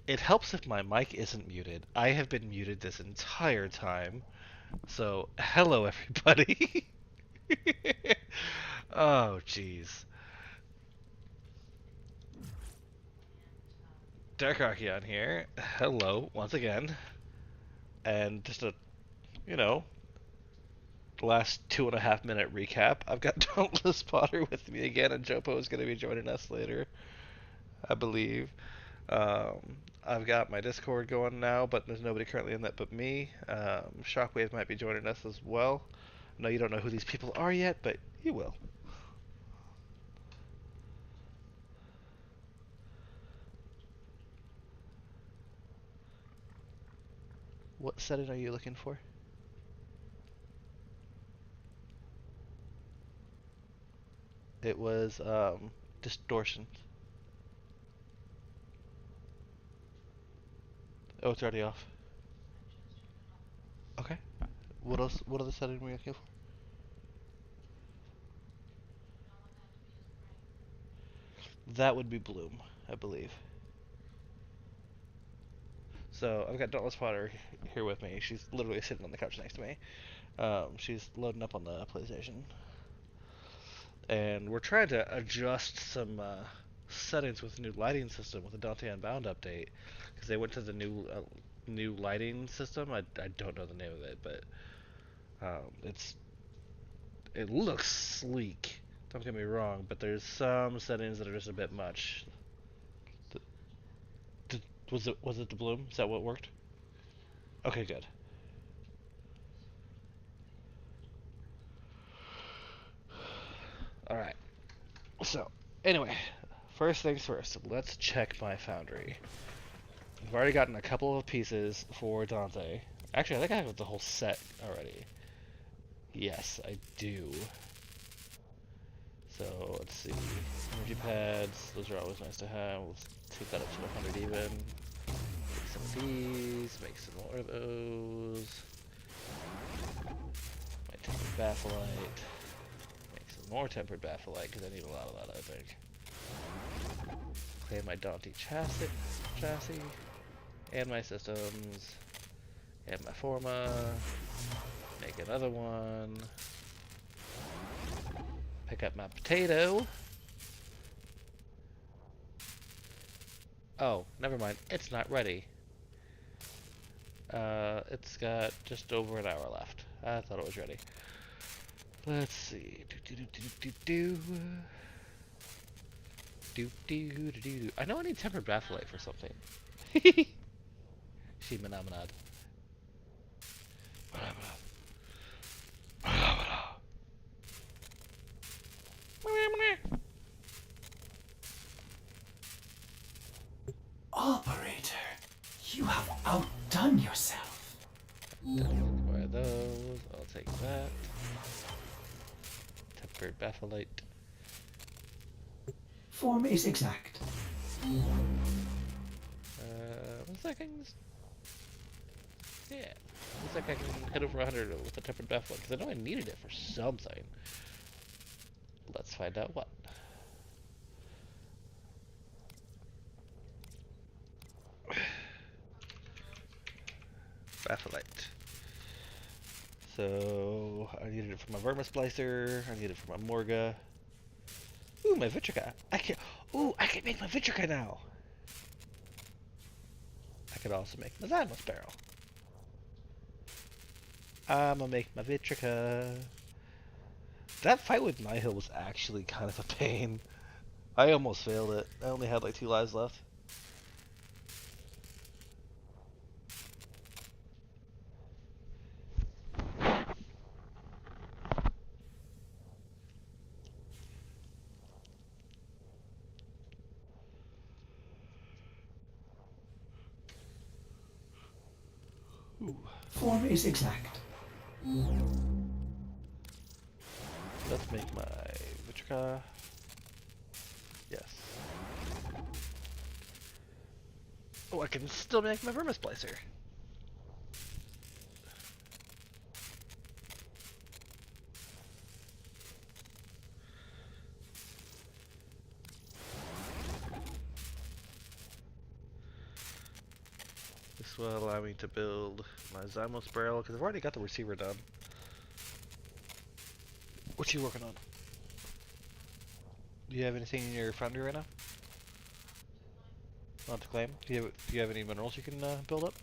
It helps if my mic isn't muted. I have been muted this entire time. So, hello everybody. Oh, jeez. Dark Archeon here. Hello, once again. And just a, you know, last 2.5 minute recap. I've got Dauntless Potter with me again, and Jopo is going to be joining us later, I believe. I've got my Discord going now, but there's nobody currently in that but me. Shockwave might be joining us as well. I know you don't know who these people are yet, but you will. What setting are you looking for? It was distortion. Oh, it's already off. Okay. What else? What other setting were you looking for? That would be Bloom, I believe. So I've got Dauntless Potter here with me. She's literally sitting on the couch next to me. She's loading up on the PlayStation, and we're trying to adjust some settings with the new lighting system with the Dante Unbound update because they went to the new lighting system. I don't know the name of it, but it looks sleek. Don't get me wrong, but there's some settings that are just a bit much. Was it the bloom? Is that what worked? Okay, good. All right. So anyway, first things first. Let's check my foundry. I've already gotten a couple of pieces for Dante. Actually, I think I have the whole set already. Yes, I do. So let's see. Energy pads. Those are always nice to have. Let's take that up to 100 even. Make some of these. Make some more of those. My tempered bafflite. Make some more tempered bafflite because I need a lot of that, I think. Claim my Dante chassis. And my systems. And my forma. Make another one. Pick up my potato. Oh, never mind. It's not ready. It's got just over an hour left. I thought it was ready. Let's see. I know I need tempered bafflite for something. Shimanamanad. Operator, you have outdone yourself. Require those. I'll take that. Tempered bafflite. Form is exact. 1 second. Yeah. Looks like I can hit over 100 with the tempered bafflite because I know I needed it for something. Let's find out what. Bafflite. So I needed it for my Verma Splicer. I need it for my Morga. Ooh, my Vitrica. I can make my Vitrica now. I could also make my Zymus Barrel. I'ma make my Vitrica. That fight with Nihil was actually kind of a pain. I almost failed it. I only had like 2 lives left. Ooh. Form is exact. Let's make my Vitrica. Yes. Oh, I can still make my Verma Splicer. will allow me to build my Zymos barrel, because I've already got the receiver done. What you working on? Do you have anything in your foundry right now? Not to claim. Do you have any minerals you can build up?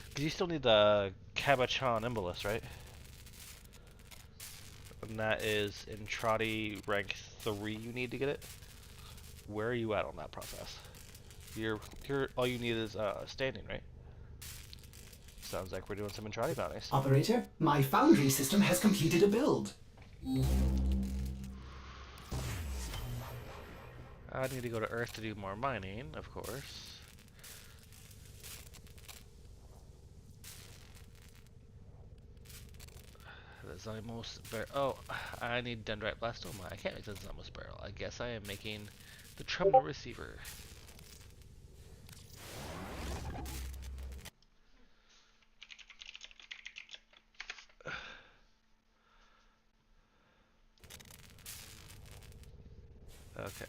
Because you still need the Cabachon Imbolus, right? And that is in Trotty rank 3 you need to get it. Where are you at on that process? You're all you need is standing, right? Sounds like we're doing some Entrati bounties. Operator, my foundry system has completed a build. I need to go to Earth to do more mining, of course. The Zymos barrel. Oh, I need Dendrite Blastoma. I can't make the Zymos barrel. I guess I am making the terminal receiver. Okay.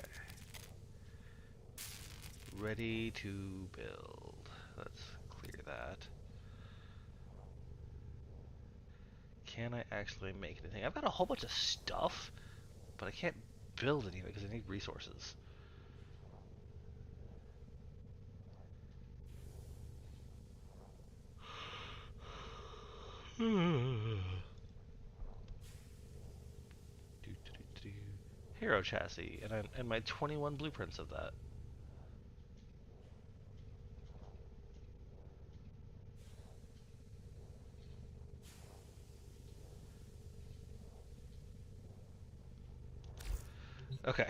Ready to build. Let's clear that. Can I actually make anything? I've got a whole bunch of stuff, but I can't build anything because I need resources. Hero chassis, and my 21 blueprints of that. Okay.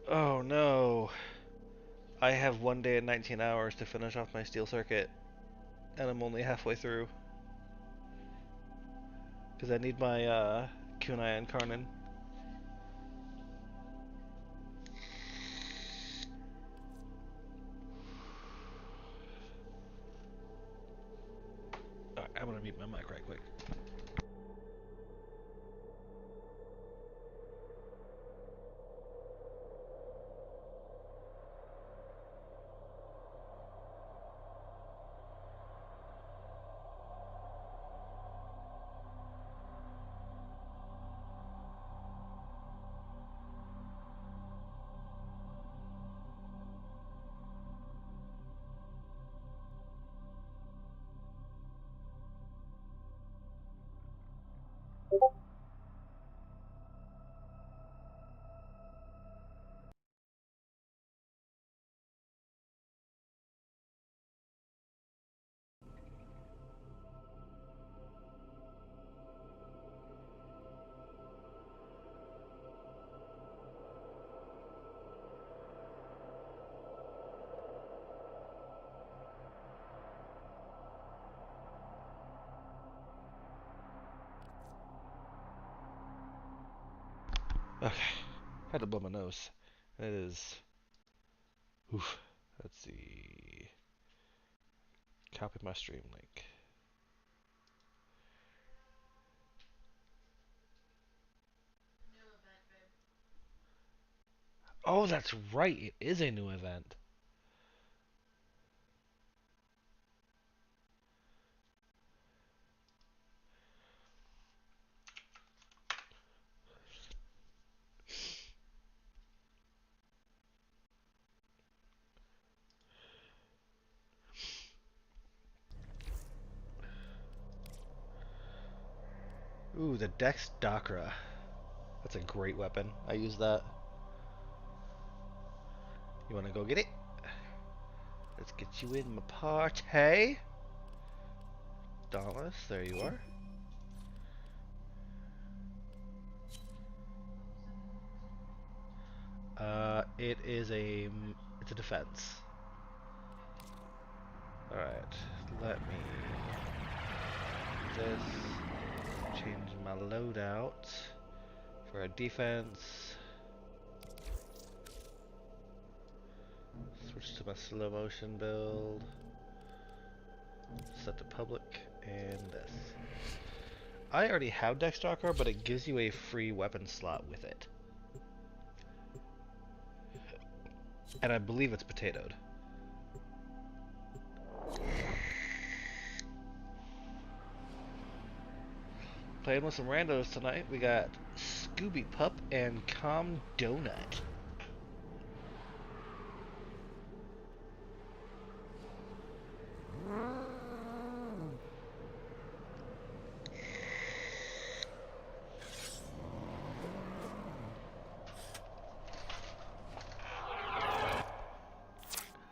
Oh no. I have 1 day and 19 hours to finish off my steel circuit, and I'm only halfway through. Because I need my Kunai and Karnan. Alright, I'm gonna mute my mic right quick. Okay. Had to blow my nose. It is. Oof. Let's see. Copy my stream link. Oh, that's right. It is a new event. Ooh, the Dex Dakra. That's a great weapon. I use that. You wanna go get it? Let's get you in my party. Dauntless, there you are. It's a defense. Alright, let me do this. Change my loadout for a defense. Switch to my slow motion build. Set to public, and this. I already have Dexstalker, but it gives you a free weapon slot with it. And I believe it's potatoed. Playing with some randos tonight. We got Scooby Pup and Calm Donut.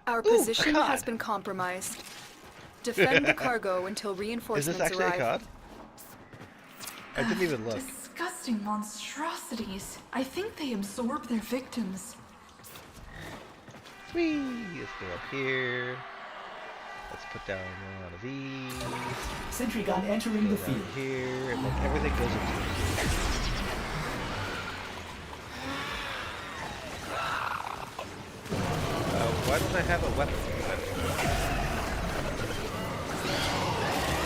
Our position has been compromised. Defend the cargo until reinforcements arrive. Is this actually arrive. a cod? I didn't even look. Disgusting monstrosities. I think they absorb their victims. Whee! Let's go up here. Let's put down one of these. Sentry gun entering the field. Here, and then everything goes into the field. Why don't I have a weapon?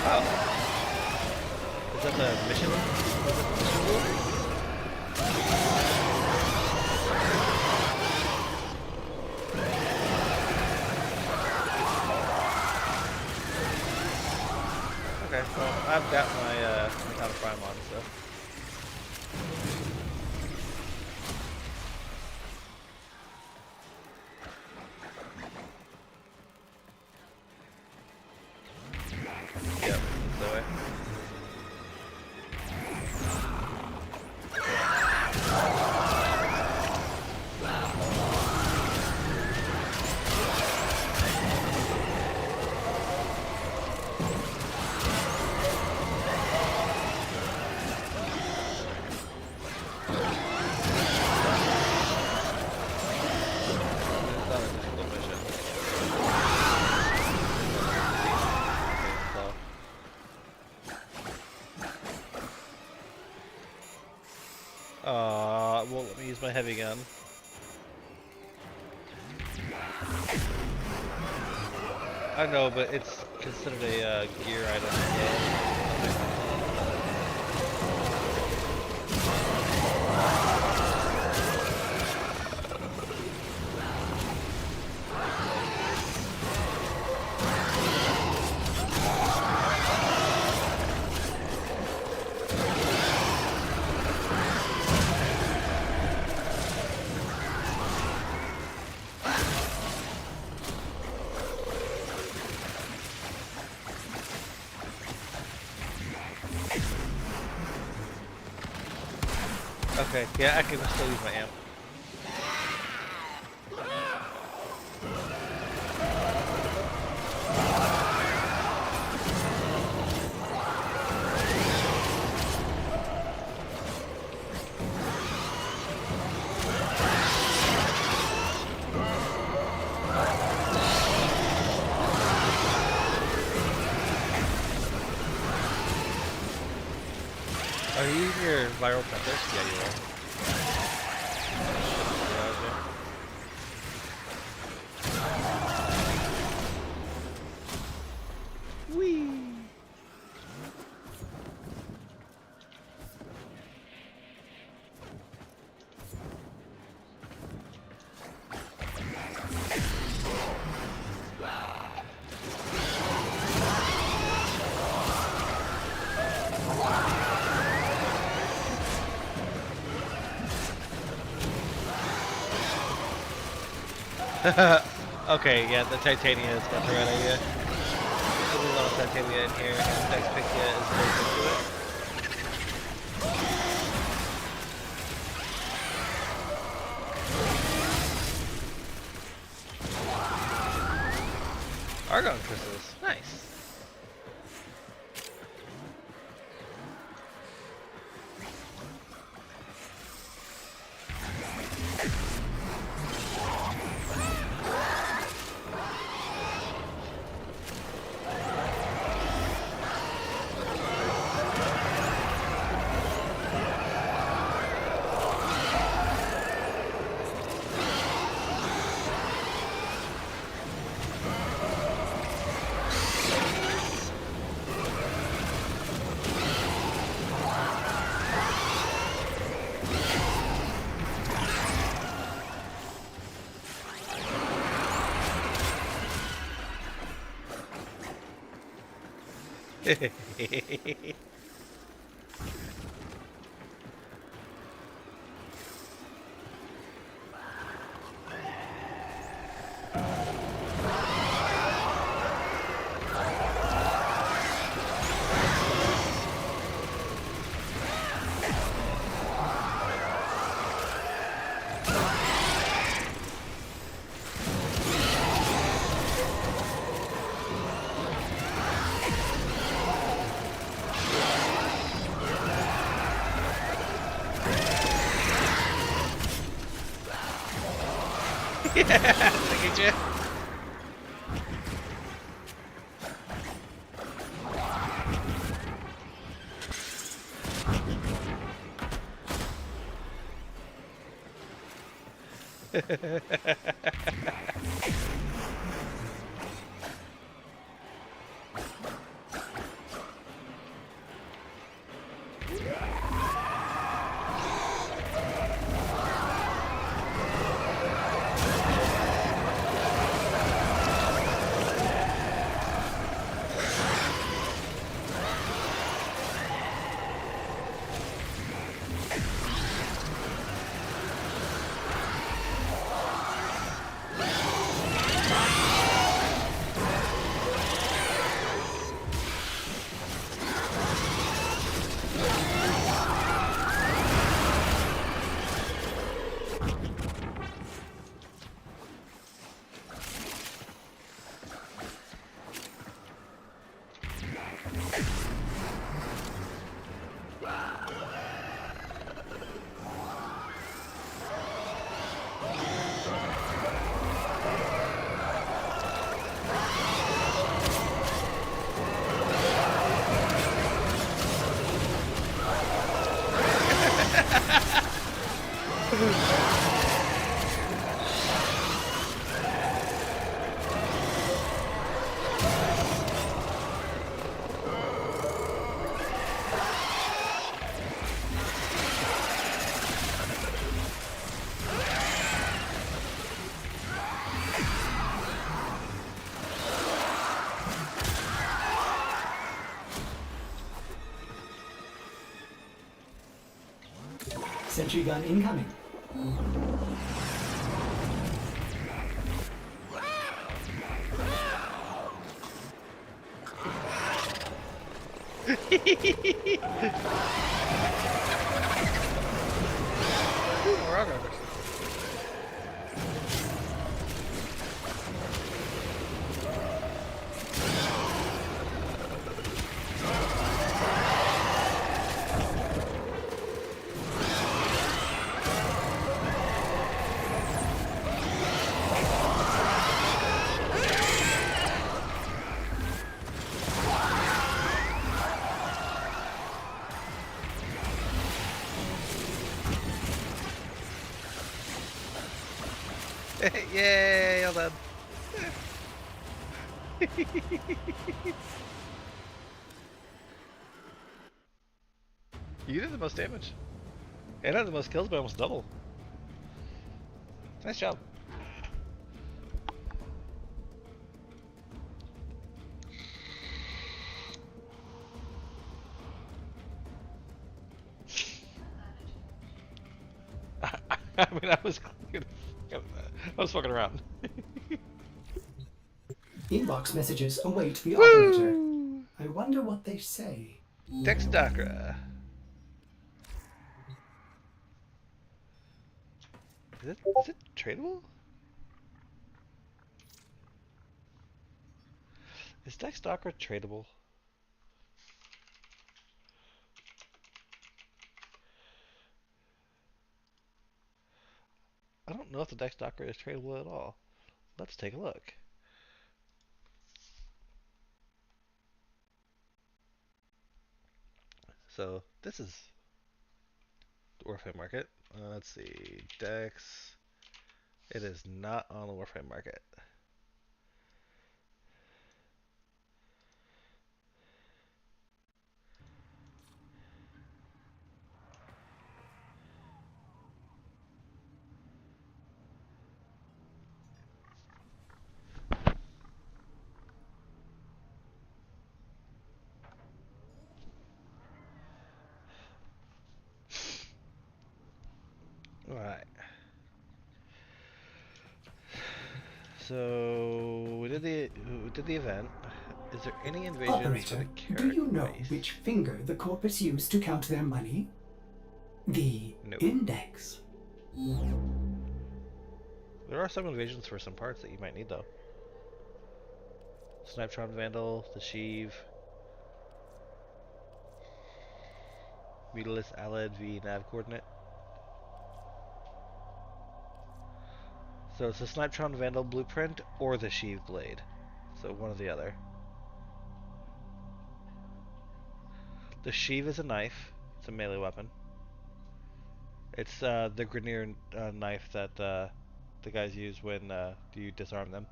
Oh. Is that the mission? Okay, well, I've got my Metallic Prime on, so. Yep, that's the way. Won't let me use my heavy gun. I know, but it's considered a gear item. Okay, yeah, I can still use my amp. Are you using your viral peppers? Yeah, you are. Whee! Okay, yeah, the Titania is got the right idea. There's a lot of Titania in here, and Dexpictia is very good to it. Argon crystals, nice. Yeah, look at you. Sentry gun incoming. More aggro. Yay, all done. You did the most damage. And had the most kills by almost double. Nice job. I mean, I was fucking around. Inbox messages await the operator. I wonder what they say. Dexdacra. Is it tradable? Is Dexdacra tradable? I don't know if the Dexdacra is tradable at all. Let's take a look. So this is the Warframe market. Let's see, Dex. It is not on the Warframe market. Alright. So we did the event. Is there any invasions for Operator, the do you character know base? which finger the corpus used to count their money? The No. index. There are some invasions for some parts that you might need though. Snipetron Vandal, the Sheev, Mutilus Alad V nav coordinate. So it's the Snipetron Vandal blueprint or the Sheev blade. So one or the other. The Sheev is a knife. It's a melee weapon. It's the Grineer knife that the guys use when you disarm them.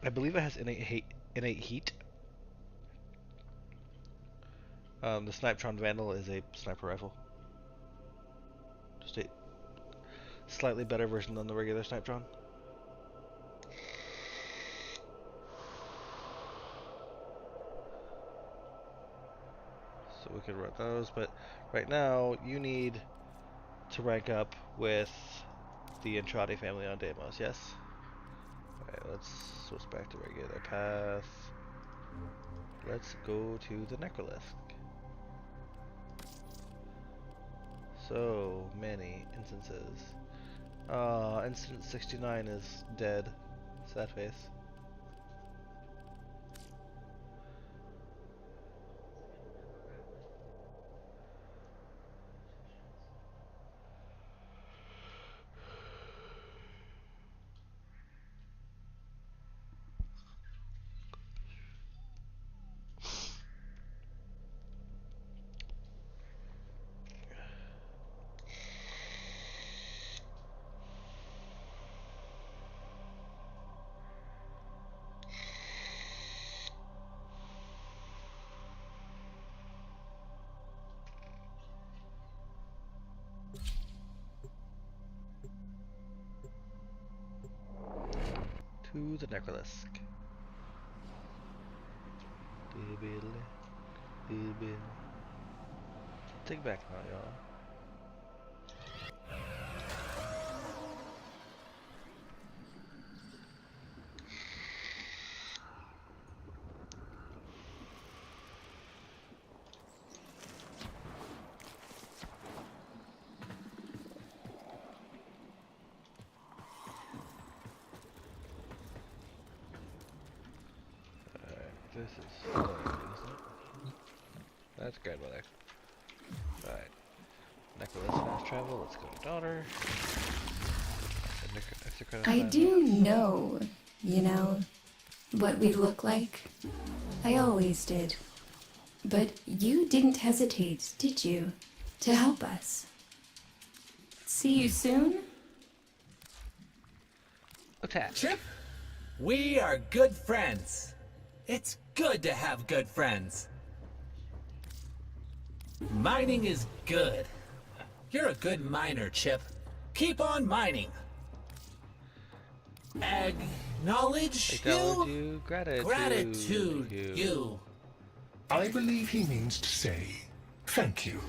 I believe it has innate heat. The Snipetron Vandal is a sniper rifle. Just a slightly better version than the regular Snipetron. So we could run those, but right now you need to rank up with the Entrati family on Deimos, yes? Alright, let's switch back to regular path. Let's go to the Necrolisc. So many instances. Instance 69 is dead. Sad face. To the Necrolisc. Take back now, y'all. This is isn't it? That's great weather. Alright. Necklace fast travel, let's go to daughter. I do know, you know, what we look like. I always did. But you didn't hesitate, did you, to help us? See you soon? Attack. Chip, we are good friends. It's good to have good friends. Mining is good. You're a good miner, Chip. Keep on mining. Acknowledge you? Gratitude you. I believe he means to say thank you.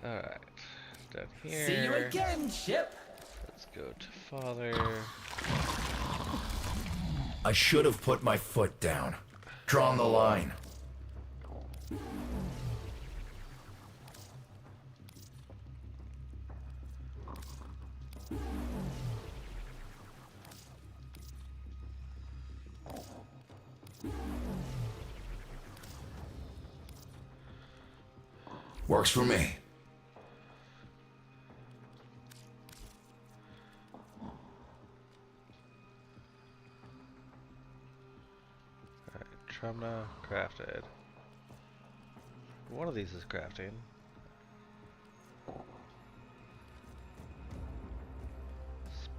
Alright. Down here. See you again, Chip. Let's go to father. I should have put my foot down. Drawn the line. Works for me. Trumna crafted. One of these is crafting.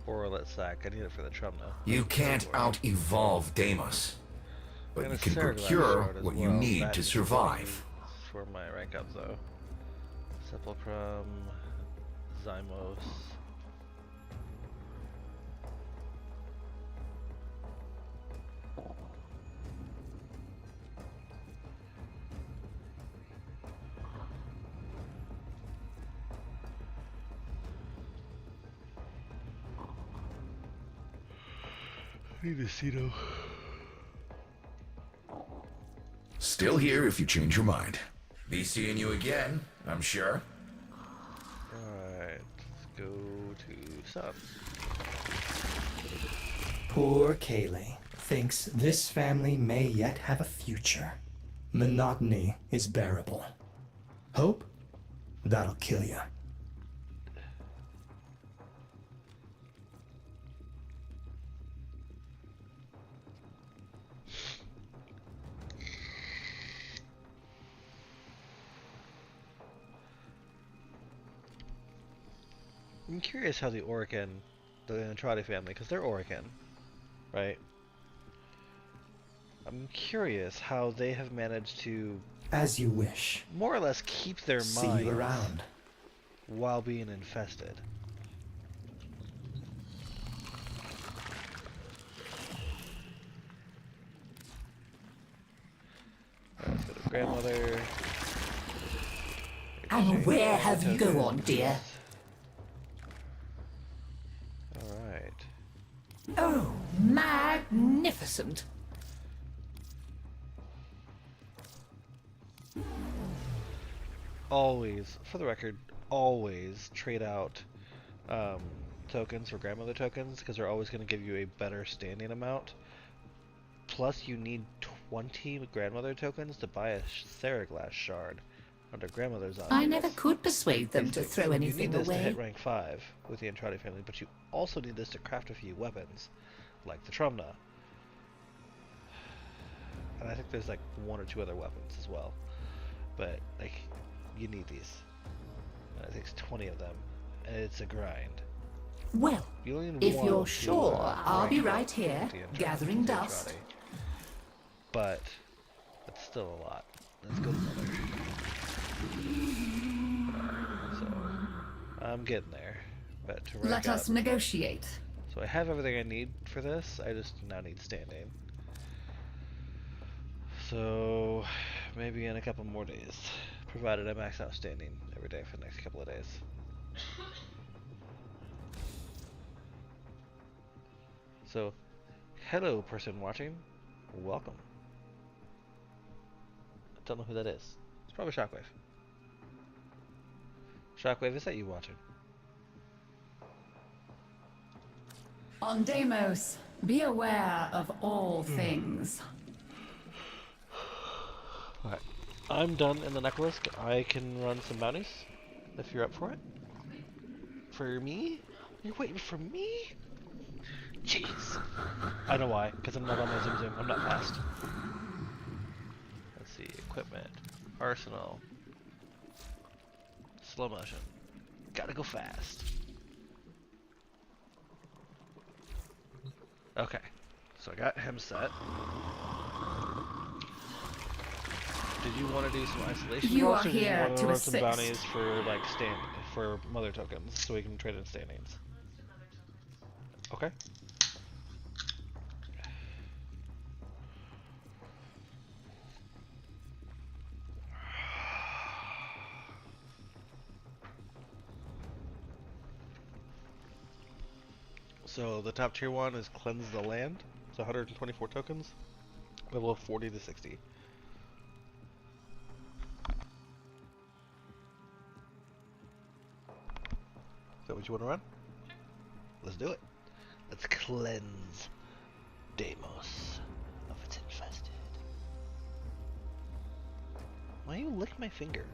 Sporelet sack. I need it for the Trumna. You can't out-evolve Deimos, but And you a can Cereglass procure shard as what you well. need That to is survive. for my rank up though. Sepulchrum, Zymos. Need a Cito. Still here if you change your mind. Be seeing you again, I'm sure. Alright, let's go to Sun. Poor Kayleigh thinks this family may yet have a future. Monotony is bearable. Hope? That'll kill you. I'm curious how the Andrade family, because they're Orican, right? I'm curious how they have managed to As you wish. more or less keep their See minds you around. while being infested. Let's go to grandmother. And where have you go on, dear? Alright. Oh, magnificent. Always, for the record, always trade out tokens for grandmother tokens because they're always going to give you a better standing amount. Plus, you need 20 grandmother tokens to buy a Seriglass shard under grandmother's eyes. I never could persuade them to throw You anything need this to away. hit rank 5 with the Andrade family, but you also need this to craft a few weapons, like the Trumna. And I think there's like 1 or 2 other weapons as well. But, like, you need these. And it takes 20 of them, and it's a grind. Well, You only need if one you're to, sure, I'll be rank right up here, the Andrade- gathering the dust. Andrade. But, it's still a lot. Let's go to mother. So, I'm getting there. But to rank Let up, us negotiate. so I have everything I need for this, I just now need standing. So, maybe in a couple more days. Provided I max out standing every day for the next couple of days. So, hello person watching. Welcome. I don't know who that is. It's probably Shockwave. Shockwave, is that you watching? On Deimos, be aware of all things. Alright. I'm done in the necklace. I can run some bounties. If you're up for it. For me? You're waiting for me? Jeez. I know why. Because I'm not on my Zoom Zoom. I'm not fast. Let's see. Equipment. Arsenal. Slow motion. Gotta go fast. Okay. So I got him set. Did you want to do some isolation You rolls, are or did you here want to to run some assist. bounties for like for mother tokens so we can trade in standings? Okay. So the top tier one is Cleanse the Land. It's 124 tokens. Level of 40 to 60. Is that what you want to run? Let's do it. Let's cleanse Deimos of its infested. Why you lick my finger?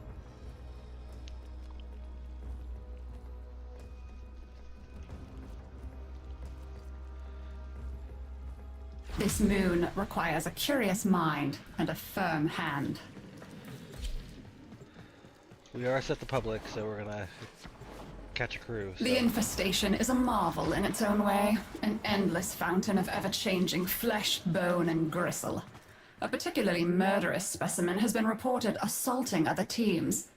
This moon requires a curious mind and a firm hand. We are set the public, so we're gonna catch a crew. So. The infestation is a marvel in its own way, an endless fountain of ever-changing flesh, bone, and gristle. A particularly murderous specimen has been reported assaulting other teams.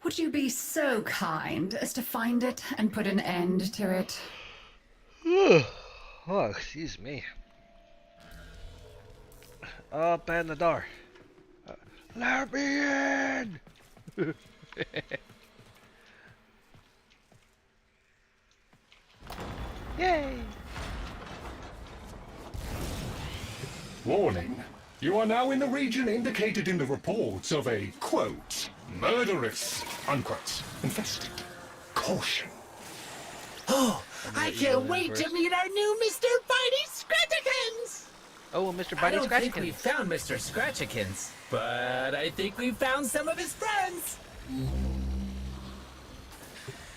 Would you be so kind as to find it and put an end to it? Oh, excuse me. Open the door. Let me in! Yay! Warning. You are now in the region indicated in the reports of a, quote, murderous, unquote, infested. Caution. Oh, I can't wait to meet our new Mr. Bitey Scratchikins! Oh, Mr. I Bitey don't think we Scratchikins. found Mr. Scratchikins, but I think we found some of his friends.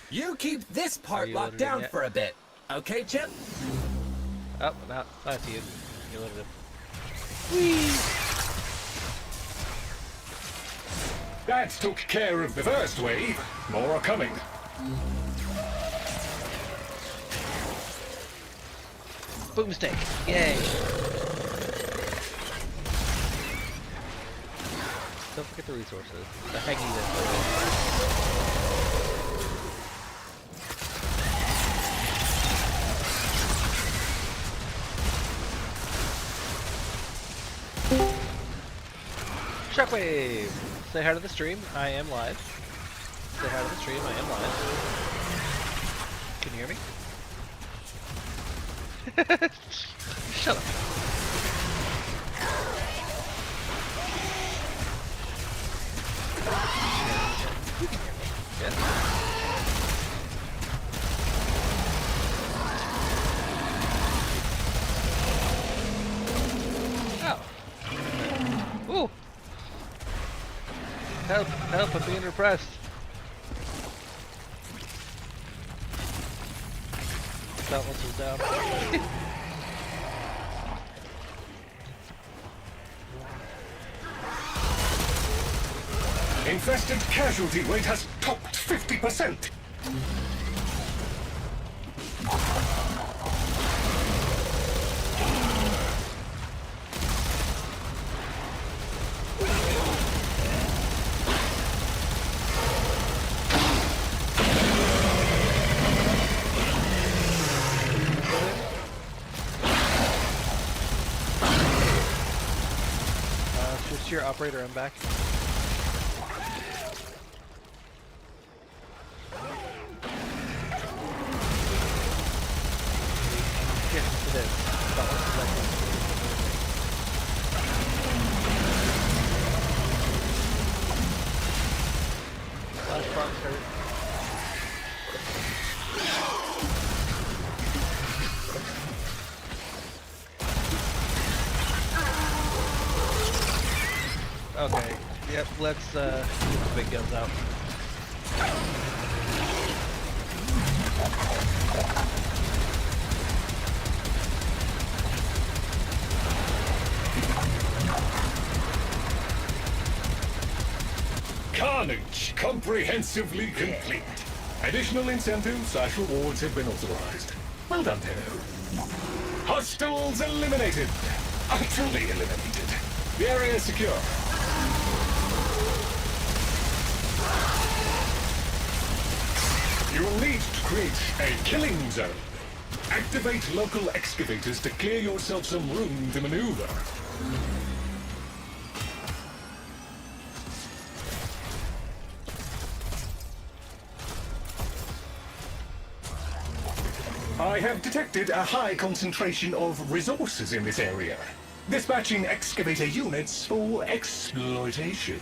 You keep this part you locked loaded in down yet? for a bit, okay, Chip? Oh, no, I see it. You loaded it. That took care of the first wave. More are coming. Boomstick. Yay. Don't forget the resources. The haggy Shockwave! Say hi to the stream. I am live. Say hi to the stream. I am live. Can you hear me? Shut up. You can hear me. Yes. Oh. Ooh. Help, help, I'm being repressed. Silence is down. Infested casualty rate has topped 50%. Switch to your operator, I'm back. It is. About 1 second. Last box hurt. Okay. Yep, let's get the big guns out. Carnage comprehensively complete. Additional incentives/rewards have been authorized. Well done, Dano. Hostiles eliminated. Utterly eliminated. The area is secure. You will need to create a killing zone. Activate local excavators to clear yourself some room to maneuver. I have detected a high concentration of resources in this area. Dispatching excavator units for exploitation.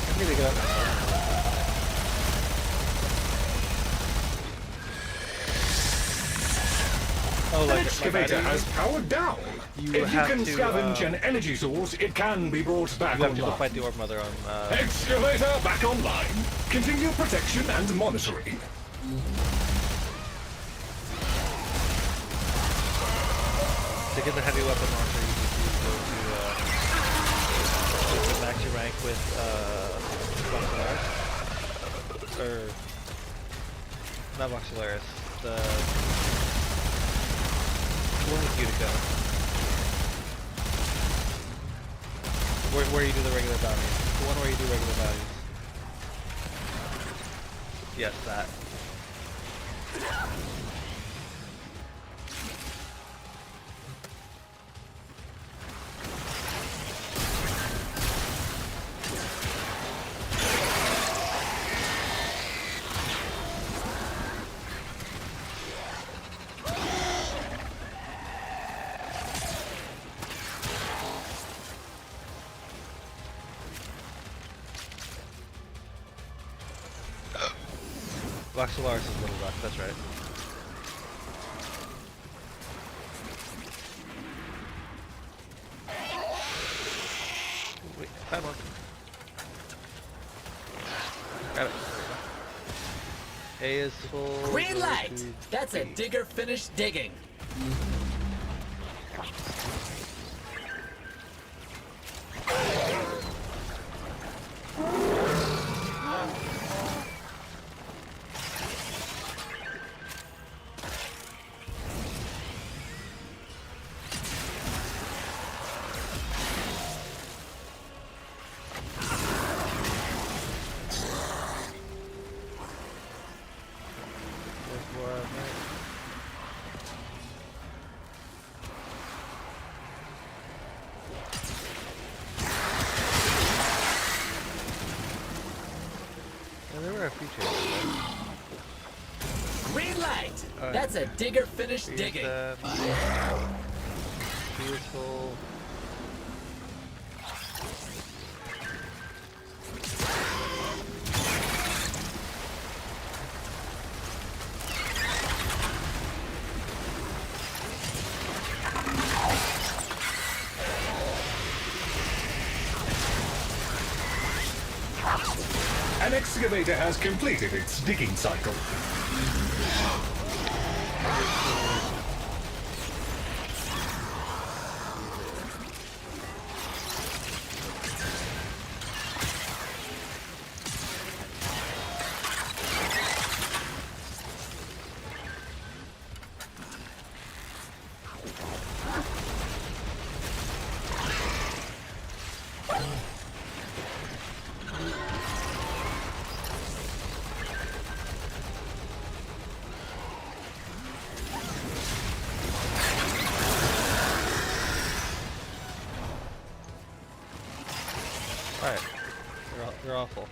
I'm gonna go. Oh, An like excavator has powered down. You If you have can to, scavenge an energy source, it can be brought back You have to go online. fight the Orb Mother on. Excavator back online. Continue protection and monitoring. To get the heavy weapon launcher, you need to go to max your rank with Voxelaris. Or not Voxelaris. The one with Utica. Where you do the regular bounties. The one where you do regular bounties. Yes, that. Voxelaris is Little Rock, that's right. Wait, found one. Got it. A is full. Green light! That's a digger finished digging. There were a few changes. Green light! Alright. That's a digger finished Here's digging. that. Beautiful. An excavator has completed its digging cycle. Alright. They're awful.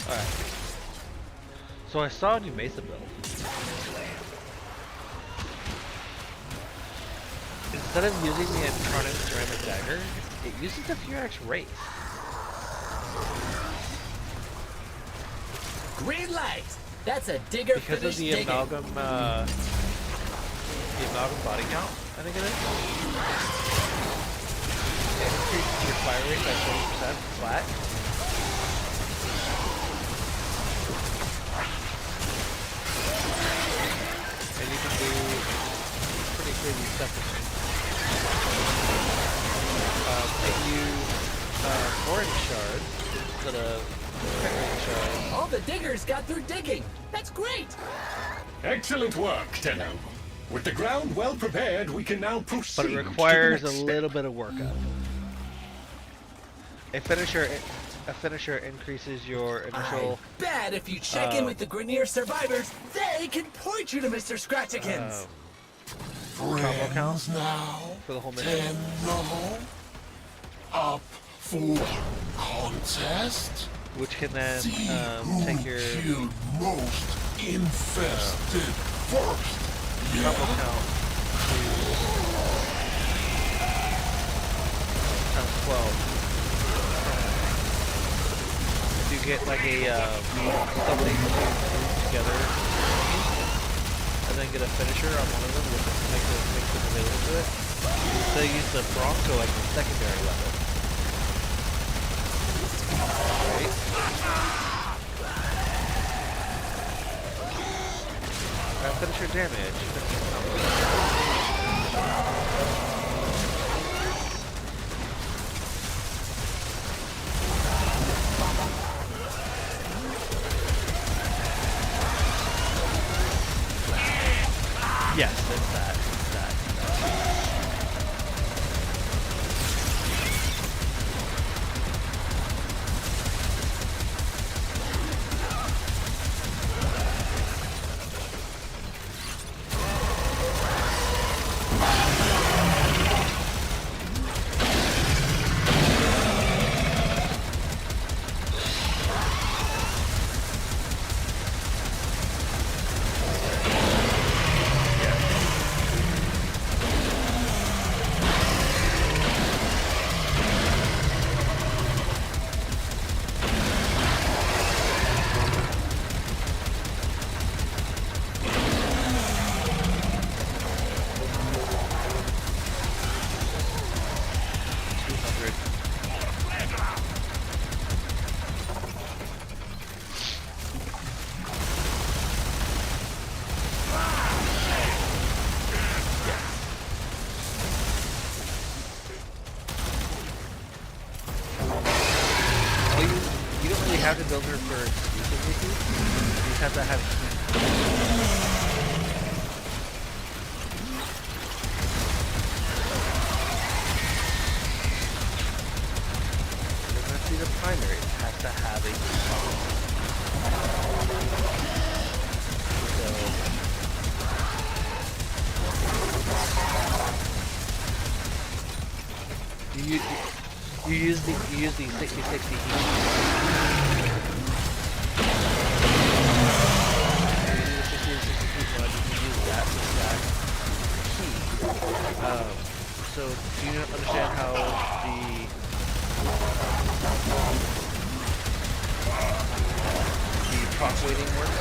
Alright. So I saw a new Mesa build. Instead of using the Incarnate Ceramic Dagger, it uses the Furax Wraith. Green light! That's a digger Because of finished the digging. amalgam body count, I think it is. It increases your fire rate by 20% flat. And you can do pretty crazy stuff with it. If you orange shards instead of red shards. All the diggers got through digging. That's great! Excellent work, Tenno. With the ground well prepared, we can now proceed. But it requires a little bit of workup. A finisher increases your initial. I bet if you check in with the Grenier survivors, they can point you to Mr. Scratchikins. Combo count now for the whole mission. Tenno up for contest. Which can then See who take your killed most infested first. combo count to times 12. If you get like a something to group together and then get a finisher on one of them, which makes it available to it, so you use the Bronco as the secondary weapon. Right? Finisher damage. Yes, it's that. It's that. have to build her for exclusively. You just have to have. It doesn't have to be the primary. It has to have a. So you use the 60/60 heat. So do you understand how the proc weighting works?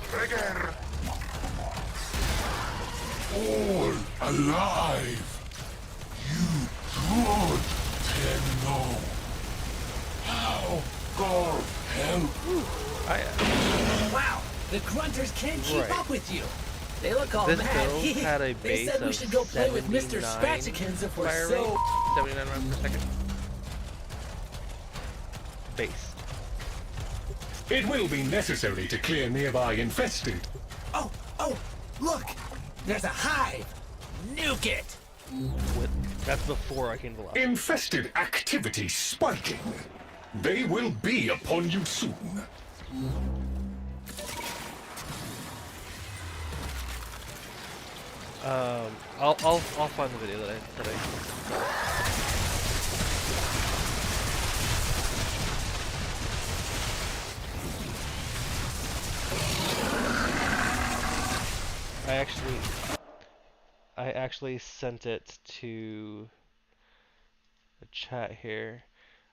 Trigger! All alive! You could know how God help. Wow, the grunters can't keep up with you. They look all This mad. build had a They base said we of should go play with Mr. 79 Spatchikins if we're fire so... rate, 79 rounds per second. Base. It will be necessary to clear nearby infested. Oh, look! There's a hive! Nuke it! That's before I came to life. Infested activity spiking. They will be upon you soon. I'll find the video that I I actually sent it to the chat here.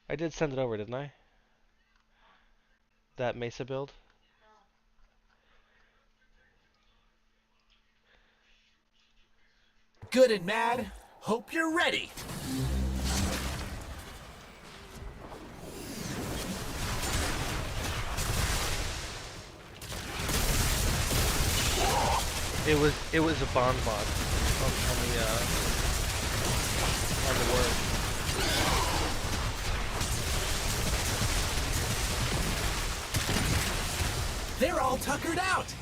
I did send it over, didn't I? That Mesa build? Good and mad. Hope you're ready. It was a bond mod on the world. They're all tuckered out.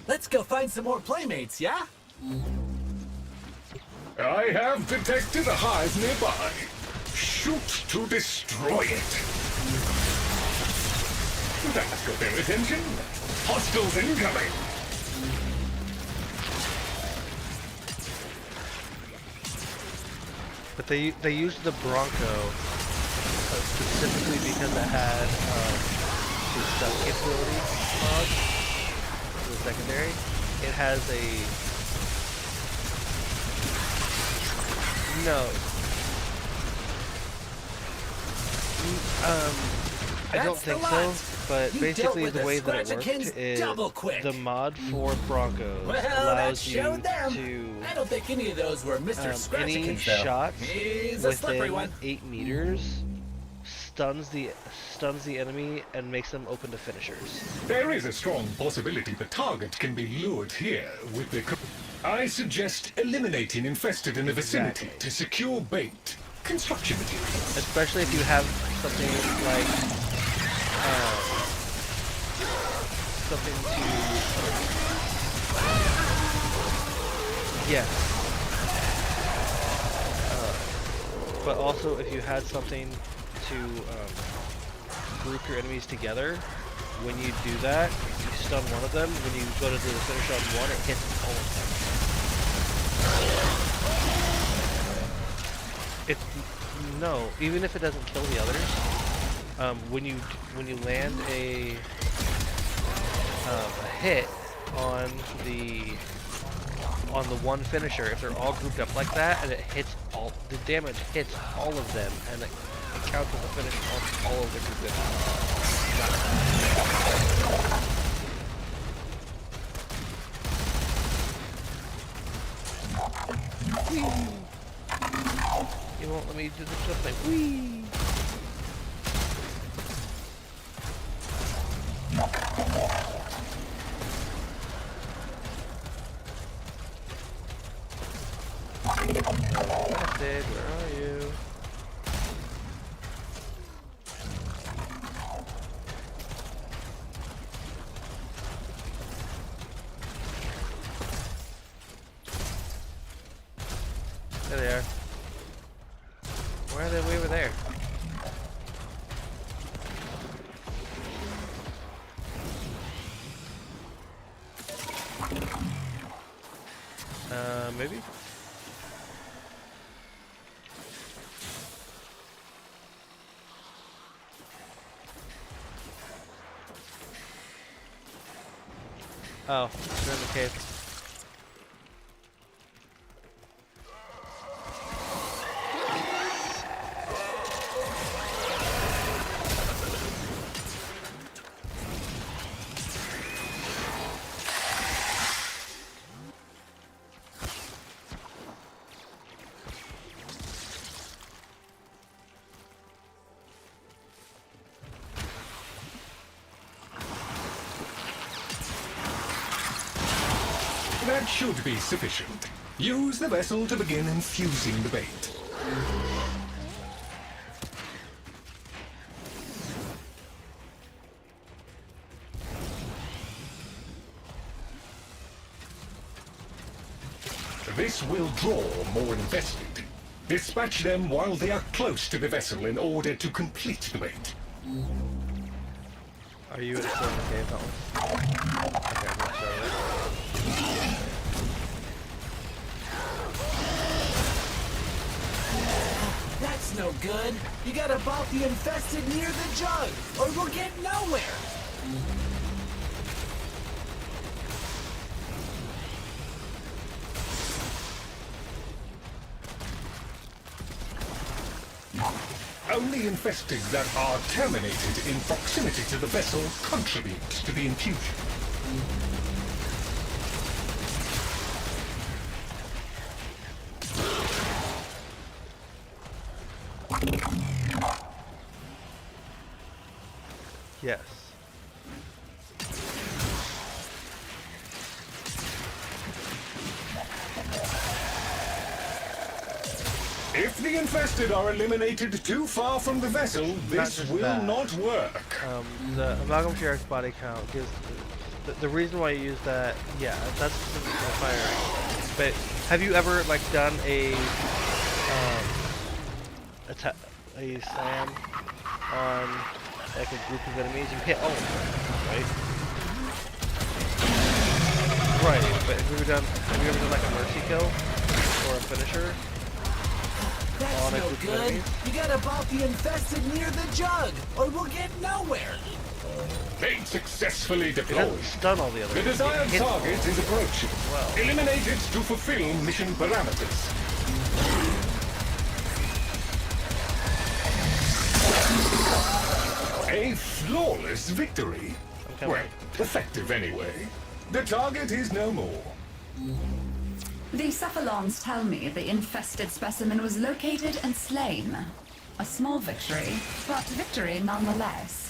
Let's go find some more playmates, yeah? I have detected a hive nearby. Shoot to destroy it. That's got their attention. Hostiles incoming. But they used the Bronco specifically because it had the stun capability mod for the secondary. It has a no. I don't think so. But basically, the way that it worked is the mod for Broncos allows you to I don't think any of those were Mr. any Scratchikins, shot He's a slippery within one. 8 meters stuns the enemy and makes them open to finishers. There is a strong possibility the target can be lured here with the... I suggest eliminating infested in the vicinity to secure bait. Construction materials. Especially if you have something like something to yes. But also if you had something to group your enemies together, when you do that, you stun one of them. When you go to do the finish on one, it hits all of them. It's no, even if it doesn't kill the others, when you land a hit on the one finisher, if they're all grouped up like that, and it hits all the damage hits all of them, and it counts as a finish on all of the group. You won't let me do the flip thing. Whee! Why are they way over there? Maybe? Oh, they're in the cave. That should be sufficient. Use the vessel to begin infusing the bait. This will draw more infested. Dispatch them while they are close to the vessel in order to complete the bait. Are you still in the cave, that one? Okay, I'm not sure. That's no good. You gotta bop the infested near the jug, or we'll get nowhere. Only infested that are terminated in proximity to the vessel contribute to the infusion. Yes. If the infested are eliminated too far from the vessel, this will not work. The amalgam generic body count gives the reason why you use that. Yeah, that's specific to the fire. But have you ever like done a slam on like a group of enemies? You hit all of them, right? Right. But have you ever done like a mercy kill or a finisher? That's no good. You gotta bop the infested near the jug, or we'll get nowhere. Bait successfully deployed. Stun all the others. The desired target is approaching. Well. Eliminate it to fulfill mission parameters. A flawless victory. Well, effective anyway. The target is no more. The cephalons tell me the infested specimen was located and slain. A small victory, but victory nonetheless.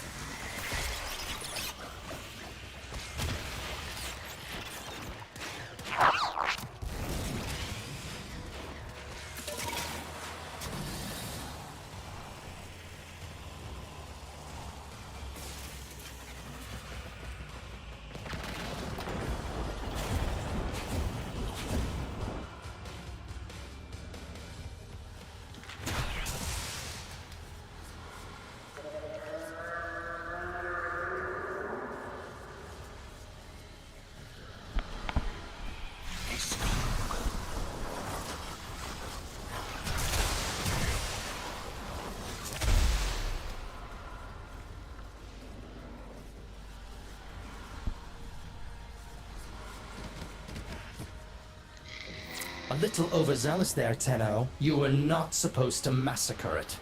A little overzealous there, Tenno. You were not supposed to massacre it.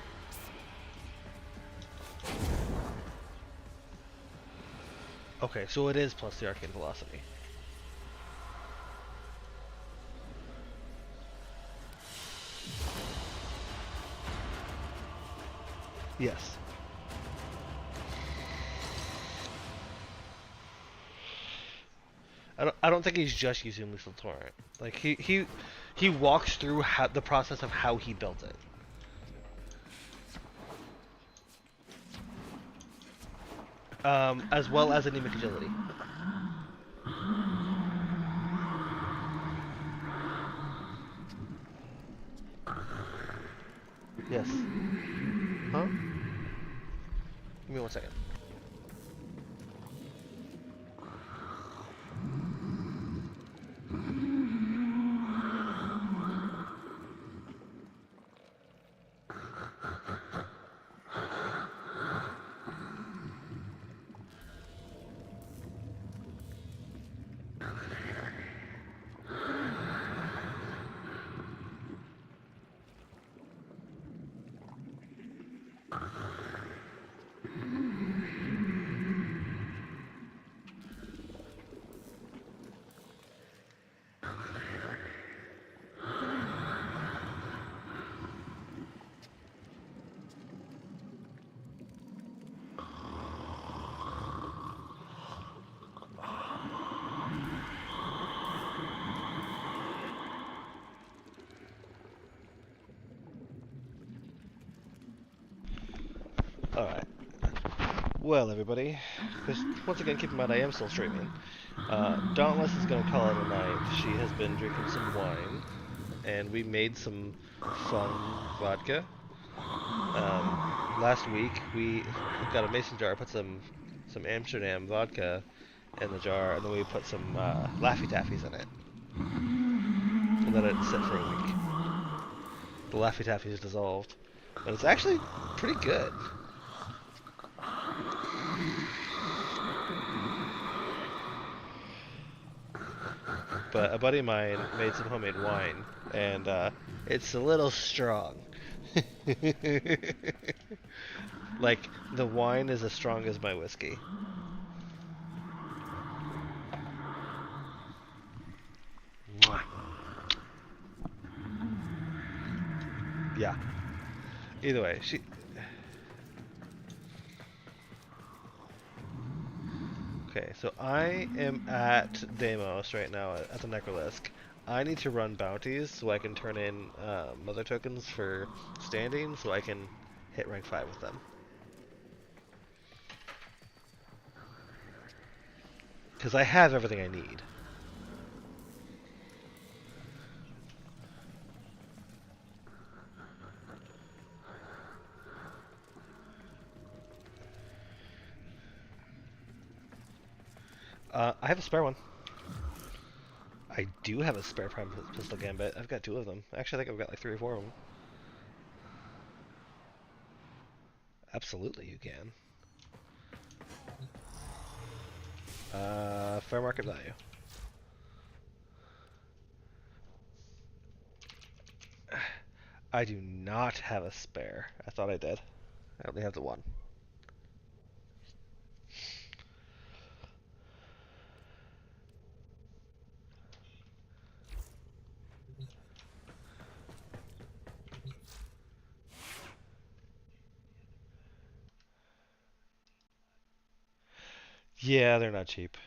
Okay, so it is plus the arcane velocity. Yes. I don't think he's just using lethal torrent. Like he walks through the process of how he built it. As well as anemic agility. Yes. Huh? Give me 1 second. Alright. Well, everybody, just once again, keep in mind I am still streaming. Dauntless is going to call it a night. She has been drinking some wine, and we made some fun vodka. Last week, we got a mason jar, put some Amsterdam vodka in the jar, and then we put some Laffy Taffies in it. And let it sit for a week. The Laffy Taffies dissolved. But it's actually pretty good. But a buddy of mine made some homemade wine, and it's a little strong. Like, the wine is as strong as my whiskey. Mwah. Yeah. Either way, she... Okay, so I am at Deimos right now at the Necrolisc. I need to run bounties so I can turn in mother tokens for standing so I can hit rank 5 with them. Because I have everything I need. I have a spare one. I do have a spare prime pistol gambit. I've got 2 of them. Actually, I think I've got like 3 or 4 of them. Absolutely, you can. Fair market value. I do not have a spare. I thought I did. I only have the 1. Yeah, they're not cheap.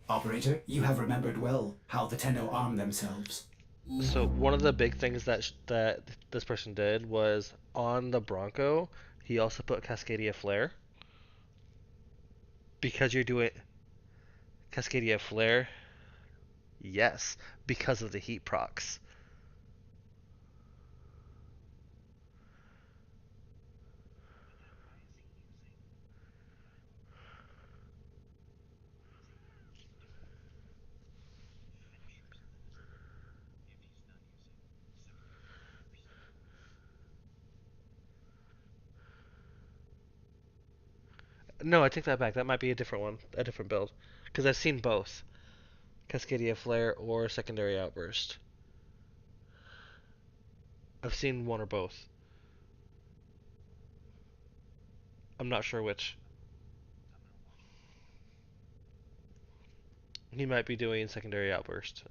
Operator, you have remembered well how the Tenno arm themselves. So one of the big things that this person did was on the Bronco, he also put Cascadia Flare. Because you're doing Cascadia Flare, yes, because of the heat procs. No, I take that back. That might be a different one, a different build. Because I've seen both. Cascadia Flare or Secondary Outburst. I've seen one or both. I'm not sure which. He might be doing Secondary Outburst.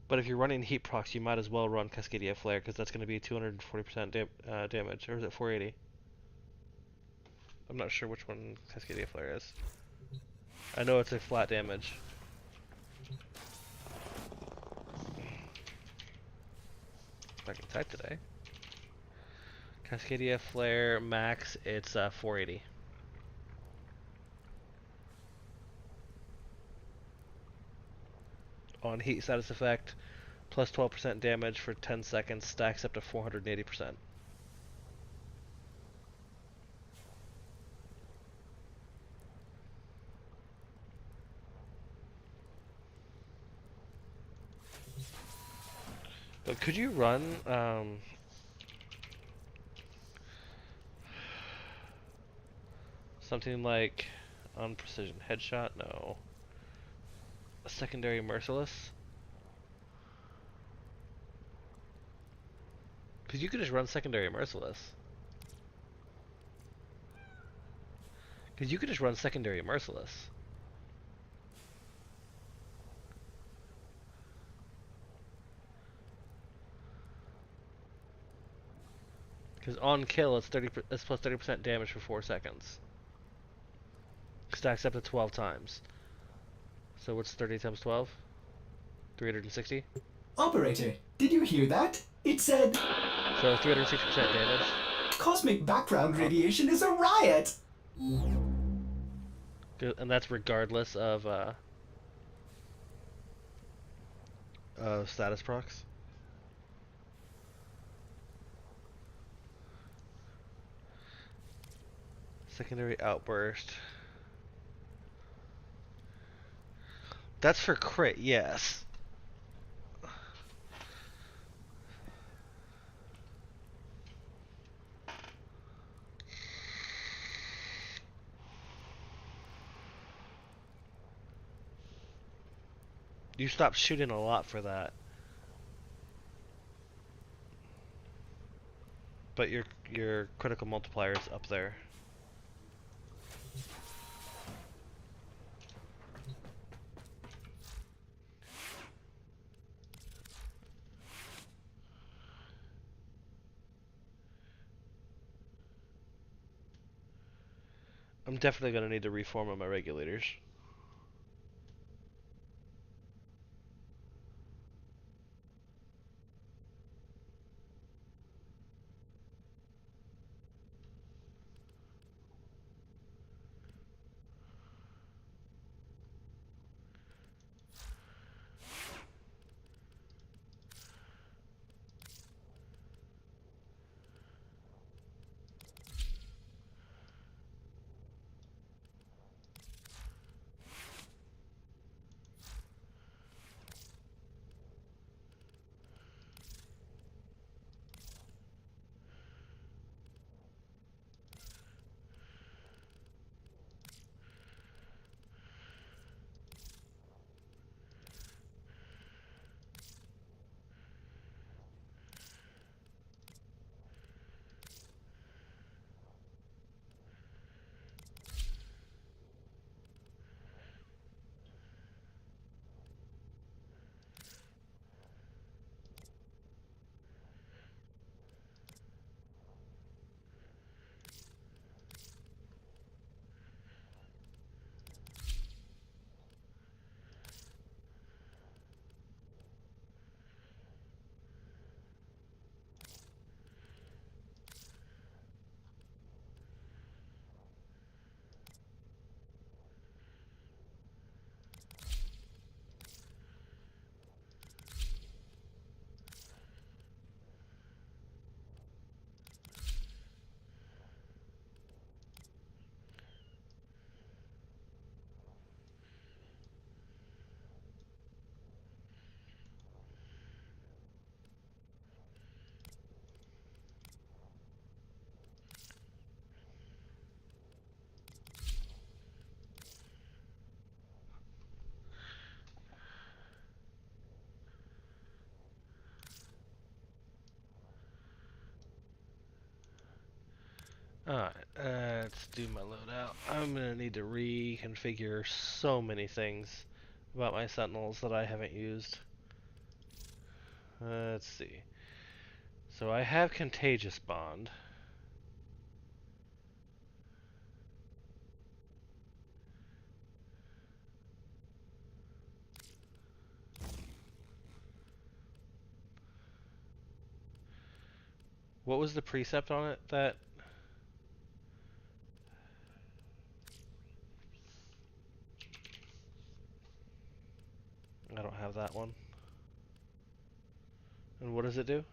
But if you're running heat procs, you might as well run Cascadia Flare because that's going to be 240% damage. Or is it 480? I'm not sure which one Cascadia Flare is. I know it's a flat damage. expecting type today. Cascadia Flare max, it's 480. On heat status effect, plus 12% damage for 10 seconds, stacks up to 480%. But could you run something like on precision headshot? No. A secondary merciless? Because you could just run secondary merciless. Because you could just run secondary merciless. Because on kill, it's plus 30% damage for 4 seconds. Stacks up to 12 times. So what's 30 times 12? 360? Operator, did you hear that? It said... So 360% damage. Cosmic background radiation is a riot! And that's regardless of status procs. Secondary outburst. That's for crit, yes. You stopped shooting a lot for that. But your critical multiplier is up there. I'm definitely going to need to reform on my regulators. Alright, let's do my loadout. I'm gonna need to reconfigure so many things about my sentinels that I haven't used. Let's see. So I have Contagious Bond. What was the precept on it that... I don't have that one. And what does it do?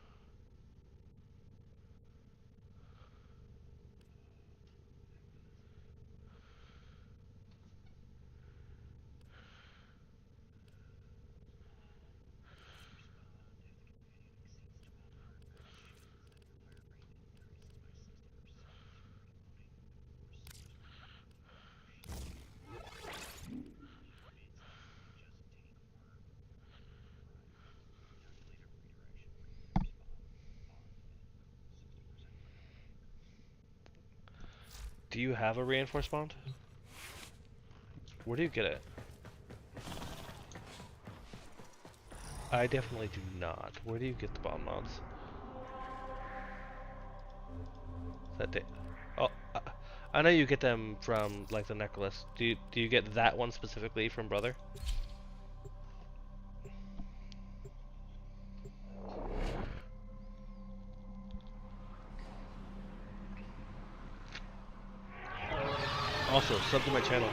Do you have a reinforced bond? Where do you get it? I definitely do not. Where do you get the bond mods? Is that oh, I know you get them from like the necklace. Do you get that one specifically from Brother? Also, sub to my channel.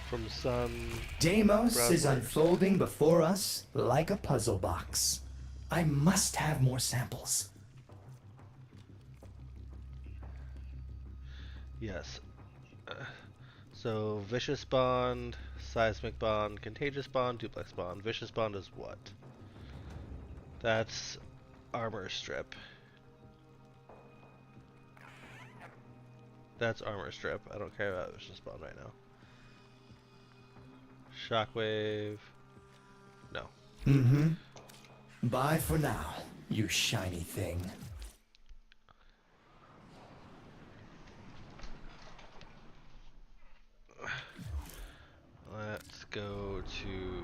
From Sun... Deimos is Brother. unfolding before us like a puzzle box. I must have more samples. Yes. So, Vicious Bond, Seismic Bond, Contagious Bond, Duplex Bond. Vicious Bond is what? That's Armor Strip. That's Armor Strip. I don't care about Vicious Bond right now. Shockwave. No. Mm-hmm. Bye for now, you shiny thing. Let's go to...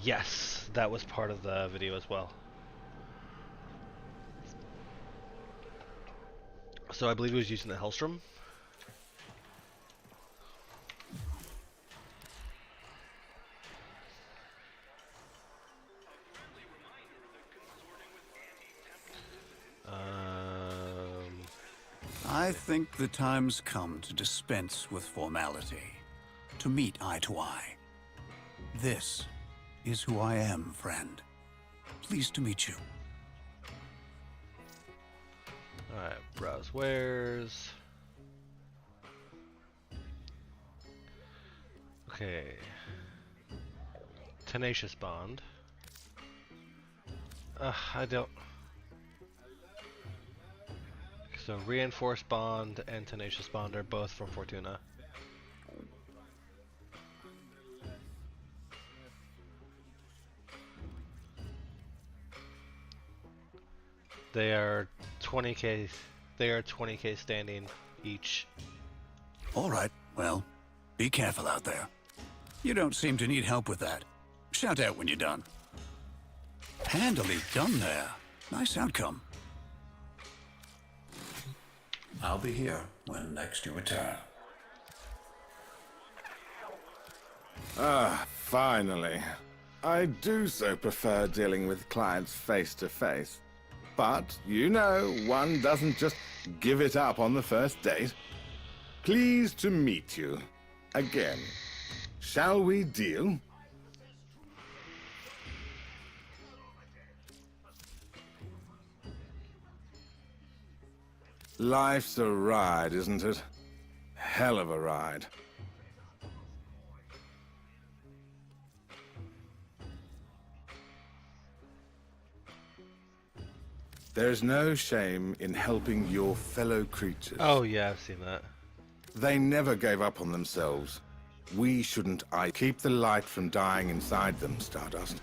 Yes, that was part of the video as well. So I believe he was using the Hellstrom. I think the time's come to dispense with formality, to meet eye to eye. This is who I am, friend. Pleased to meet you. Alright, browse wares. Okay. Tenacious Bond. I don't... So Reinforced Bond and Tenacious Bond are both from Fortuna. They are 20k. They are 20k standing each. All right, well, be careful out there. You don't seem to need help with that. Shout out when you're done. Handily done there. Nice outcome. I'll be here when next you return. Ah, finally. I do so prefer dealing with clients face to face. But, you know, one doesn't just give it up on the first date. Pleased to meet you. Again. Shall we deal? Life's a ride, isn't it? Hell of a ride. There's no shame in helping your fellow creatures. Oh yeah, I've seen that. They never gave up on themselves. We shouldn't keep the light from dying inside them, Stardust.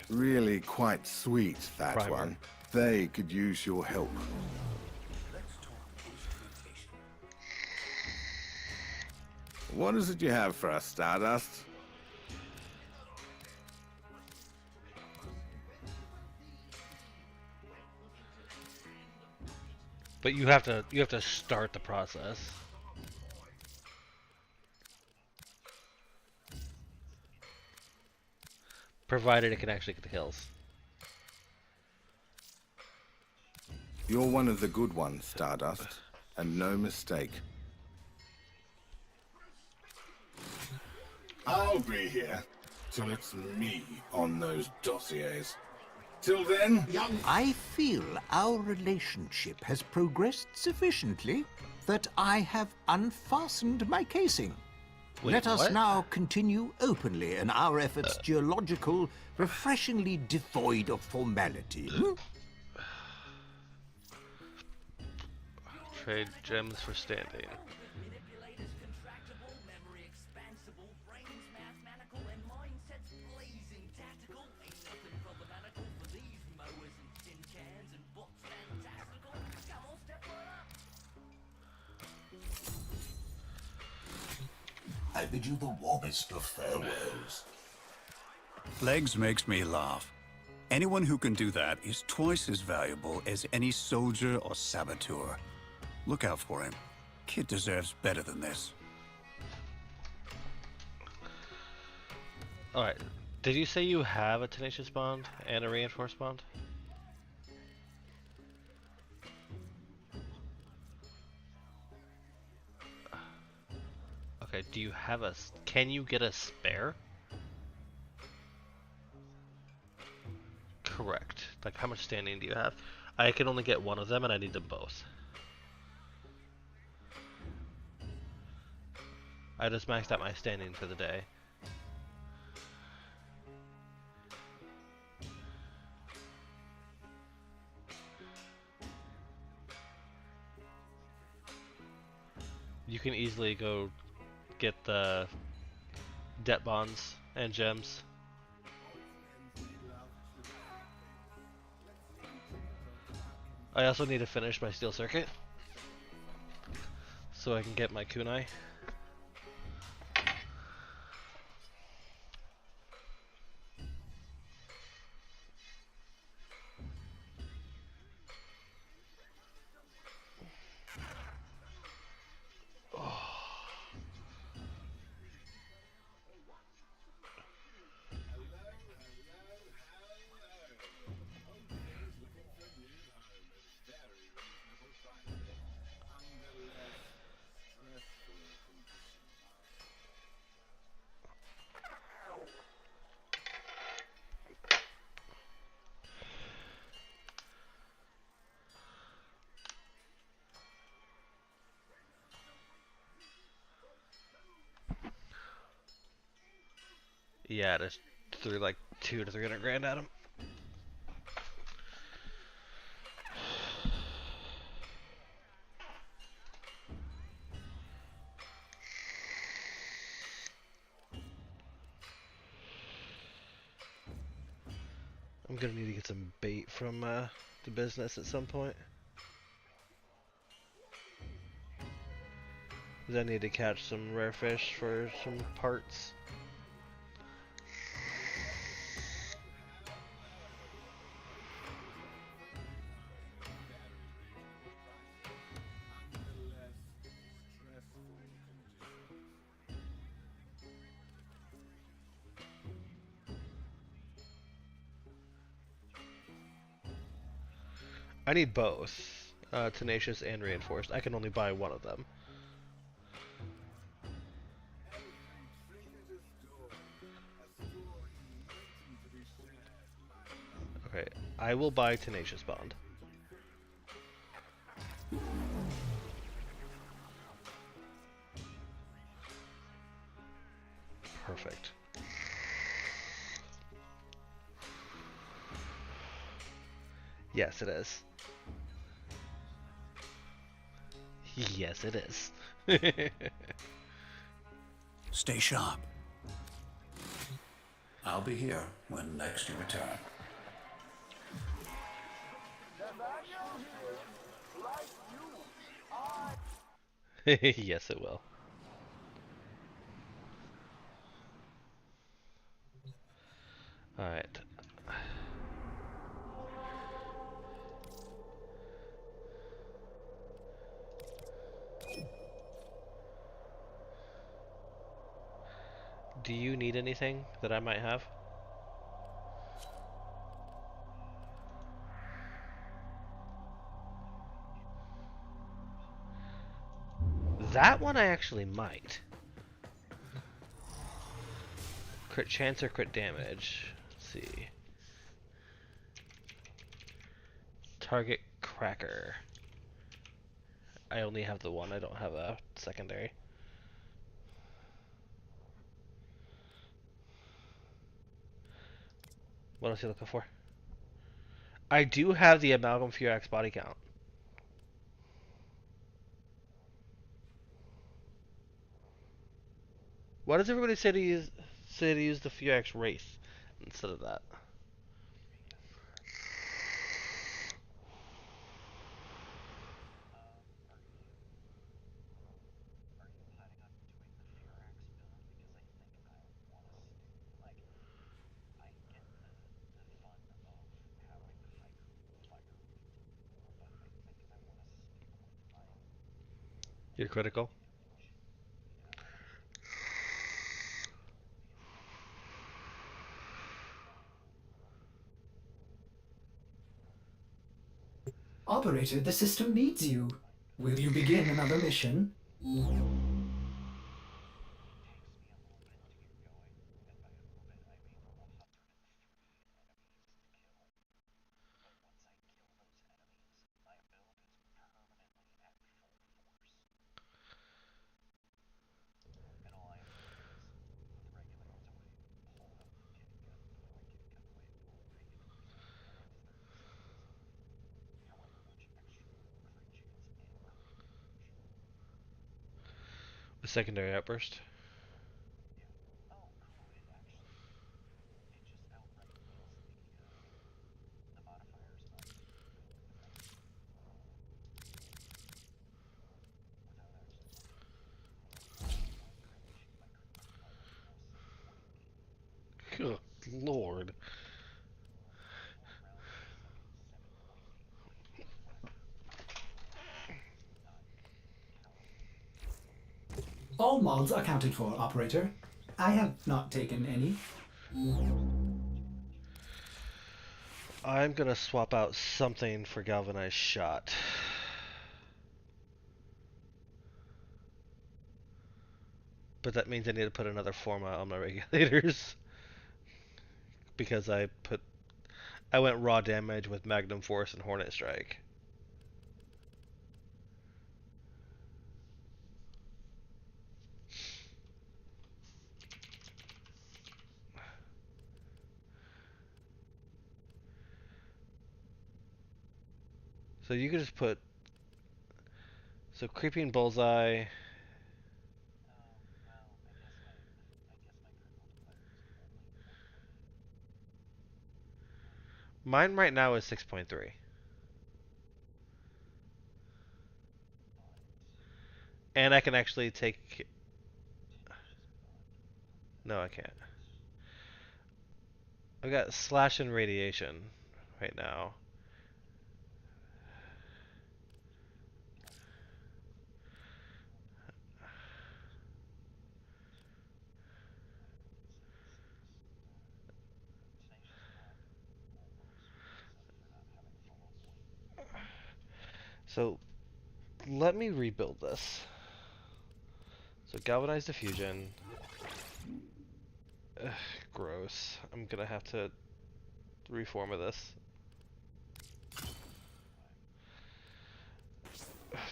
Really quite sweet, that Primer. one. They could use your help. What is it you have for us, Stardust? But you have to start the process. Provided it can actually get the kills. You're one of the good ones, Stardust, and no mistake. I'll be here till it's me on those dossiers. Till then, I feel our relationship has progressed sufficiently that I have unfastened my casing. Wait, Let us what? now continue openly in our efforts geological, refreshingly devoid of formality. Trade gems for standing. I bid you the warmest of farewells. Legs makes me laugh. Anyone who can do that is twice as valuable as any soldier or saboteur. Look out for him. Kid deserves better than this. Alright. Did you say you have a tenacious bond and a reinforced bond? Okay, do you have a... Can you get a spare? Correct. Like, how much standing do you have? I can only get one of them, and I need them both. I just maxed out my standing for the day. You can easily go get the debt bonds and gems. I also need to finish my steel circuit so I can get my kunai. Yeah, just threw like 200 to 300 grand at him. I'm gonna need to get some bait from the business at some point. 'Cause I need to catch some rare fish for some parts. I need both, tenacious and reinforced. I can only buy one of them. Okay, I will buy tenacious bond. Perfect. Yes, it is. Yes, it is. Stay sharp. I'll be here when next you return. Yes, it will. Alright. Do you need anything that I might have? That one I actually might. Crit chance or crit damage? Let's see. Target cracker. I only have the one, I don't have a secondary. What else are you looking for? I do have the Amalgam Furax body count. Why does everybody say to use the Furax Wraith instead of that? You're critical? Operator, the system needs you. Will you begin another mission? A secondary outburst? Good lord. All mods accounted for, Operator. I have not taken any. I'm gonna swap out something for galvanized shot. But that means I need to put another forma on my regulators. Because I went raw damage with Magnum Force and Hornet Strike. So you could just put Creeping Bullseye. Mine right now is 6.3. And I can actually take... No, I can't. I've got Slash and Radiation right now. So, let me rebuild this. So, Galvanized Diffusion. Ugh, gross. I'm gonna have to reform of this.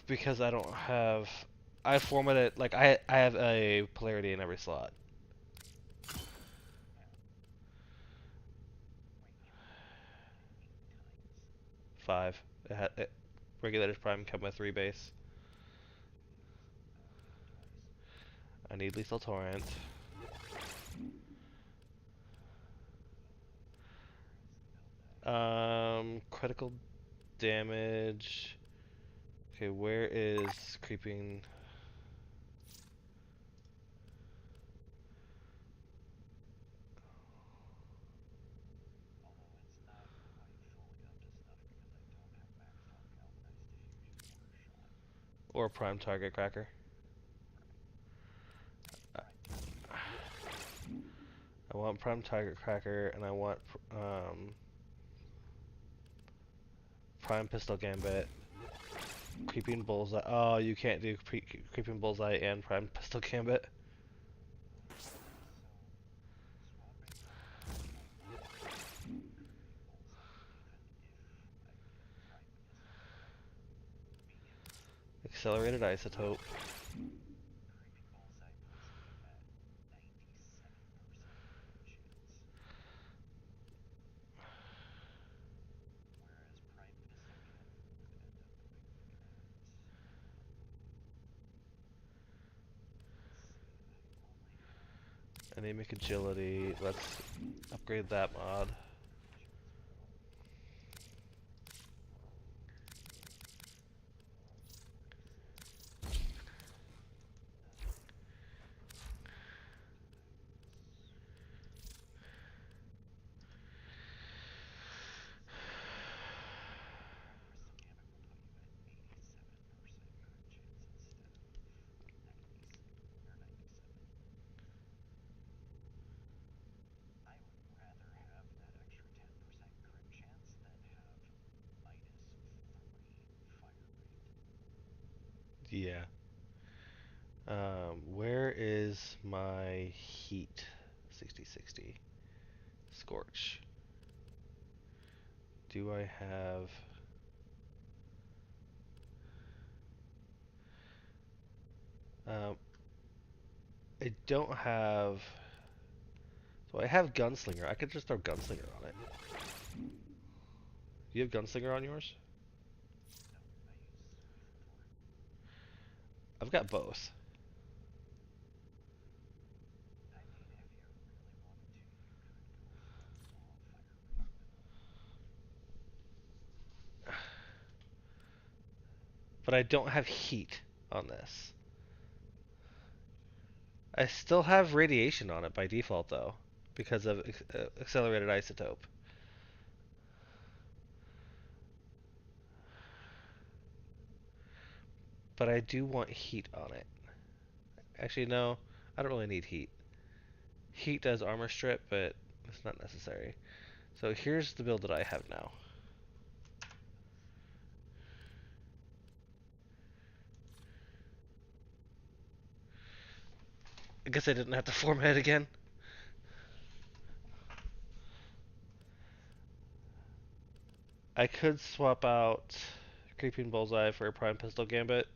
Because I don't have... I formatted... Like, I have a polarity in every slot. Five. Regulators Prime come with 3 base. I need Lethal Torrent. Critical damage. Okay, where is creeping? Or prime target cracker. I want Prime Tiger Cracker, and I want Prime Pistol Gambit, Creeping Bullseye. Oh, you can't do Creeping Bullseye and Prime Pistol Gambit. Accelerated Isotope. Anemic Agility. Let's upgrade that mod. Yeah. Where is my heat? 60/60. Scorch. Do I have... I don't have... So I have Gunslinger. I could just throw Gunslinger on it. Do you have Gunslinger on yours? I've got both. But I don't have heat on this. I still have radiation on it by default, though, because of accelerated isotope. But I do want heat on it. Actually, no, I don't really need heat. Heat does armor strip, but it's not necessary. So here's the build that I have now. I guess I didn't have to format it again. I could swap out Creeping Bullseye for a Prime Pistol Gambit.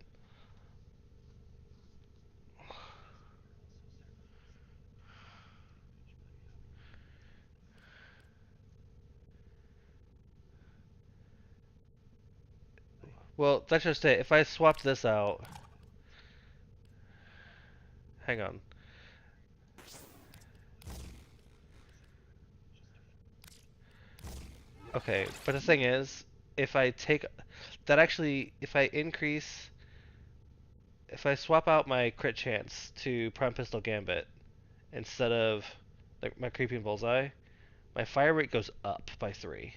Well, that's just it. If I swapped this out... Hang on. Okay, but the thing is, if I take... That actually, if I increase... If I swap out my crit chance to Prime Pistol Gambit instead of my Creeping Bullseye, my fire rate goes up by 3.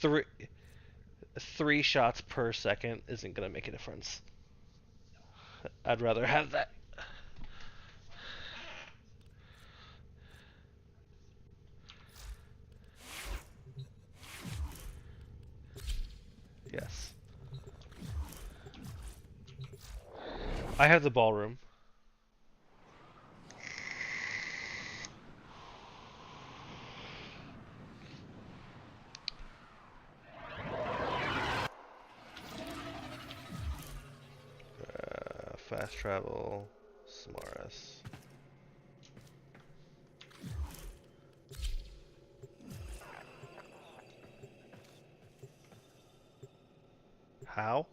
Three, 3 shots per second isn't going to make a difference. I'd rather have that. Yes. I have the ballroom. Fast travel, Smarus. How?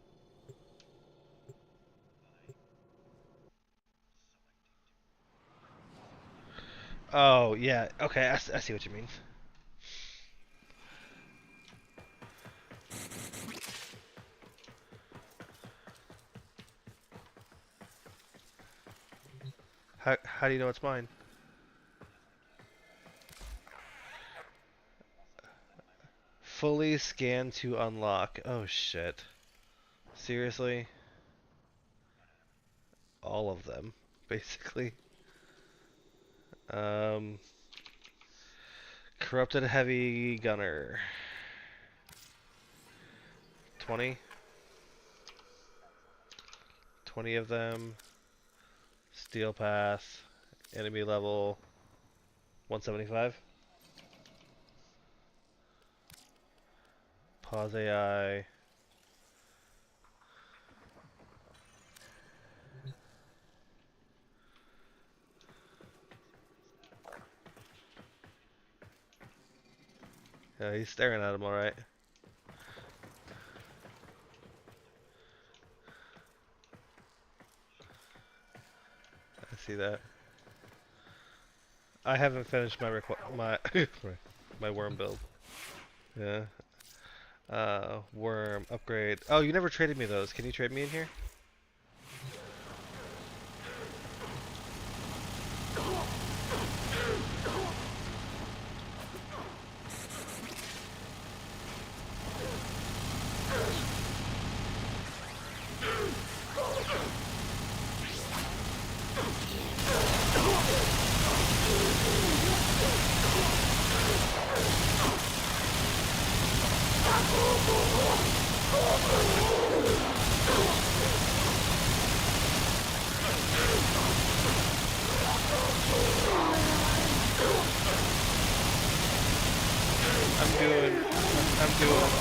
Oh, yeah. Okay, I see what you mean. How do you know it's mine? Fully scan to unlock. Oh shit. Seriously? All of them, basically. Corrupted heavy gunner. 20? 20 of them. Steel path. Enemy level 175. Pause AI. Yeah, he's staring at him alright. I see that. I haven't finished my my worm build. Yeah. Worm upgrade. Oh, you never traded me those. Can you trade me in here?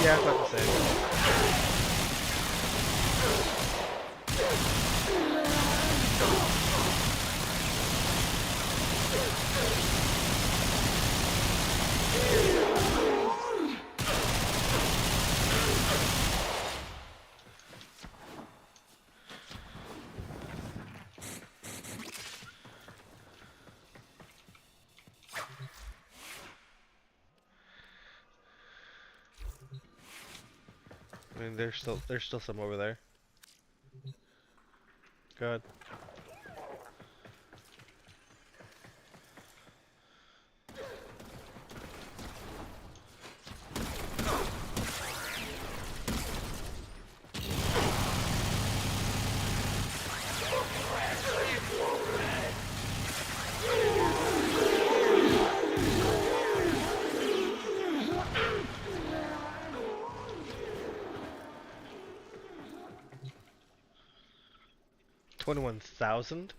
Yeah, I'm about to say. I mean, there's still some over there. Good. $21,000?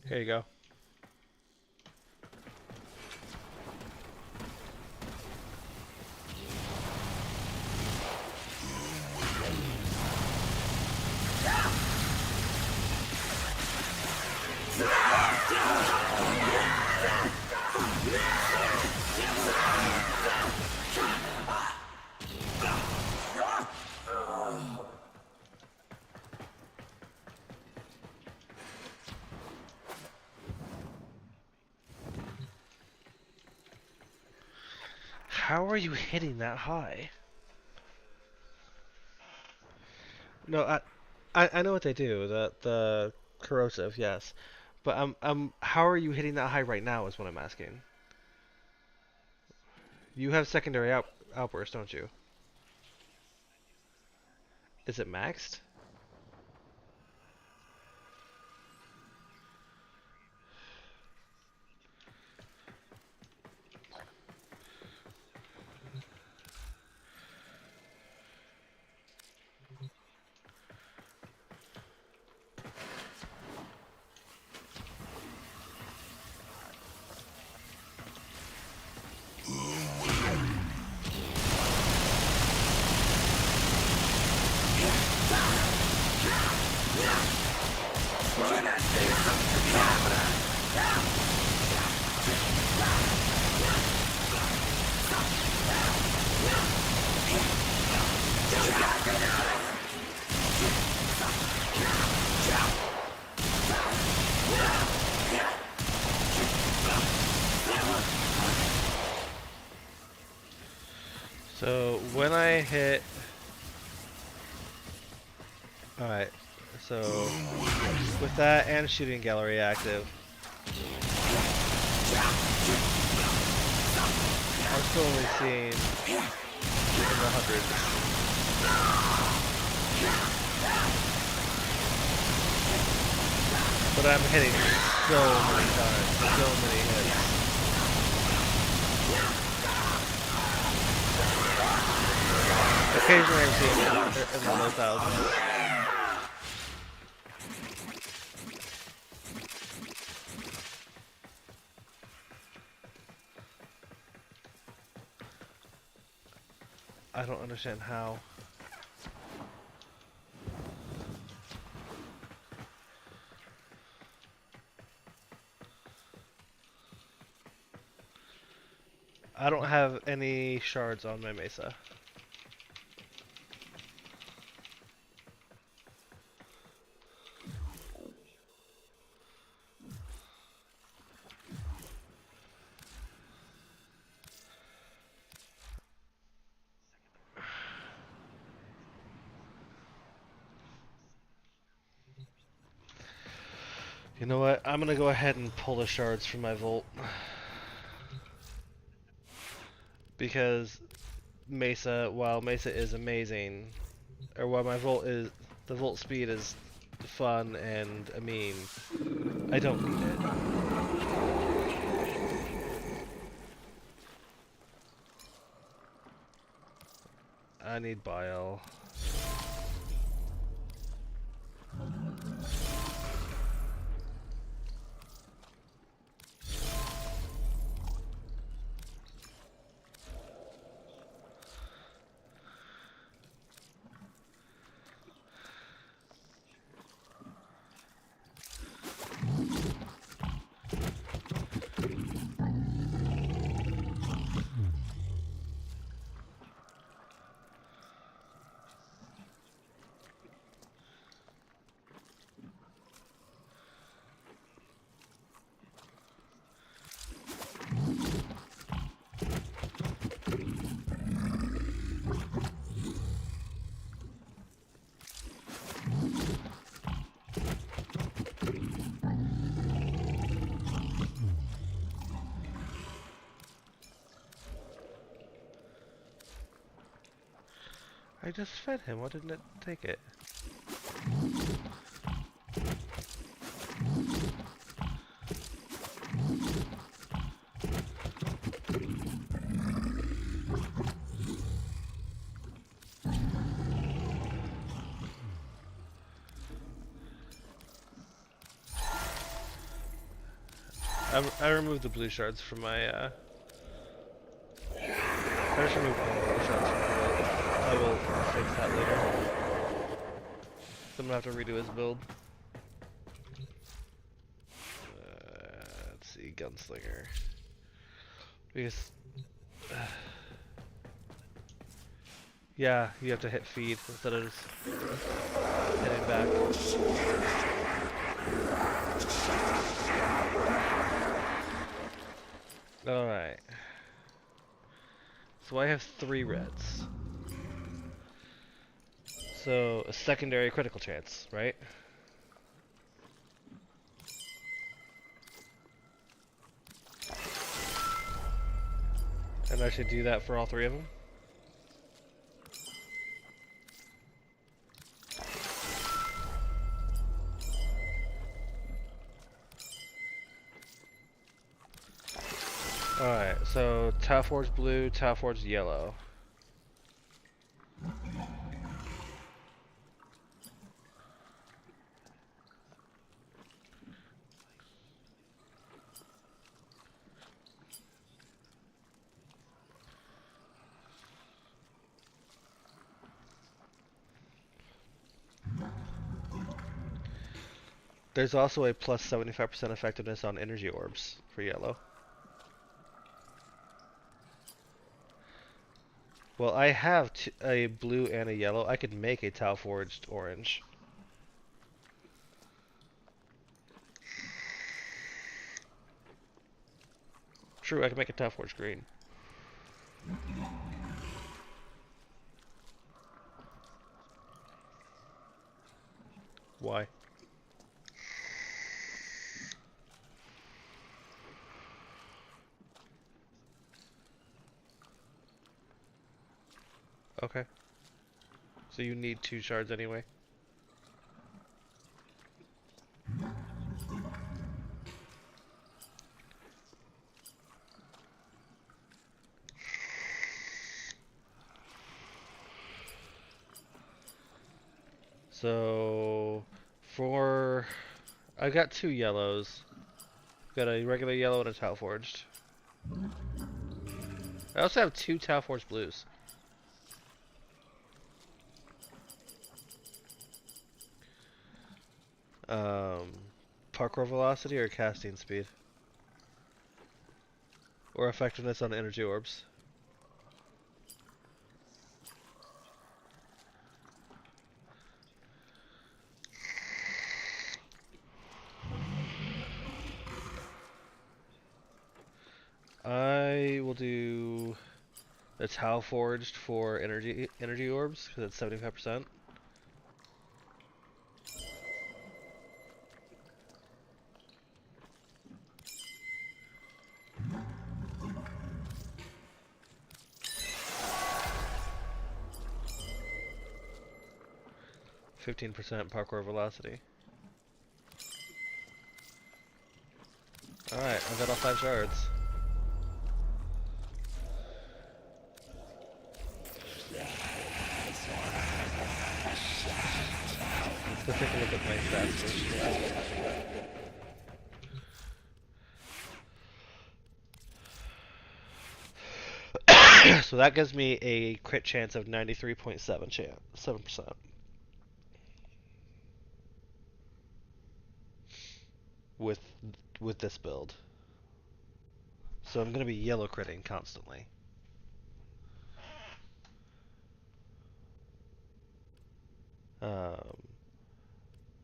Here you go. How are you hitting that high? No, I know what they do. The corrosive, yes. But how are you hitting that high right now is what I'm asking. You have secondary outburst, don't you? Is it maxed? hit... Alright, so with that and shooting gallery active, I'm still only seeing in the hundreds. But I'm hitting so many times, so many hits. Occasionally I'm seeing it in the low thousands. I don't understand how. I don't have any shards on my Mesa. You know what? I'm gonna go ahead and pull the shards from my Volt. Because while Mesa is amazing, or while my Volt is, the Volt speed is fun and I mean, I don't need it. I need Bile. I just fed him, why didn't it take it? I removed the blue shards from my, I just removed one of the blue shards from my build. I will fix that later. So I'm gonna have to redo his build. Let's see, Gunslinger. Because... yeah, you have to hit feed instead of just hitting back. Alright. So I have 3 reds. So a secondary critical chance, right? And I should do that for all 3 of them? Alright, so Tau Forge blue, Tau Forge yellow. There's also a plus 75% effectiveness on energy orbs for yellow. Well, I have a blue and a yellow. I could make a Tau Forged orange. True, I can make a Tau Forged green. Why? Okay. So you need 2 shards anyway. So for I got 2 yellows. Got a regular yellow and a tile forged. I also have 2 tile forged blues. Parkour velocity or casting speed? Or effectiveness on energy orbs? I will do the tile forged for energy orbs because it's 75%. %, parkour velocity. Alright, I've got all 5 shards. Let's take a look at my stats first. So that gives me a crit chance of 93.7%. With this build. So I'm going to be yellow critting constantly.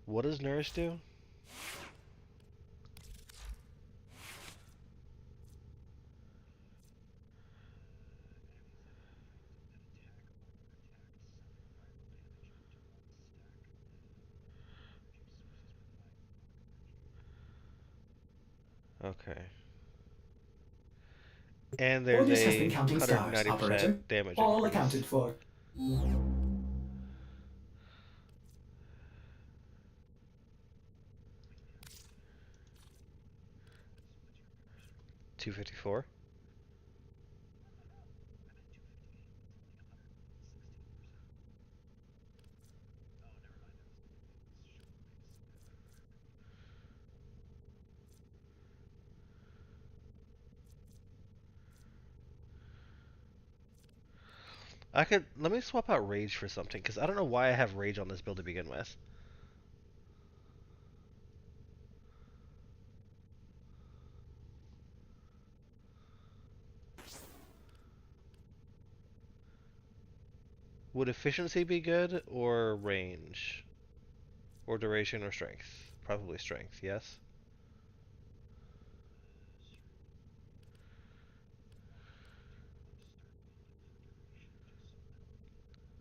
What does Nourish do? Okay. And there's Orders has a been counting stars, 190% operator. damage All increase. accounted for. 254. Let me swap out Rage for something, because I don't know why I have Rage on this build to begin with. Would efficiency be good, or range? Or duration, or strength? Probably strength, yes?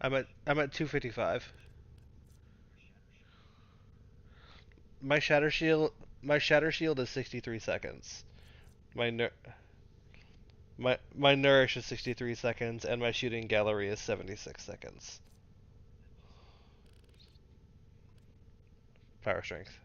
I'm at 255. My shatter shield is 63 seconds. My ner my nourish is 63 seconds, and my shooting gallery is 76 seconds. Power strength.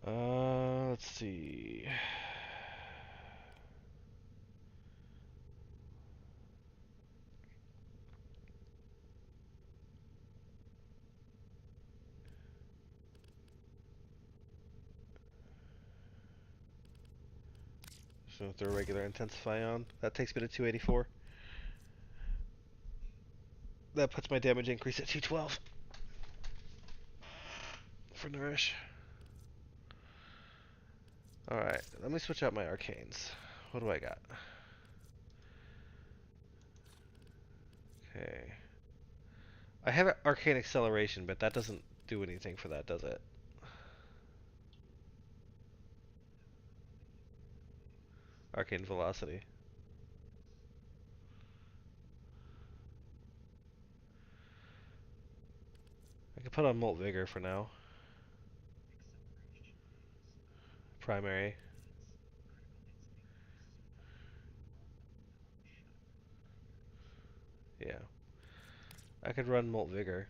Let's see. So throw regular intensify on. That takes me to 284. That puts my damage increase at 212 for nourish. Alright, let me switch out my arcanes. What do I got? Okay. I have arcane acceleration, but that doesn't do anything for that, does it? Arcane Velocity. I can put on Molt Vigor for now. Primary. Yeah. I could run Molt Vigor.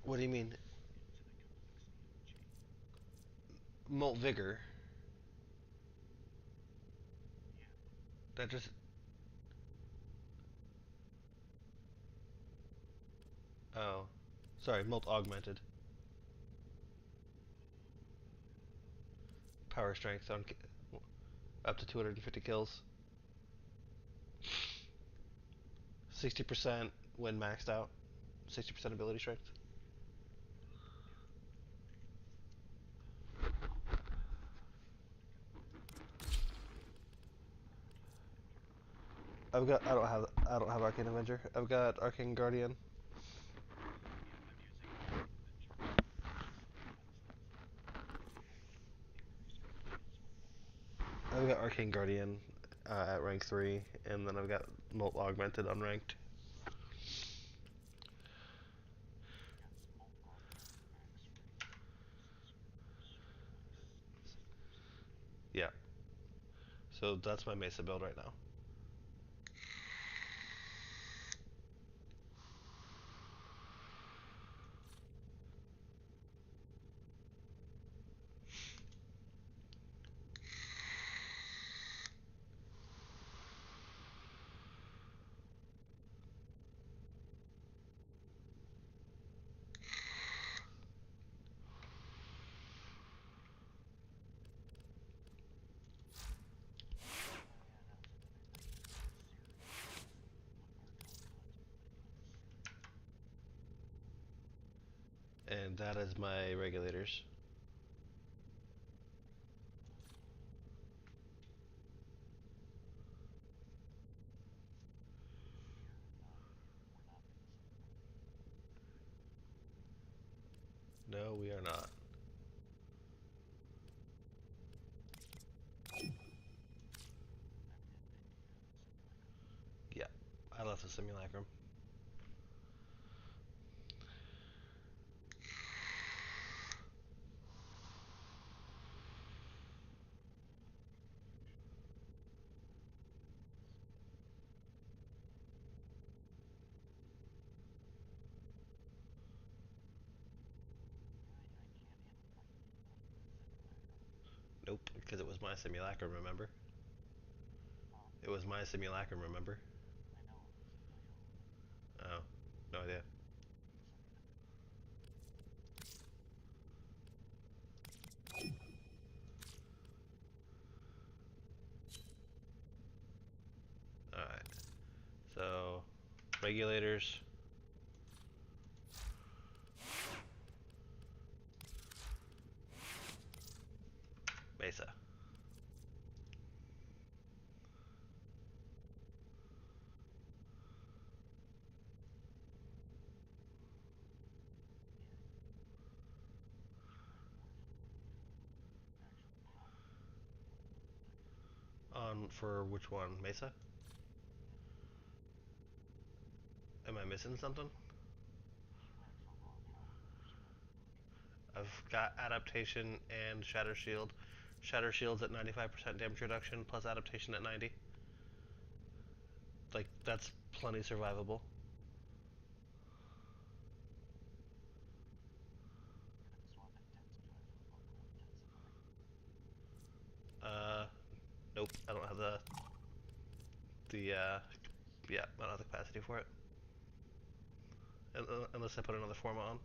What do you mean? Molt Vigor. That just... Oh. Sorry, Molt Augmented. Power strength on up to 250 kills. 60% when maxed out. 60% ability strength. I don't have Arcane Avenger. I've got Arcane Guardian. I've got Arcane Guardian at rank 3, and then I've got Molt Augmented unranked. Yeah. So that's my Mesa build right now. And that is my regulators. No, we are not. Yeah, I left the simulacrum. Nope, because it was my simulacrum, remember? It was my simulacrum, remember? Oh, no idea. Alright. So, regulators. Mesa. On for which one? Mesa? Am I missing something? I've got adaptation and shatter shield. Shatter shield's at 95% damage reduction plus adaptation at 90. Like, that's plenty survivable. Nope, I don't have yeah, I don't have the capacity for it. Unless I put another forma on.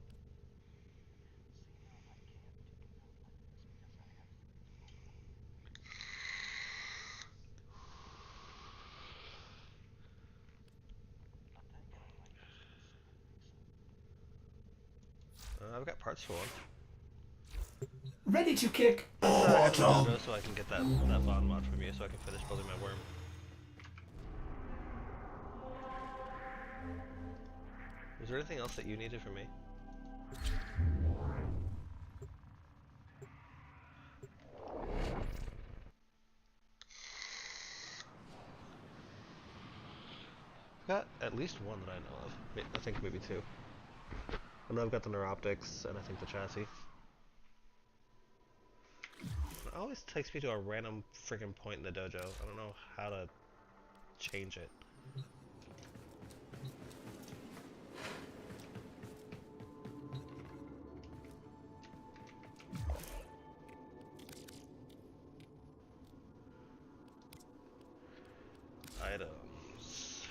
I've got parts for one. Ready to kick. Dojo so I can get that bond mod from you so I can finish building my worm. Was there anything else that you needed from me? Got at least one that I know of. I think maybe two. I know I've got the neuroptics and I think the chassis. It always takes me to a random freaking point in the dojo. I don't know how to change it. Items.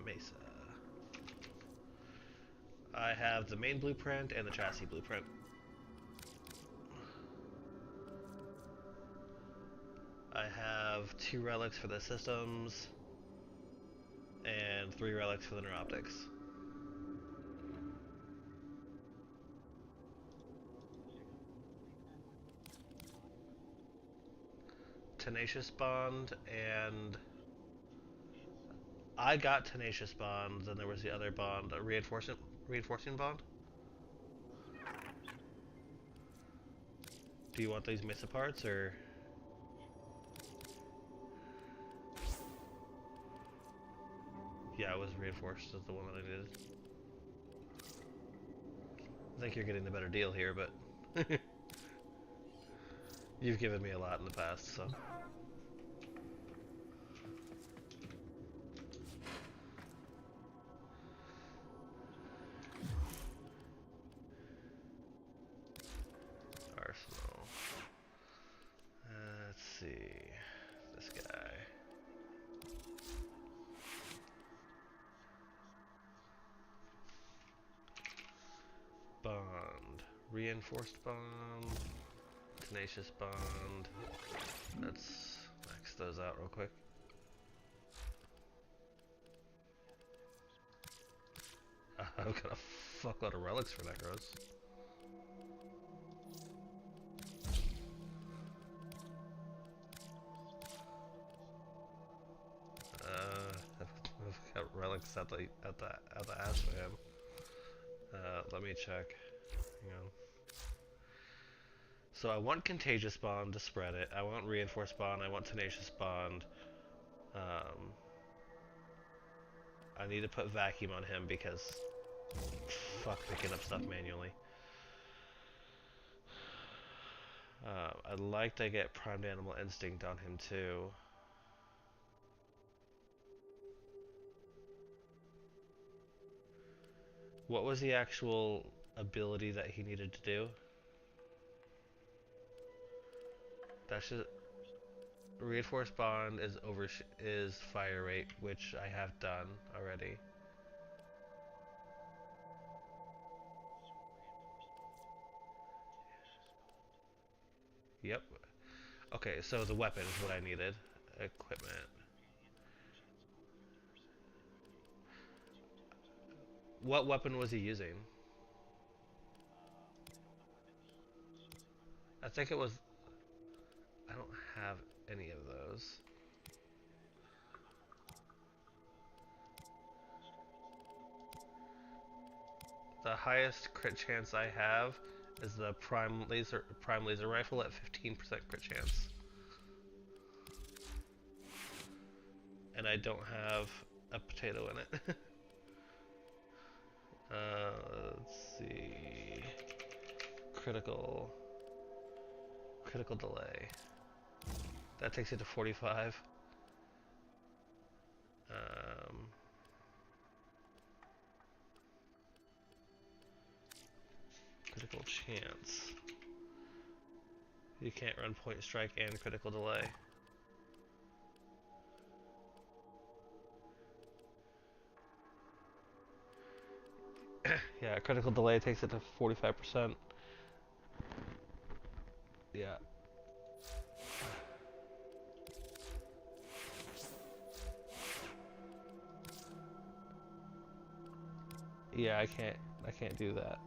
Mesa. I have the main blueprint and the chassis blueprint. I have 2 relics for the systems and 3 relics for the neuroptics. Tenacious Bond, and I got Tenacious Bond, then there was the other bond, a reinforcing bond. Do you want these Mesa parts, or? Yeah, it was reinforced as the one that I needed. I think you're getting the better deal here, but you've given me a lot in the past, so. Arsenal. Let's see. This guy. Bond. Reinforced bond. Tenacious bond. Let's max those out real quick. I've got a fuckload of relics for Necros. I've got relics at the ass man. Let me check. Hang on. So I want Contagious Bond to spread it. I want Reinforced Bond. I want Tenacious Bond. I need to put Vacuum on him because fuck picking up stuff manually. I'd like to get Primed Animal Instinct on him too. What was the actual ability that he needed to do? That's just Reinforced Bond is fire rate, which I have done already. Yep. Okay, so the weapon is what I needed. Equipment. What weapon was he using? I think it was... I don't have any of those. The highest crit chance I have is the prime laser rifle at 15% crit chance. And I don't have a potato in it. Let's see. Critical delay. That takes it to 45. Critical chance. You can't run point strike and critical delay. Yeah, critical delay takes it to 45%. Yeah. Yeah, I can't do that.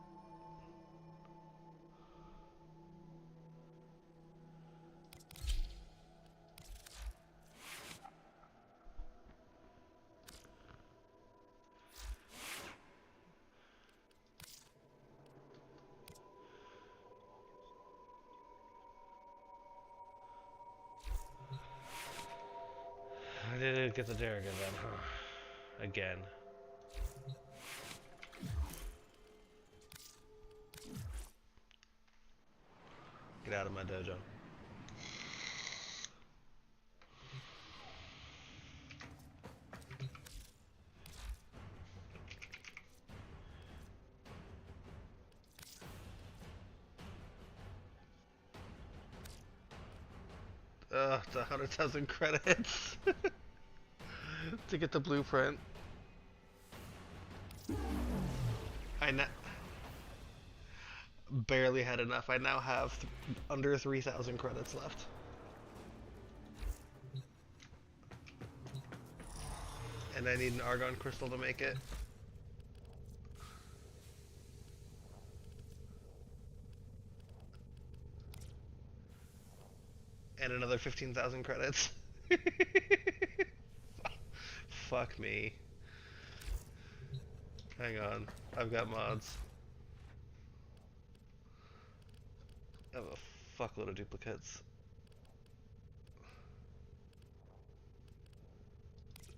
Get the Derringer then, huh? Again. Get out of my dojo. Ugh, it's 100,000 credits to get the blueprint. I barely had enough. I now have under 3,000 credits left. And I need an argon crystal to make it. And another 15,000 credits. Fuck me. Hang on, I've got mods. I have a fuckload of duplicates.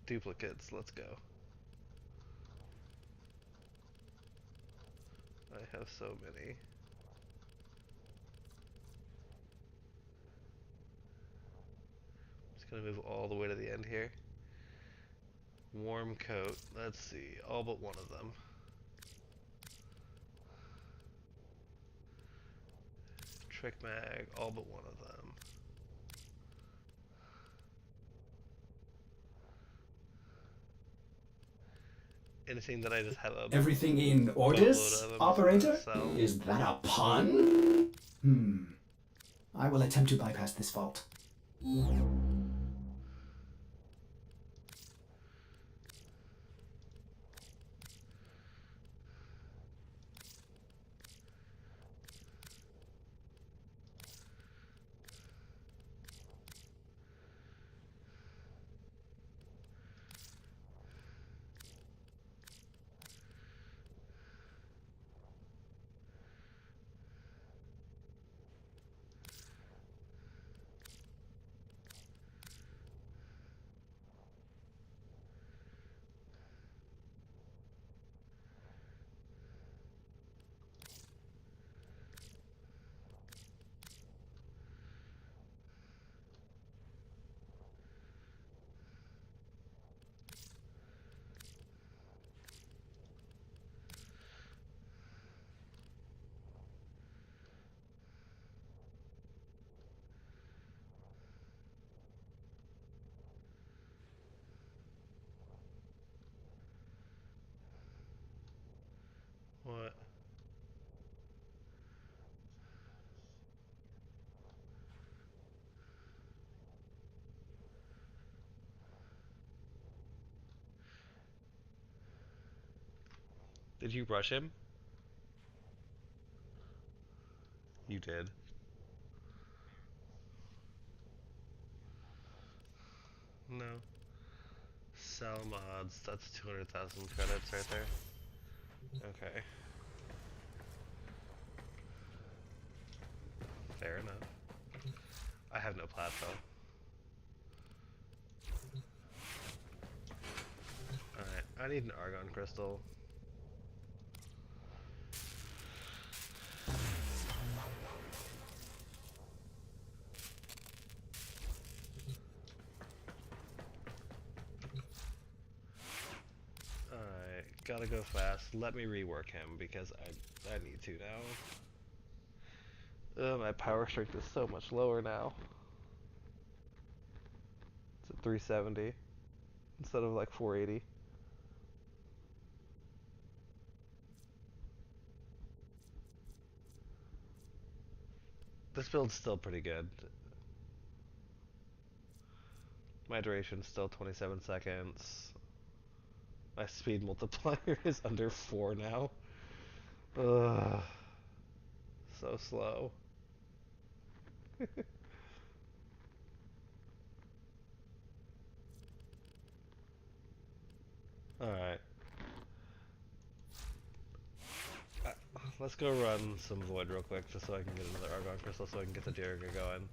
Duplicates, let's go. I have so many. Just gonna move all the way to the end here. Warm coat, let's see, all but one of them. Trick mag, all but one of them. Anything that I just have a Everything in orders, operator? Is that a pun? I will attempt to bypass this fault. What? Did you rush him? You did. No. Sell mods, that's 200,000 credits right there. Okay. Fair enough. I have no platform. Alright, I need an argon crystal. Alright, gotta go fast. Let me rework him because I need to now. My power strength is so much lower now. It's at 370 instead of like 480. This build's still pretty good. My duration's still 27 seconds. My speed multiplier is under 4 now. Ugh. So slow. Alright. Let's go run some void real quick just so I can get another argon crystal so I can get the Jericho going.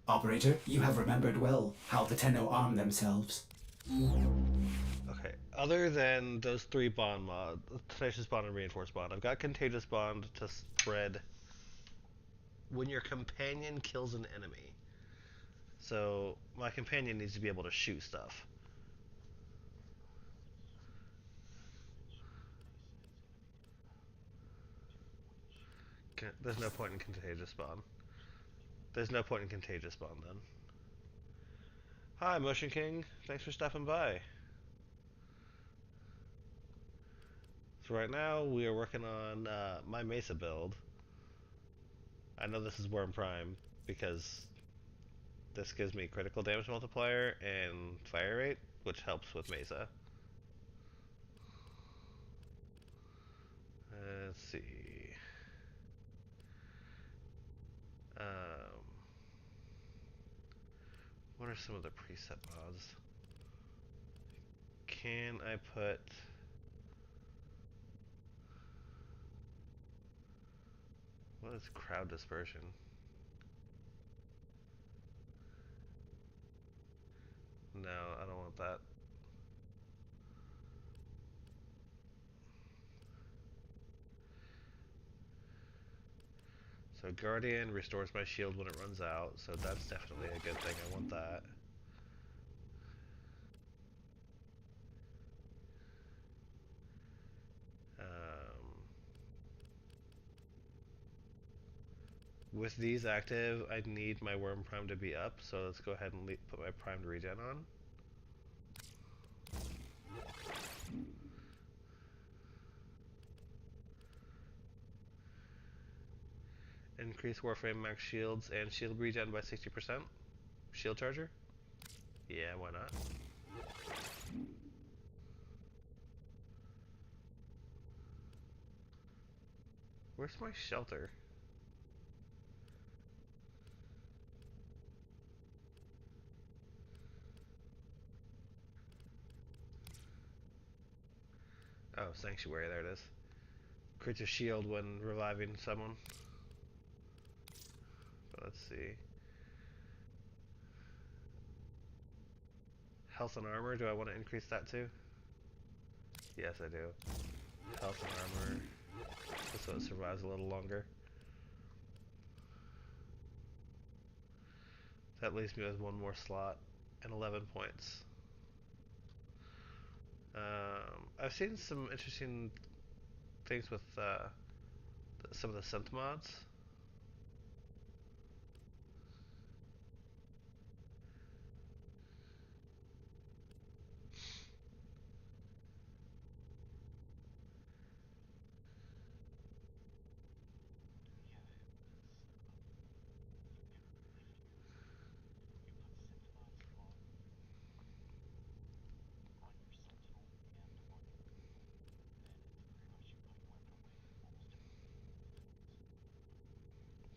Operator, you have remembered well how the Tenno arm themselves. Okay, other than those 3 bond mods, Tenacious Bond and Reinforced Bond, I've got Contagious Bond to spread when your companion kills an enemy. So my companion needs to be able to shoot stuff. There's no point in Contagious Bond. There's no point in Contagious Bond then. Hi, Motion King. Thanks for stopping by. So right now we are working on my Mesa build. I know this is Worm Prime because this gives me critical damage multiplier and fire rate, which helps with Mesa. Let's see. What are some of the preset mods? Can I put... What is crowd dispersion? No, I don't want that. So Guardian restores my shield when it runs out, so that's definitely a good thing. I want that. With these active, I need my Worm Prime to be up, so let's go ahead and put my primed regen on. Increase Warframe max shields and shield regen by 60%. Shield charger? Yeah, why not? Where's my shelter? Oh, Sanctuary, there it is. Creates a shield when reviving someone. But let's see. Health and armor, do I want to increase that too? Yes, I do. Health and armor, just so it survives a little longer. That leaves me with 1 more slot and 11 points. I've seen some interesting things with some of the synth mods.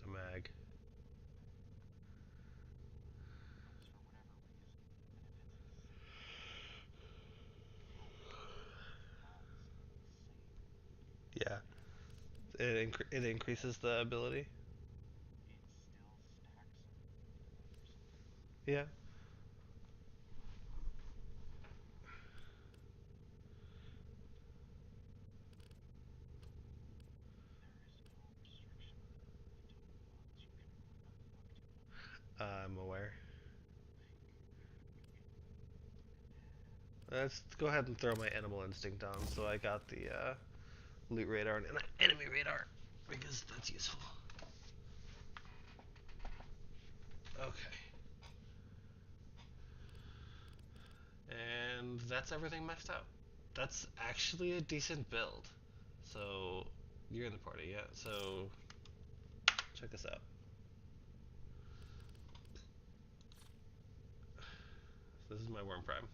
The mag. Yeah. It increases the ability. Yeah. I'm aware. Let's go ahead and throw my animal instinct on. So I got the loot radar and enemy radar because that's useful. Okay. And that's everything maxed out. That's actually a decent build. So you're in the party, yeah. So check this out. This is my Worm Prime.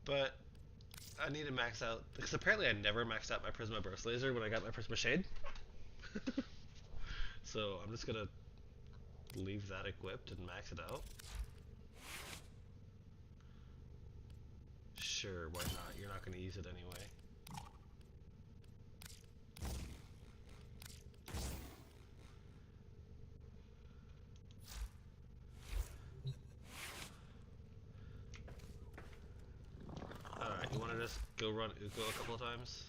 But I need to max out because apparently I never maxed out my Prisma Burst Laser when I got my Prisma Shade. So I'm just gonna leave that equipped and max it out? Sure, why not? You're not going to use it anyway. Alright, you want to just go run Uko a couple of times?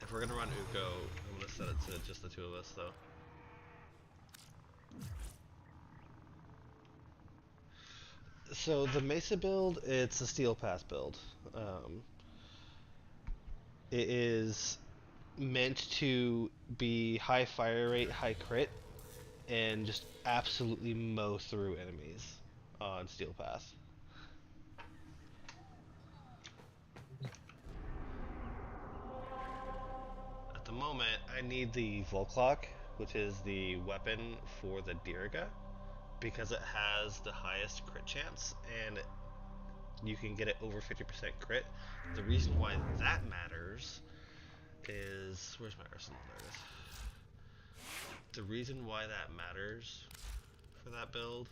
If we're gonna run Uko, I'm gonna set it to just the two of us, though. So the Mesa build, it's a Steel Pass build. It is meant to be high fire rate, high crit, and just absolutely mow through enemies on Steel Pass. At the moment, I need the Volclock, which is the weapon for the Diriga, because it has the highest crit chance, and you can get it over 50% crit. The reason why that matters is... Where's my arsenal? There it is. The reason why that matters for that build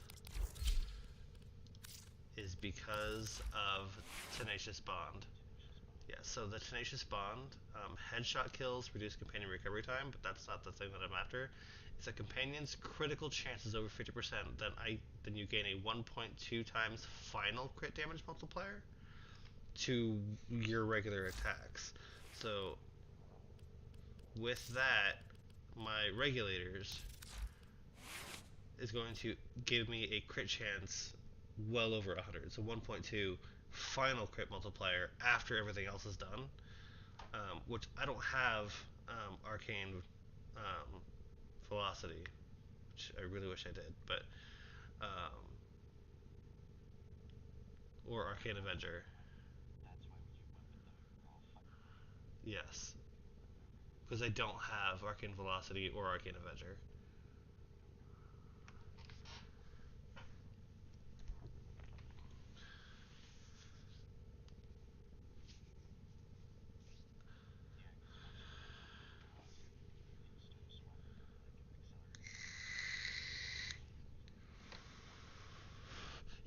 is because of Tenacious Bond. Yeah, so the Tenacious Bond, headshot kills reduce companion recovery time, but that's not the thing that I'm after. It's a companion's critical chance is over 50%, then you gain a 1.2 times final crit damage multiplier to your regular attacks. So with that, my regulators is going to give me a crit chance well over 100. So 1.2 final crit multiplier after everything else is done, which I don't have arcane velocity, which I really wish I did, but or arcane avenger. Yes, because I don't have arcane velocity or arcane avenger.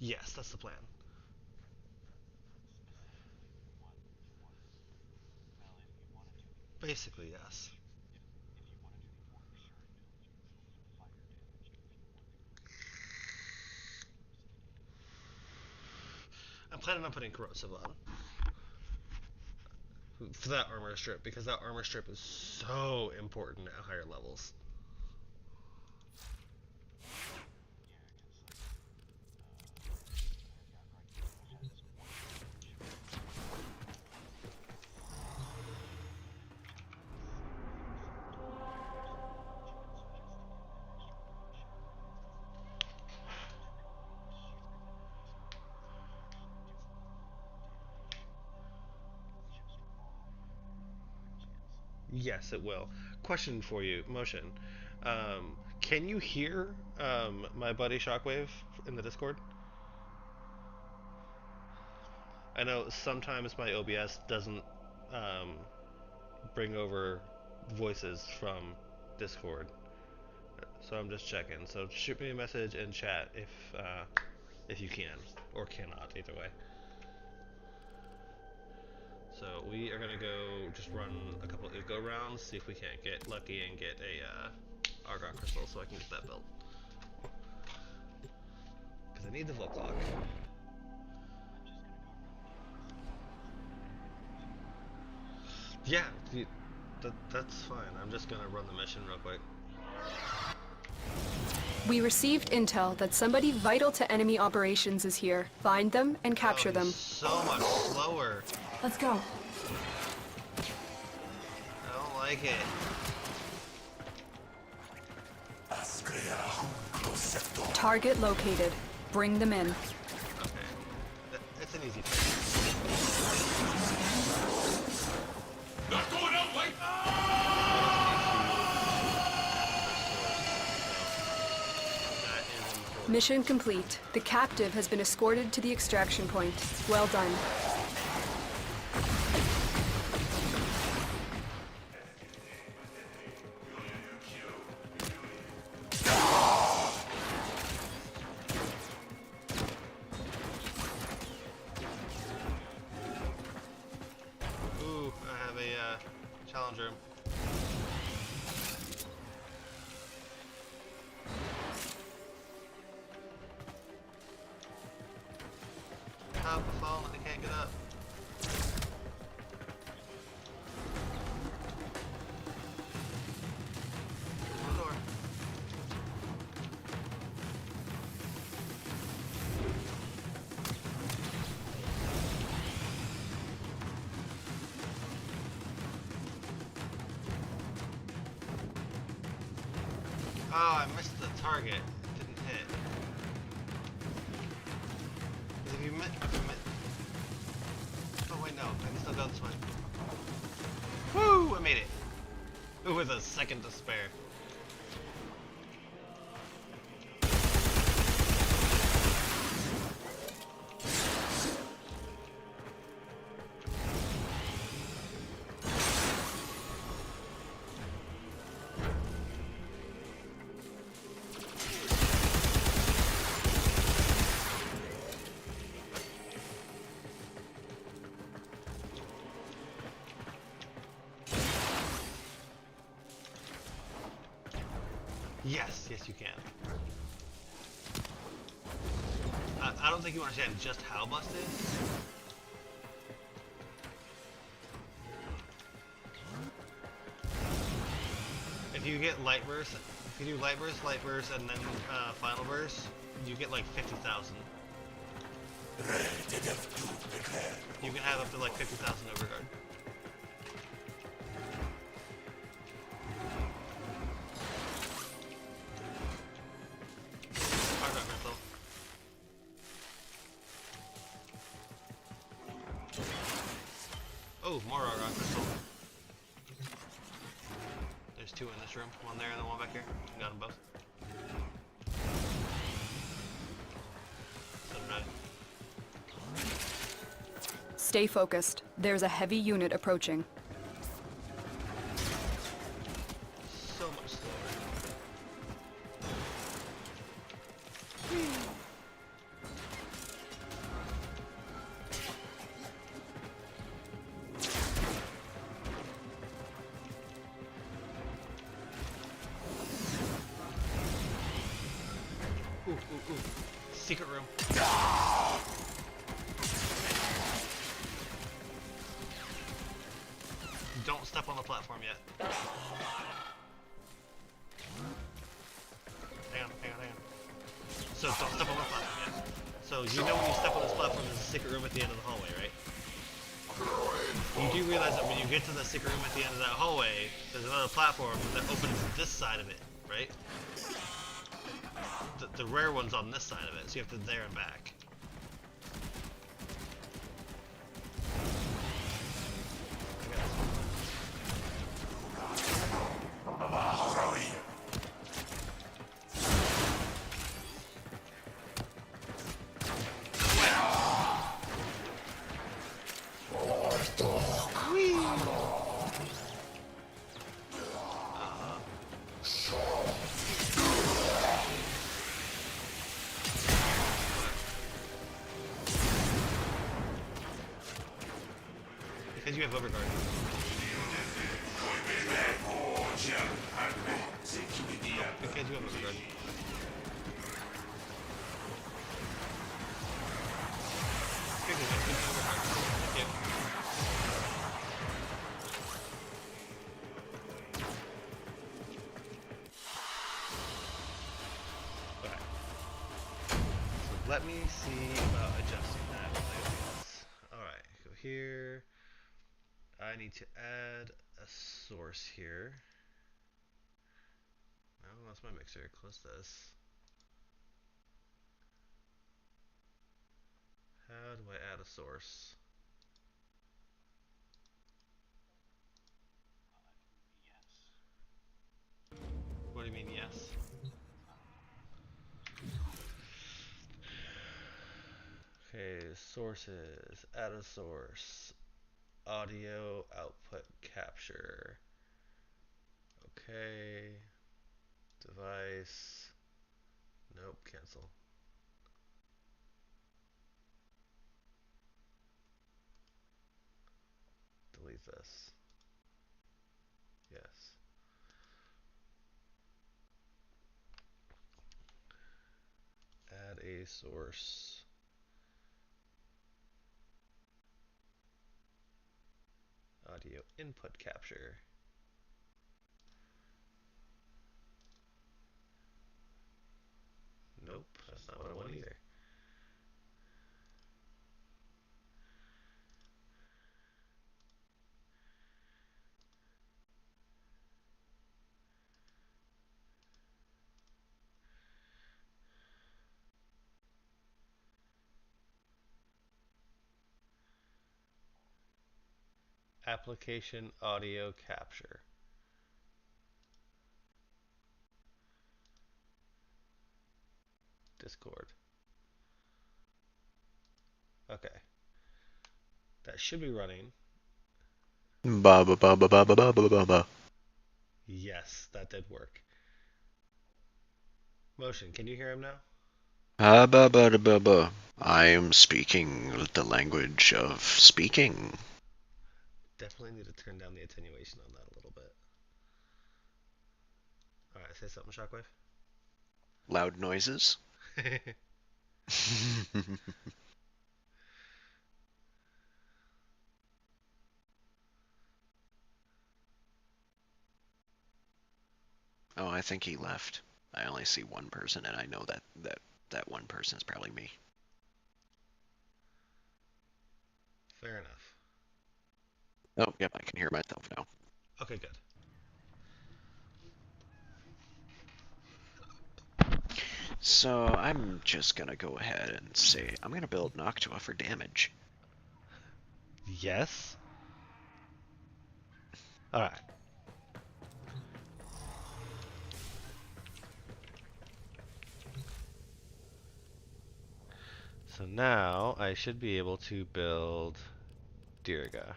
Yes, that's the plan. Basically, yes. I'm planning on putting corrosive on for that armor strip, because that armor strip is so important at higher levels. Yes, it will. Question for you, Motion. Can you hear my buddy Shockwave in the Discord? I know sometimes my OBS doesn't bring over voices from Discord, so I'm just checking. So shoot me a message in chat if you can or cannot, either way. So we are gonna go just run a couple of Uko rounds, see if we can't get lucky and get a Argon Crystal so I can get that built. Because I need the Volclock. Yeah, that's fine. I'm just gonna run the mission real quick. We received intel that somebody vital to enemy operations is here. Find them and capture them. So much slower. Let's go. I don't like it. Target located. Bring them in. Okay. It's an easy thing. Not going out like Mission complete. The captive has been escorted to the extraction point. Well done. Challenge room. Help the phone and they can't get up. Open the door. Oh, I missed the target. It didn't hit. If you oh wait, no. I can still go this way. Woo! I made it. With a second to spare. Yes, yes you can. I don't think you understand just how busted. If you get light burst, if you do light burst, and then final burst, you get like 50,000. You can have up to like 50,000 overguard. Oh, more Argon Crystal. There's two in this room. One there and then one back here. Got them both. So did I. Stay focused. There's a heavy unit approaching. So much slower. Ooh. Secret room. Don't step on the platform yet. Hang on. So don't step on the platform yet. So you know when you step on this platform there's a secret room at the end of the hallway, right? You do realize that when you get to the secret room at the end of that hallway, there's another platform that opens this side of it, right? The rare one's on this side of it, so you have to there and back. Because you have overguard. Because you have overguard. Yep. Okay. So let me see about adjusting that. Alright, go here. I need to add a source here. Oh, that's my mixer. Close this. How do I add a source? What do you mean, yes? Okay, sources. Add a source. Audio output capture. Okay. Device. Nope, cancel. Delete this. Display source. Audio input capture. Nope, that's not what I want either. Application audio capture. Discord. Okay. That should be running. Ba ba ba ba ba ba ba ba ba. Yes, that did work. Motion, can you hear him now? Ba ba ba ba ba. I am speaking the language of speaking. Definitely need to turn down the attenuation on that a little bit. Alright, say something, Shockwave. Loud noises. Oh, I think he left. I only see one person, and I know that one person is probably me. Fair enough. Oh, yep, I can hear myself now. Okay, good. So I'm just gonna go ahead and say I'm gonna build Noctua for damage. Yes. Alright. So now I should be able to build Diriga.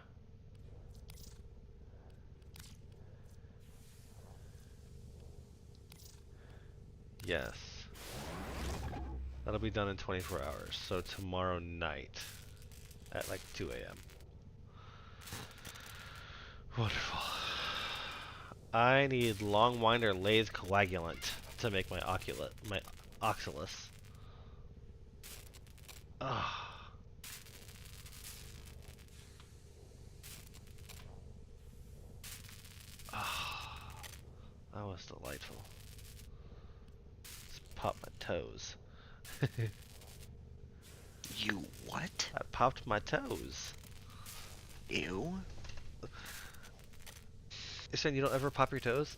Yes. That'll be done in 24 hours. So tomorrow night at like 2 a.m. Wonderful. I need long winder lathe coagulant to make my oxalus. Ah. Ah. That was delightful. Just pop my toes. You what? I popped my toes. Ew. You're saying you don't ever pop your toes?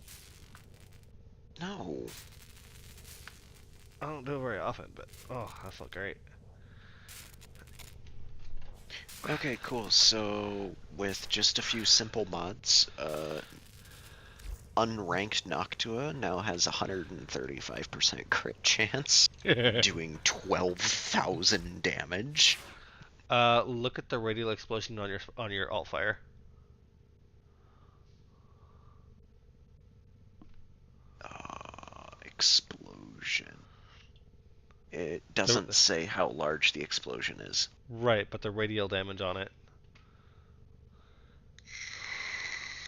No. I don't do it very often, but oh, that felt great. Okay, cool. So with just a few simple mods, unranked Noctua now has 135% crit chance, doing 12,000 damage. Look at the radial explosion on your alt fire. Explosion. It doesn't say how large the explosion is. Right, but the radial damage on it.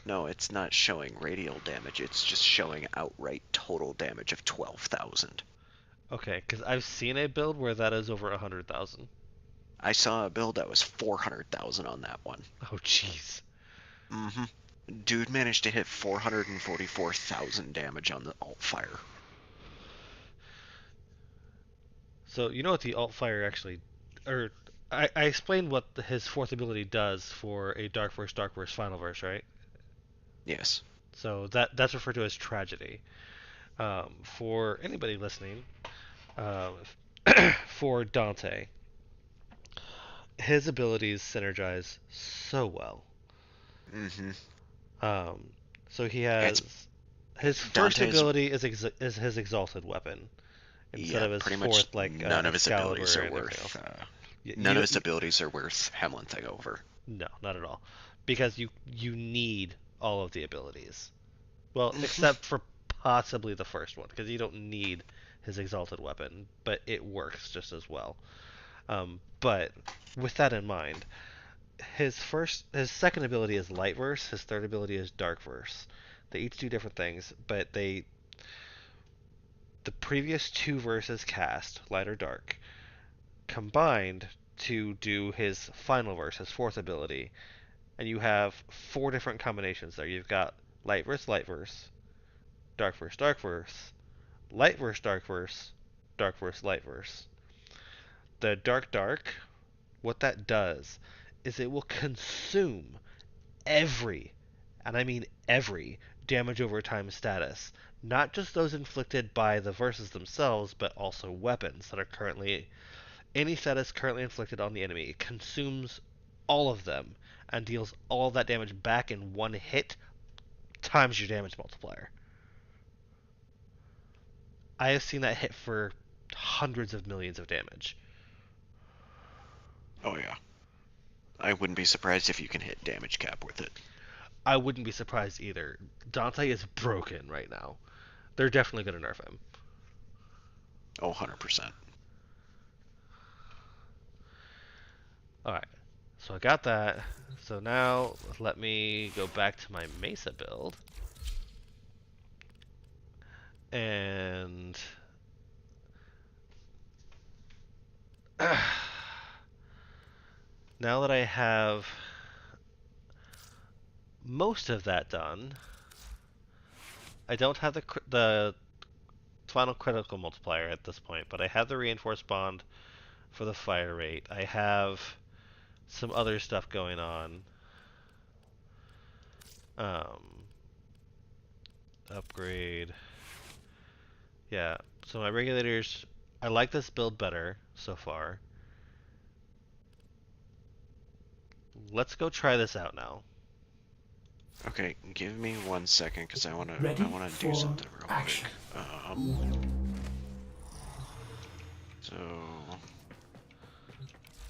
No, it's not showing radial damage. It's just showing outright total damage of 12,000. Okay, because I've seen a build where that is over 100,000. I saw a build that was 400,000 on that one. Oh, jeez. Mm-hmm. Dude managed to hit 444,000 damage on the alt fire. So you know what the alt fire actually, or I explained what his fourth ability does for a Dark Verse final verse, right? Yes. So that's referred to as tragedy. For anybody listening, um, for Dante, his abilities synergize so well. Mm-hmm. So he has his first ability is his exalted weapon instead of his pretty fourth, much like none of his Excalibur abilities are and everything worth. else. None of his abilities are worth Hemlinthing over. No, not at all, because you need all of the abilities. Well, except for possibly the first one, because you don't need his exalted weapon, but it works just as well. But with that in mind, his second ability is light verse, his third ability is dark verse. They each do different things, but the previous two verses cast, light or dark, combined to do his final verse, his fourth ability. And you have 4 different combinations there. You've got light verse, dark verse, light verse, dark verse, light verse. The dark, what that does is it will consume every, and I mean every, damage over time status. Not just those inflicted by the verses themselves, but also weapons that are currently, any status currently inflicted on the enemy. It consumes all of them and deals all of that damage back in one hit times your damage multiplier. I have seen that hit for hundreds of millions of damage. Oh yeah. I wouldn't be surprised if you can hit damage cap with it. I wouldn't be surprised either. Dante is broken right now. They're definitely going to nerf him. Oh, 100%. Alright, so I got that. So now let me go back to my Mesa build. And now that I have most of that done, I don't have the final critical multiplier at this point, but I have the reinforced bond for the fire rate. I have some other stuff going on. Upgrade. Yeah, so my regulators, I like this build better so far. Let's go try this out now. Okay, give me 1 second because I wanna do something real quick. So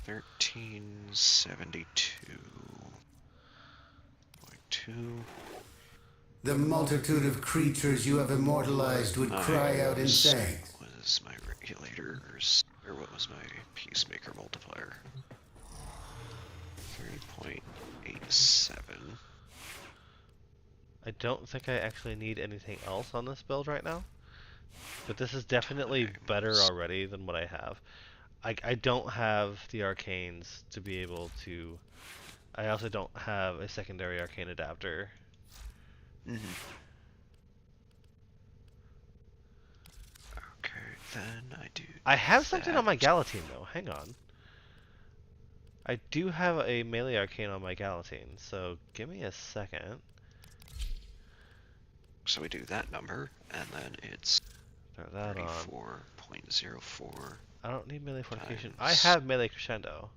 1372.2. The multitude of creatures you have immortalized would cry out in saying. What was my regulators, or what was my peacemaker multiplier? 3.87. I don't think I actually need anything else on this build right now, but this is definitely better already than what I have. I don't have the arcanes to be able to. I also don't have a secondary arcane adapter. Okay, then I do. I have something on my Galatine though. Hang on. I do have a melee arcane on my Galatine, so give me a second. So we do that number, and then it's throw that 34.04. I don't need melee fortification. I have melee crescendo,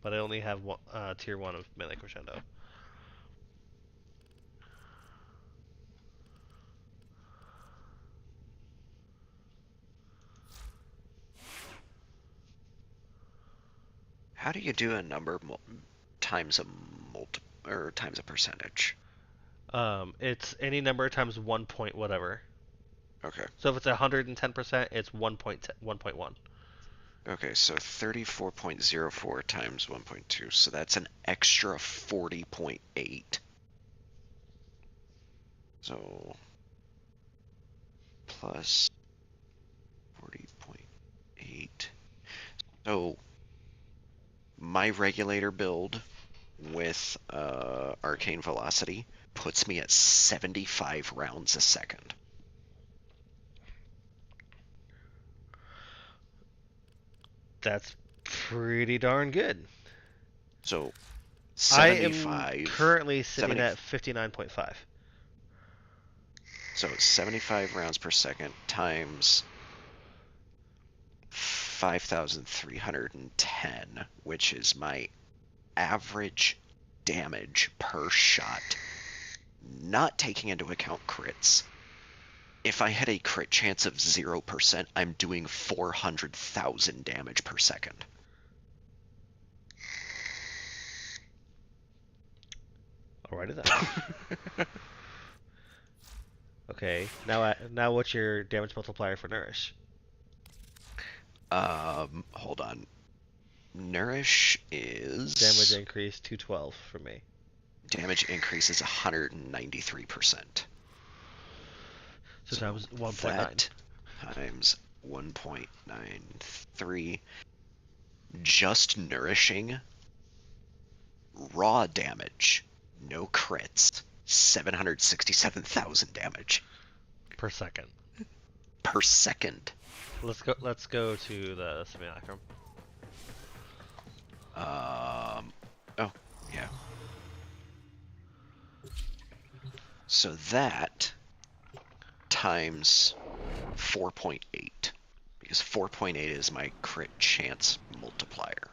but I only have one, tier 1 of melee crescendo. How do you do a number times a times a percentage? It's any number times 1 point whatever. Okay. So if it's 110%, it's 1.1. Okay, so 34.04 times 1.2, so that's an extra 40.8. So plus 40.8. So my regulator build with arcane velocity puts me at 75 rounds a second. That's pretty darn good. So 75. I am currently sitting at 59.5. So 75 rounds per second times 5,310, which is my average damage per shot, not taking into account crits. If I had a crit chance of 0%, I'm doing 400,000 damage per second. Alrighty then. Okay, now what's your damage multiplier for Nourish? Hold on. Nourish is... Damage increase 212 for me. Damage increase is 193%. So times 1.9. Times 1.93. Just nourishing. Raw damage. No crits. 767,000 damage. Per second. Per second. Let's go to the simulacrum. Oh, yeah. So that times 4.8, because 4.8 is my crit chance multiplier.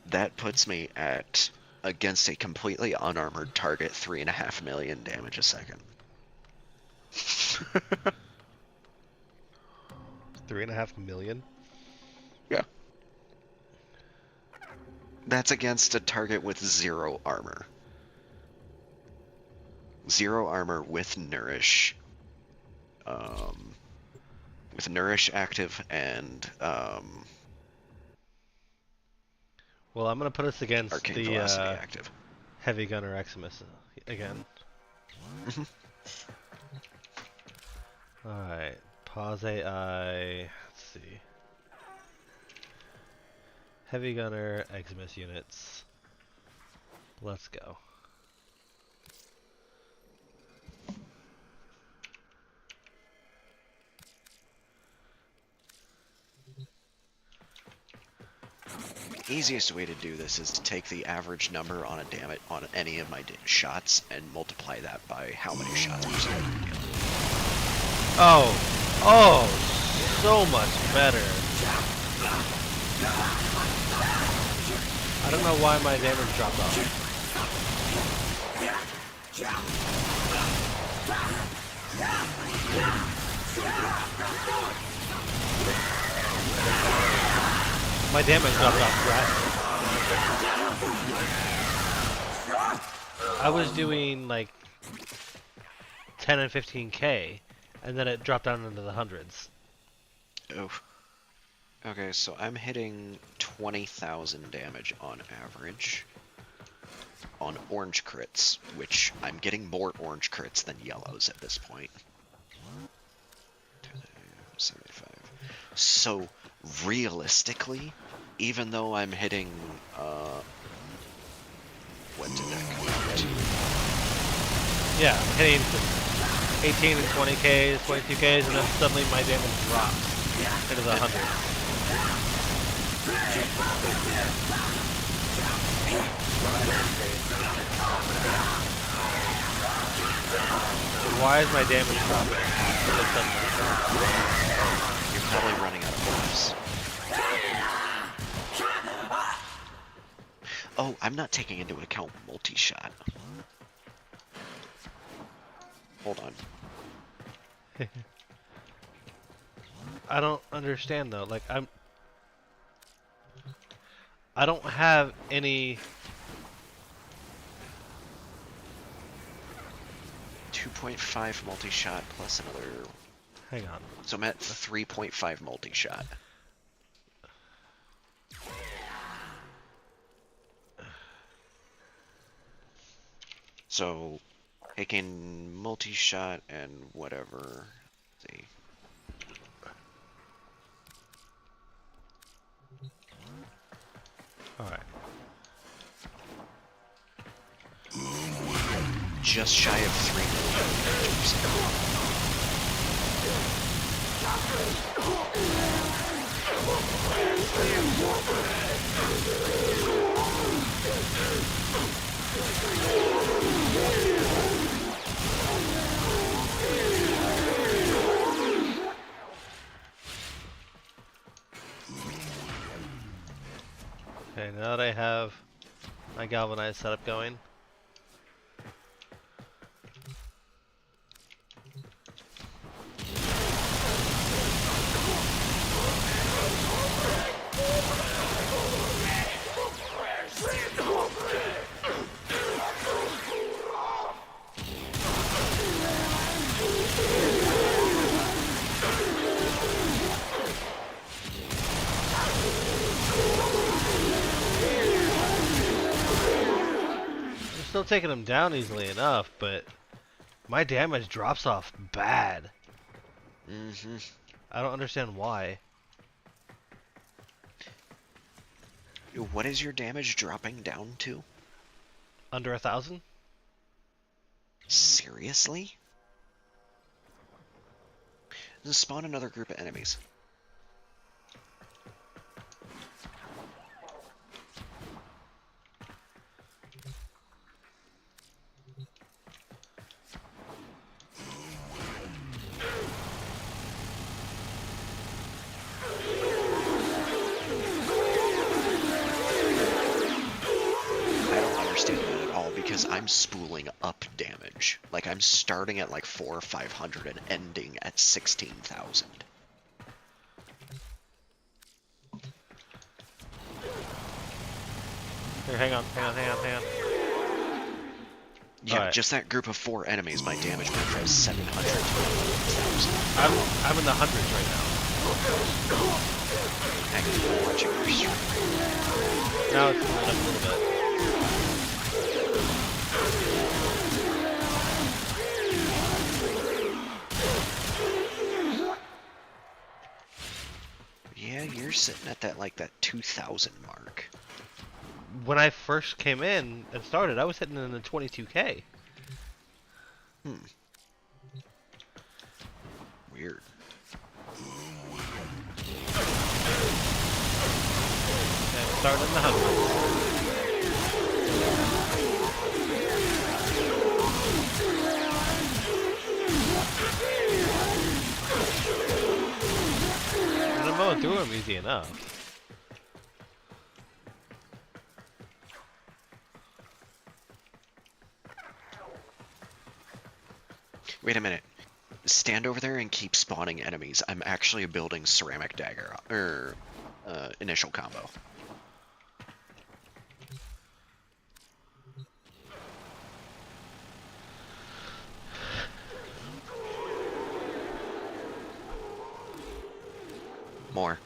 That puts me at, against a completely unarmored target, 3.5 million damage a second. 3.5 million? Yeah. That's against a target with 0 armor. 0 armor with Nourish. With Nourish active and well, I'm gonna put us against Arcane the Velocity active. Heavy Gunner Eximus again. Alright, pause AI. Let's see. Heavy Gunner Eximus units. Let's go. Easiest way to do this is to take the average number on on any of my shots and multiply that by how many shots per second. Oh, so much better. I don't know why my damage dropped off. My damage dropped off drastically. I was doing like 10 and 15k, and then it dropped down into the hundreds. Oh. Okay, so I'm hitting 20,000 damage on average on orange crits, which I'm getting more orange crits than yellows at this point. 75. So realistically, even though I'm hitting, what did that come out to? Yeah, I'm hitting 18 and 20Ks, 22Ks, and then suddenly my damage drops into the hundreds. Why is my damage dropping? You're probably running out of buffs. Oh, I'm not taking into account multi-shot. Hold on. I don't understand though. Like I don't have any 2.5 multi-shot plus another. Hang on. So I'm at 3.5 multi-shot. So taking multi-shot and whatever. Let's see. Alright. Just shy of 3 Okay, now that I have my galvanized setup going. Still taking them down easily enough, but My damage drops off bad. Mm-hmm. I don't understand why. What is your damage dropping down to? Under 1,000? Seriously? Just spawn another group of enemies. Because I'm spooling up damage. Like, I'm starting at like 400 or 500 and ending at 16,000. Here, hang on. Yeah, right. Just that group of 4 enemies, my damage went from 700 to 1,000. I'm in the hundreds right now. Hang on, I'm watching your stream. Now it's coming up a little bit. Yeah, you're sitting at that 2,000 mark. When I first came in and started, I was hitting in the 22k. Weird. And started in the hundreds. And I'm going through them easy enough. Wait a minute. Stand over there and keep spawning enemies. I'm actually building ceramic dagger, initial combo. More.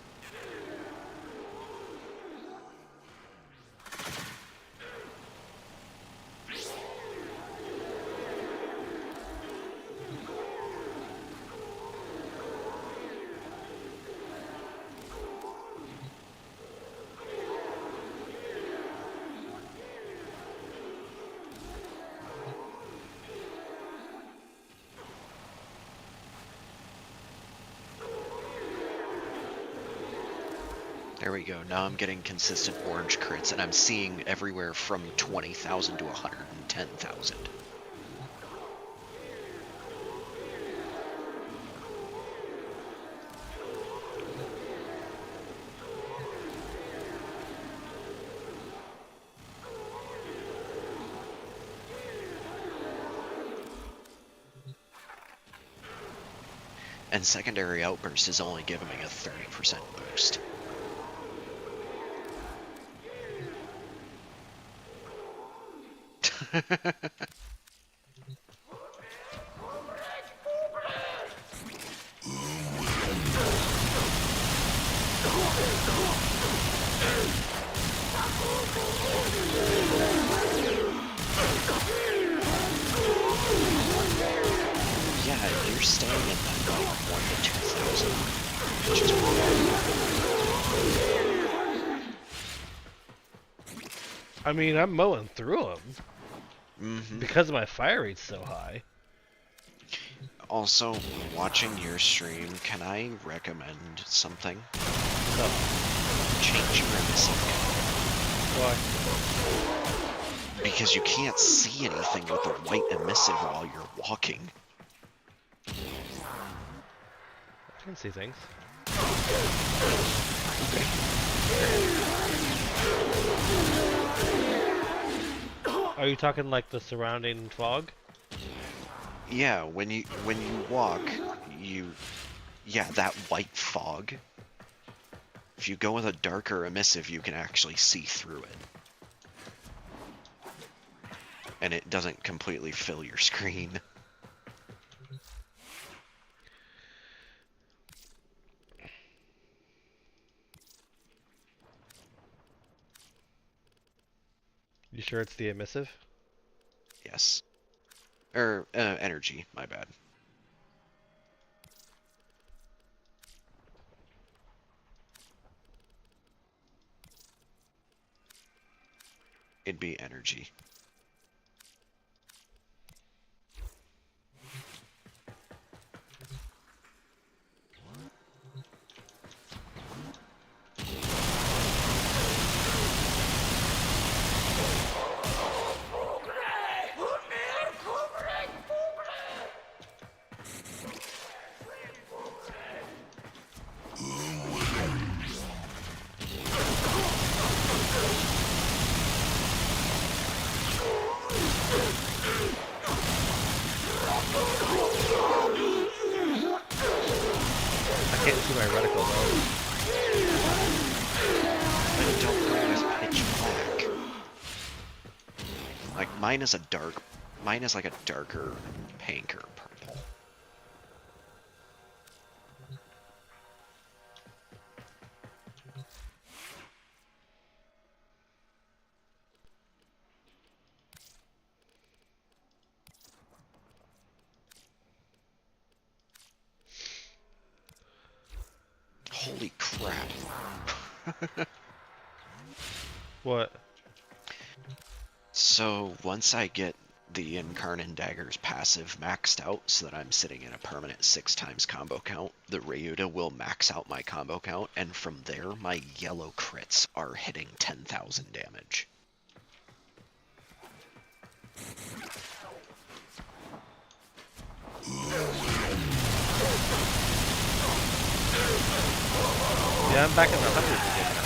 There we go. Now I'm getting consistent orange crits, and I'm seeing everywhere from 20,000 to 110,000. And secondary outburst is only giving me a 30% boost. Yeah, you're staying in that like 1 to 2,000, which is I mean, I'm mowing through them. Mm-hmm. Because my fire rate's so high. Also, watching your stream, can I recommend something? No. Change your emissive. Why? Because you can't see anything with the white emissive while you're walking. I can see things. Are you talking like the surrounding fog? Yeah, when you walk, that white fog. If you go with a darker emissive, you can actually see through it. And it doesn't completely fill your screen. You sure it's the emissive? Yes. Or, energy, my bad. It'd be energy. I can't see my reticle though. But don't go with pitch black. Like mine is like a darker pink or purple. Holy crap. What? So once I get the Incarnate Dagger's passive maxed out so that I'm sitting in a permanent 6x combo count, the Ryuda will max out my combo count, and from there my yellow crits are hitting 10,000 damage. Yeah, I'm back in the hundreds again now.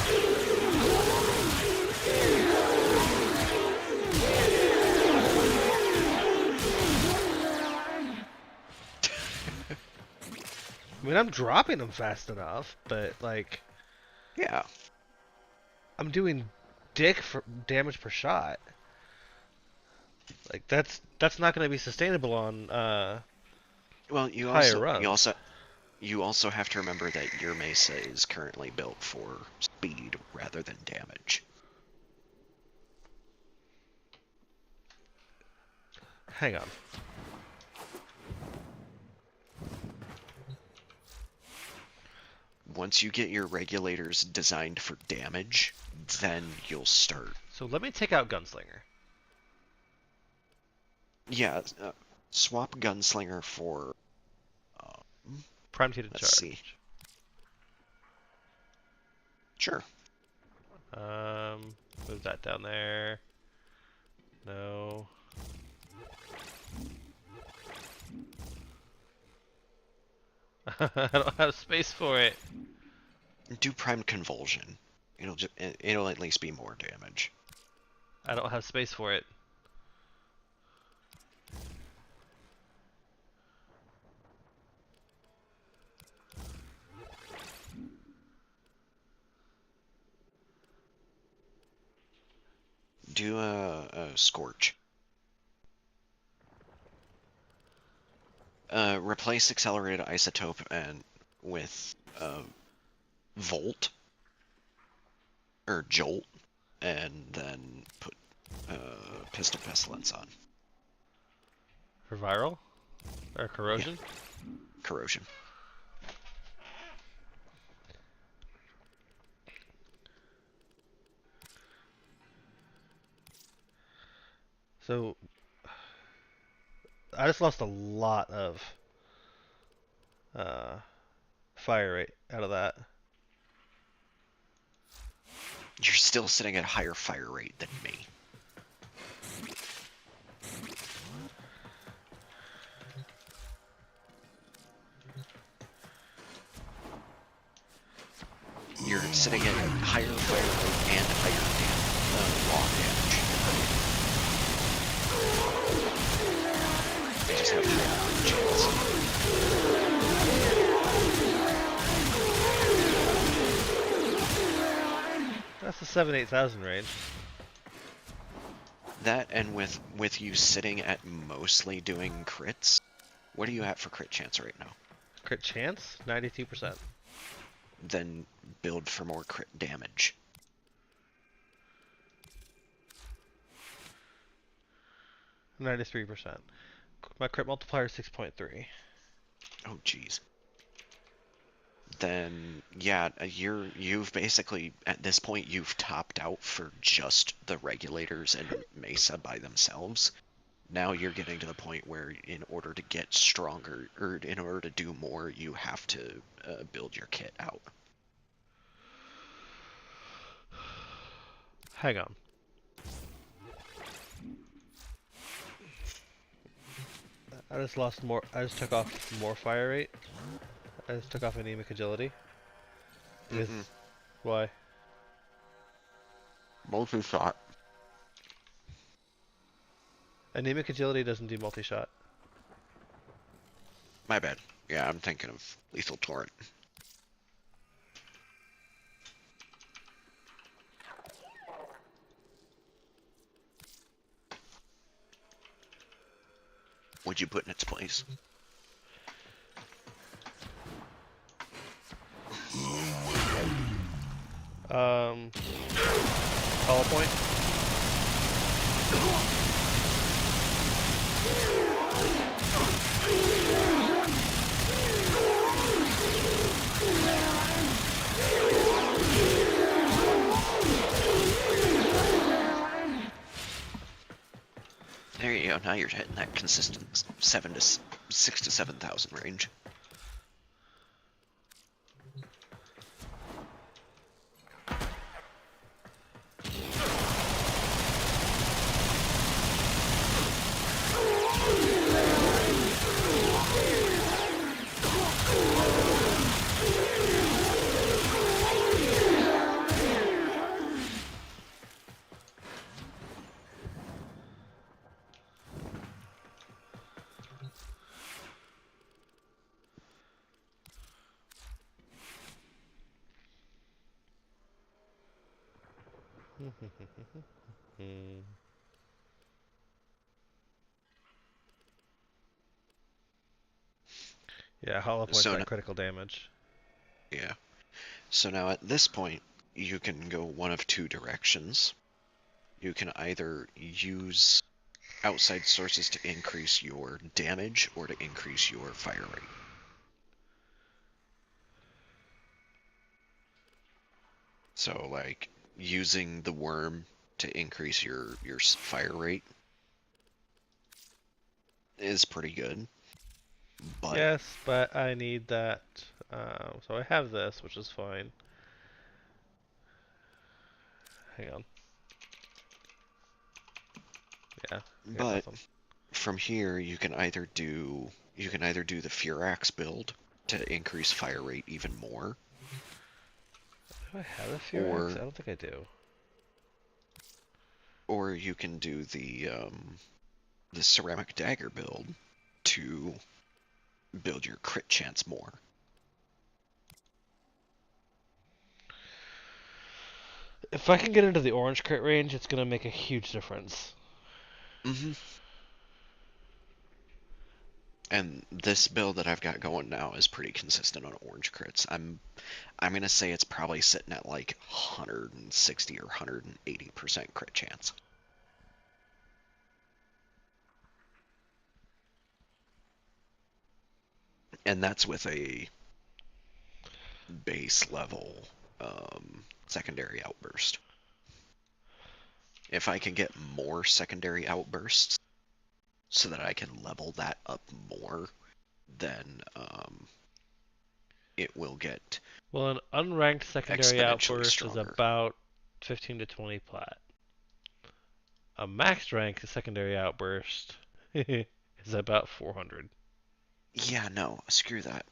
I mean, I'm dropping them fast enough, but like, yeah, I'm doing damage per shot. Like that's not going to be sustainable on well, higher runs. You also have to remember that your Mesa is currently built for speed rather than damage. Hang on. Once you get your regulators designed for damage, then you'll start. So let me take out Gunslinger. Yeah, swap Gunslinger for... Prime to let's charge. See. Sure. Move that down there. No. I don't have space for it. Do Prime Convulsion. It'll at least be more damage. I don't have space for it. Do a Scorch. Replace Accelerated Isotope and with Volt or Jolt, and then put Pistol Pestilence on. For viral? Or corrosion? Yeah. Corrosion. So I just lost a lot of fire rate out of that. You're still sitting at a higher fire rate than me. You're sitting at a higher fire rate and higher raw damage. They just have higher chance. That's the 7,000-8,000 range. That, and with you sitting at mostly doing crits, what are you at for crit chance right now? Crit chance? 92%. Then build for more crit damage. %93%. my crit multiplier is 6.3. Oh, jeez. Then, yeah, you've basically, at this point, you've topped out for just the regulators and Mesa by themselves. Now you're getting to the point where in order to get stronger, or in order to do more, you have to build your kit out. Hang on. I just lost more. I just took off more fire rate. I just took off anemic agility. Why? Multi-shot. Anemic agility doesn't do multi-shot. My bad. Yeah, I'm thinking of Lethal Torrent. What'd you put in its place? Hollow point. There you go. Now you're hitting that consistent 6 to 7,000 range. Yeah, hollow point's that critical damage. Yeah. So now at this point, you can go one of two directions. You can either use outside sources to increase your damage or to increase your fire rate. So, like, using the worm to increase your fire rate is pretty good. But yes, but I need that. So I have this, which is fine. Hang on. Yeah. But from here, you can either do the Furax build to increase fire rate even more. Do I have a Furax? I don't think I do. Or you can do the ceramic dagger build to build your crit chance more. If I can get into the orange crit range, it's gonna make a huge difference. Mm-hmm. And this build that I've got going now is pretty consistent on orange crits. I'm gonna say it's probably sitting at like 160 or 180% crit chance. And that's with a base level secondary outburst. If I can get more secondary outbursts so that I can level that up more, then it will get well, an unranked secondary outburst stronger. is about 15 to 20 plat. A maxed rank secondary outburst is about 400. Yeah, no, screw that.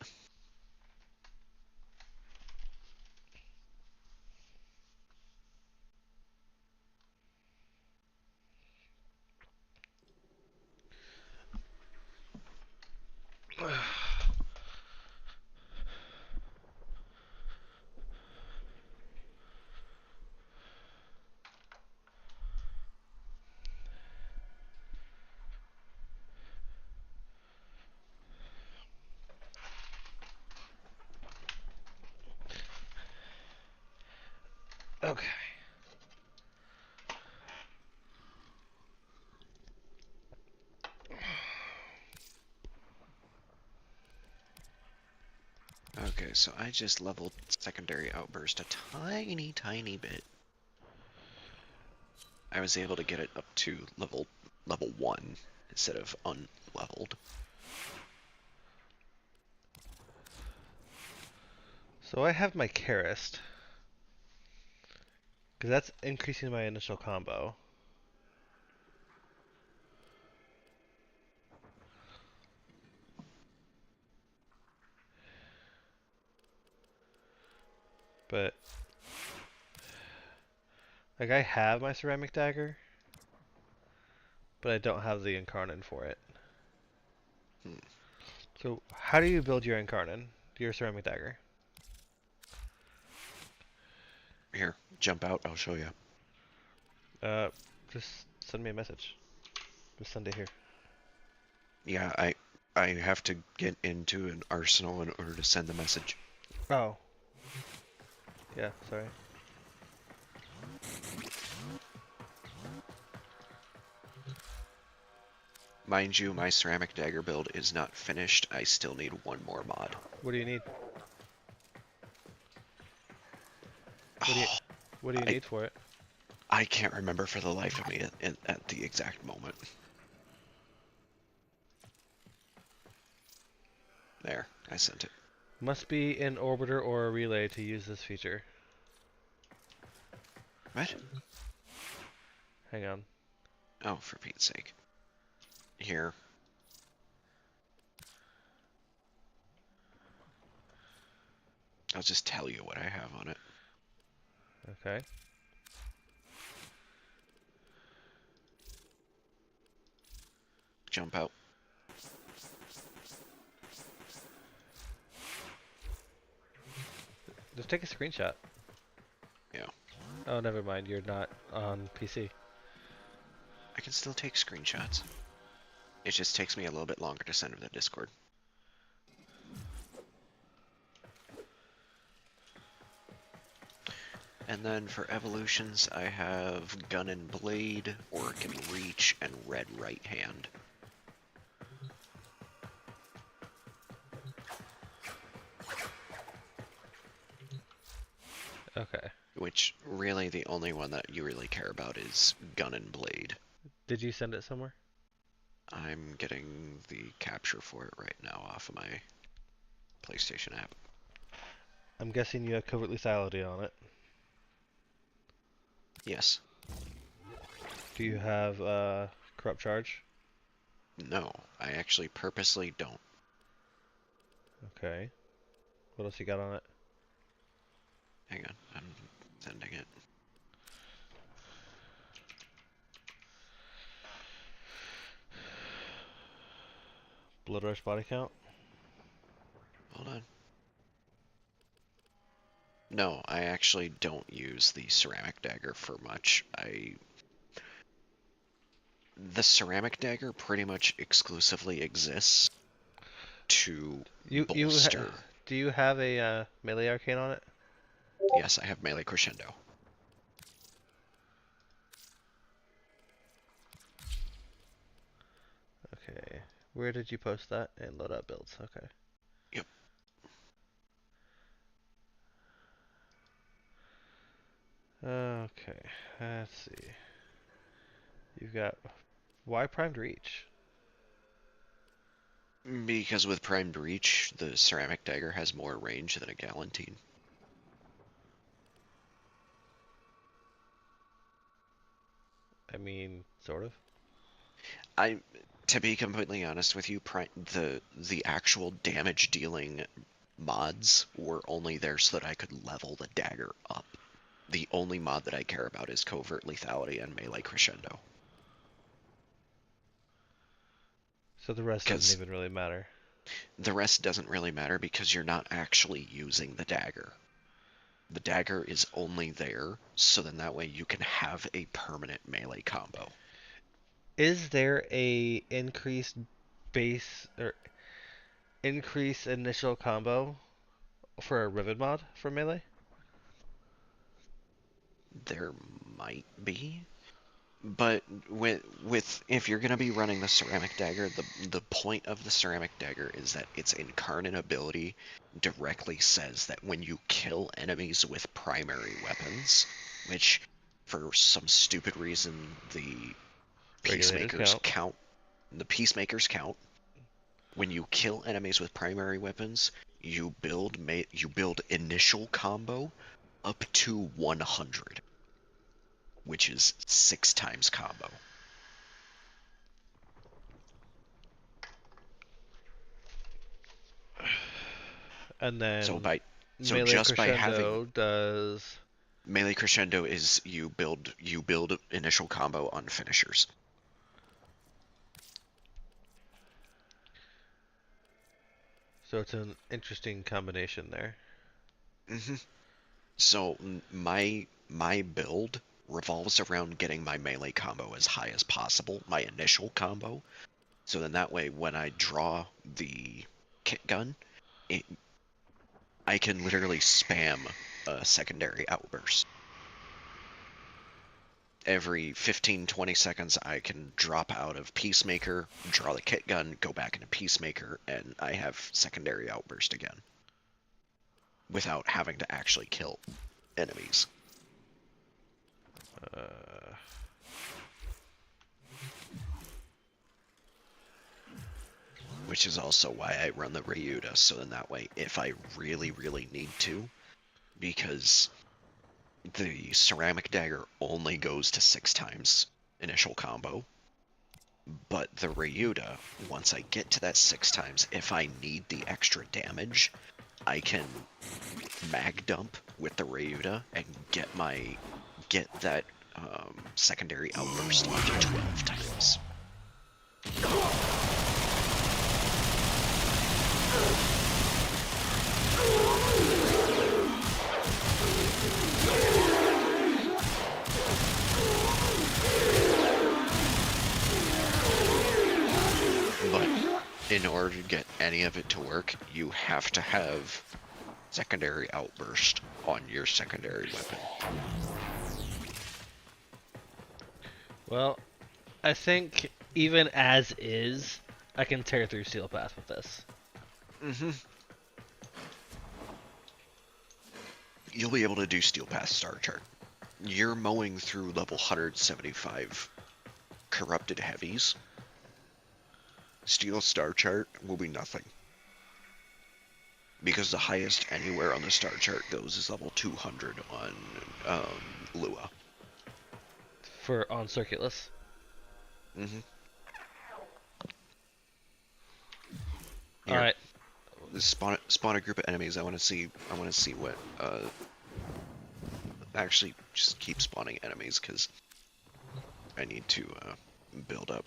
Okay. Okay, so I just leveled secondary outburst a tiny bit. I was able to get it up to level 1 instead of unleveled. So I have my Karist, because that's increasing my initial combo. But like I have my ceramic dagger, but I don't have the incarnate for it. So how do you build your incarnate, your ceramic dagger? Here, jump out, I'll show you. Just send me a message. Just send it here. Yeah, I have to get into an arsenal in order to send the message. Oh. Yeah, sorry. Mind you, my ceramic dagger build is not finished. I still need one more mod. What do you need? What do you need for it? I can't remember for the life of me at the exact moment. There, I sent it. Must be an orbiter or a relay to use this feature. What? Hang on. Oh, for Pete's sake. Here. I'll just tell you what I have on it. Okay. Jump out. Just take a screenshot. Yeah. Oh, never mind. You're not on PC. I can still take screenshots. It just takes me a little bit longer to send to the Discord. And then for evolutions, I have Gun and Blade, Orc and Reach, and Red Right Hand. Okay. Which, really, the only one that you really care about is Gun and Blade. Did you send it somewhere? I'm getting the capture for it right now off of my PlayStation app. I'm guessing you have Covert Lethality on it. Yes. Do you have Corrupt Charge? No, I actually purposely don't. Okay. What else you got on it? Hang on, I'm sending it. Blood Rush body count? Hold on. No, I actually don't use the ceramic dagger for much. The ceramic dagger pretty much exclusively exists to bolster. Do you have a melee arcane on it? Yes, I have melee crescendo. Okay. Where did you post that? In loadout builds. Okay. Yep. Okay. Let's see. You've got why primed reach? Because with primed reach, the ceramic dagger has more range than a galantine. I mean, sort of. To be completely honest with you, the actual damage dealing mods were only there so that I could level the dagger up. The only mod that I care about is Covert Lethality and Melee Crescendo. So the rest doesn't even really matter. The rest doesn't really matter because you're not actually using the dagger. The dagger is only there so then that way you can have a permanent melee combo. Is there a increased base or increase initial combo for a Rivet mod for melee? There might be. But with if you're gonna be running the ceramic dagger, the point of the ceramic dagger is that its incarnate ability directly says that when you kill enemies with primary weapons, which for some stupid reason the peacemakers count, the peacemakers count. When you kill enemies with primary weapons, you build initial combo up to 100. Which is 6 times combo. And then so melee just by crescendo having does melee crescendo is you build initial combo on finishers. So it's an interesting combination there. So my build revolves around getting my melee combo as high as possible, my initial combo. So then that way when I draw the kit gun, I can literally spam a secondary outburst. Every 15-20 seconds I can drop out of Peacemaker, draw the kit gun, go back into Peacemaker, and I have secondary outburst again. Without having to actually kill enemies. Which is also why I run the Ryuda, so then that way, if I really, really need to, because the ceramic dagger only goes to 6 times initial combo, but the Ryuda, once I get to that 6 times, if I need the extra damage, I can mag dump with the Ryuda and get that secondary outburst up to 12 times. But in order to get any of it to work, you have to have secondary outburst on your secondary weapon. Well, I think even as is, I can tear through Steel Path with this. You'll be able to do Steel Path Star Chart. You're mowing through level 175 corrupted heavies. Steel Star Chart will be nothing. Because the highest anywhere on the Star Chart goes is level 200 on Lua. On Circulus. Alright. Spawn a group of enemies. I want to see what actually just keep spawning enemies because I need to build up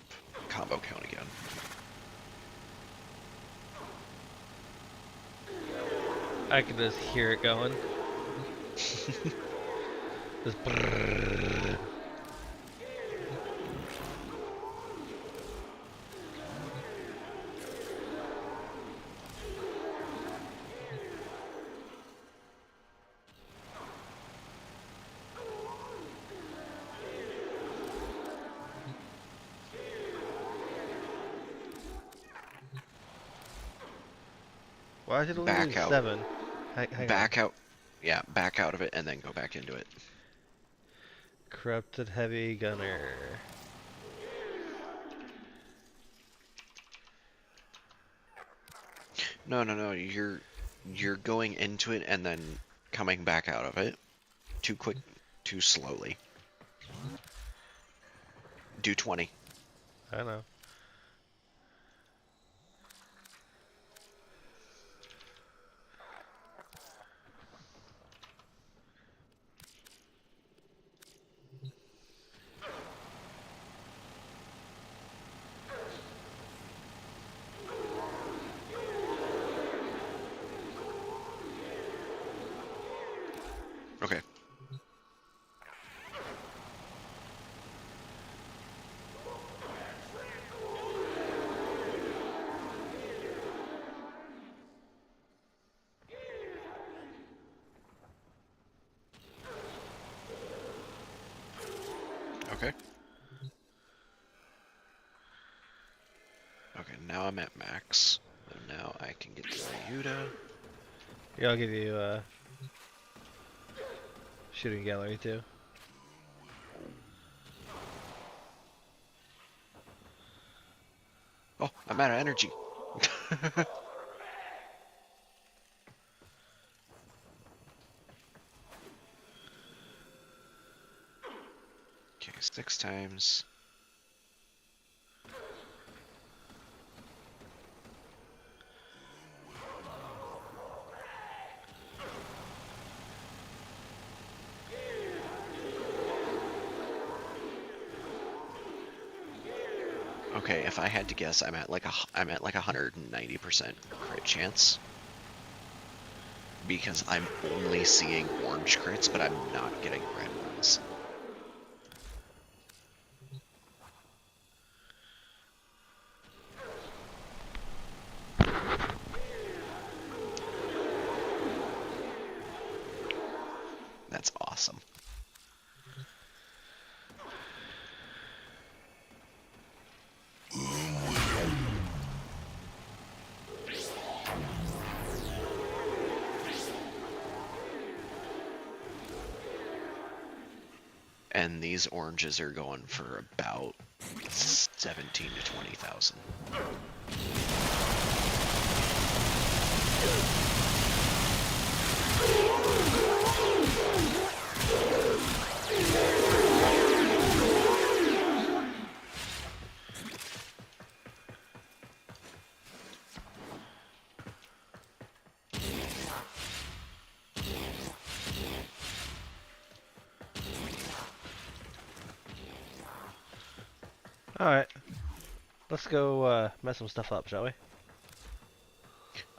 combo count again. I can just hear it going. Just brrrr. Why is it only Back out. 7? Hang back out. Yeah, back out of it and then go back into it. Corrupted Heavy Gunner. No. You're going into it and then coming back out of it. Too quick, too slowly. Do 20. I know. Okay. Okay. I'm at max. And now I can get to Ryuta. Yeah, I'll give you shooting gallery too. Oh, I'm out of energy. Okay, 6 times. Okay, if I had to guess, I'm at like 190% crit chance. Because I'm only seeing orange crits, but I'm not getting red ones. That's awesome. And these oranges are going for about 17 to 20,000. Alright. Let's go mess some stuff up, shall we?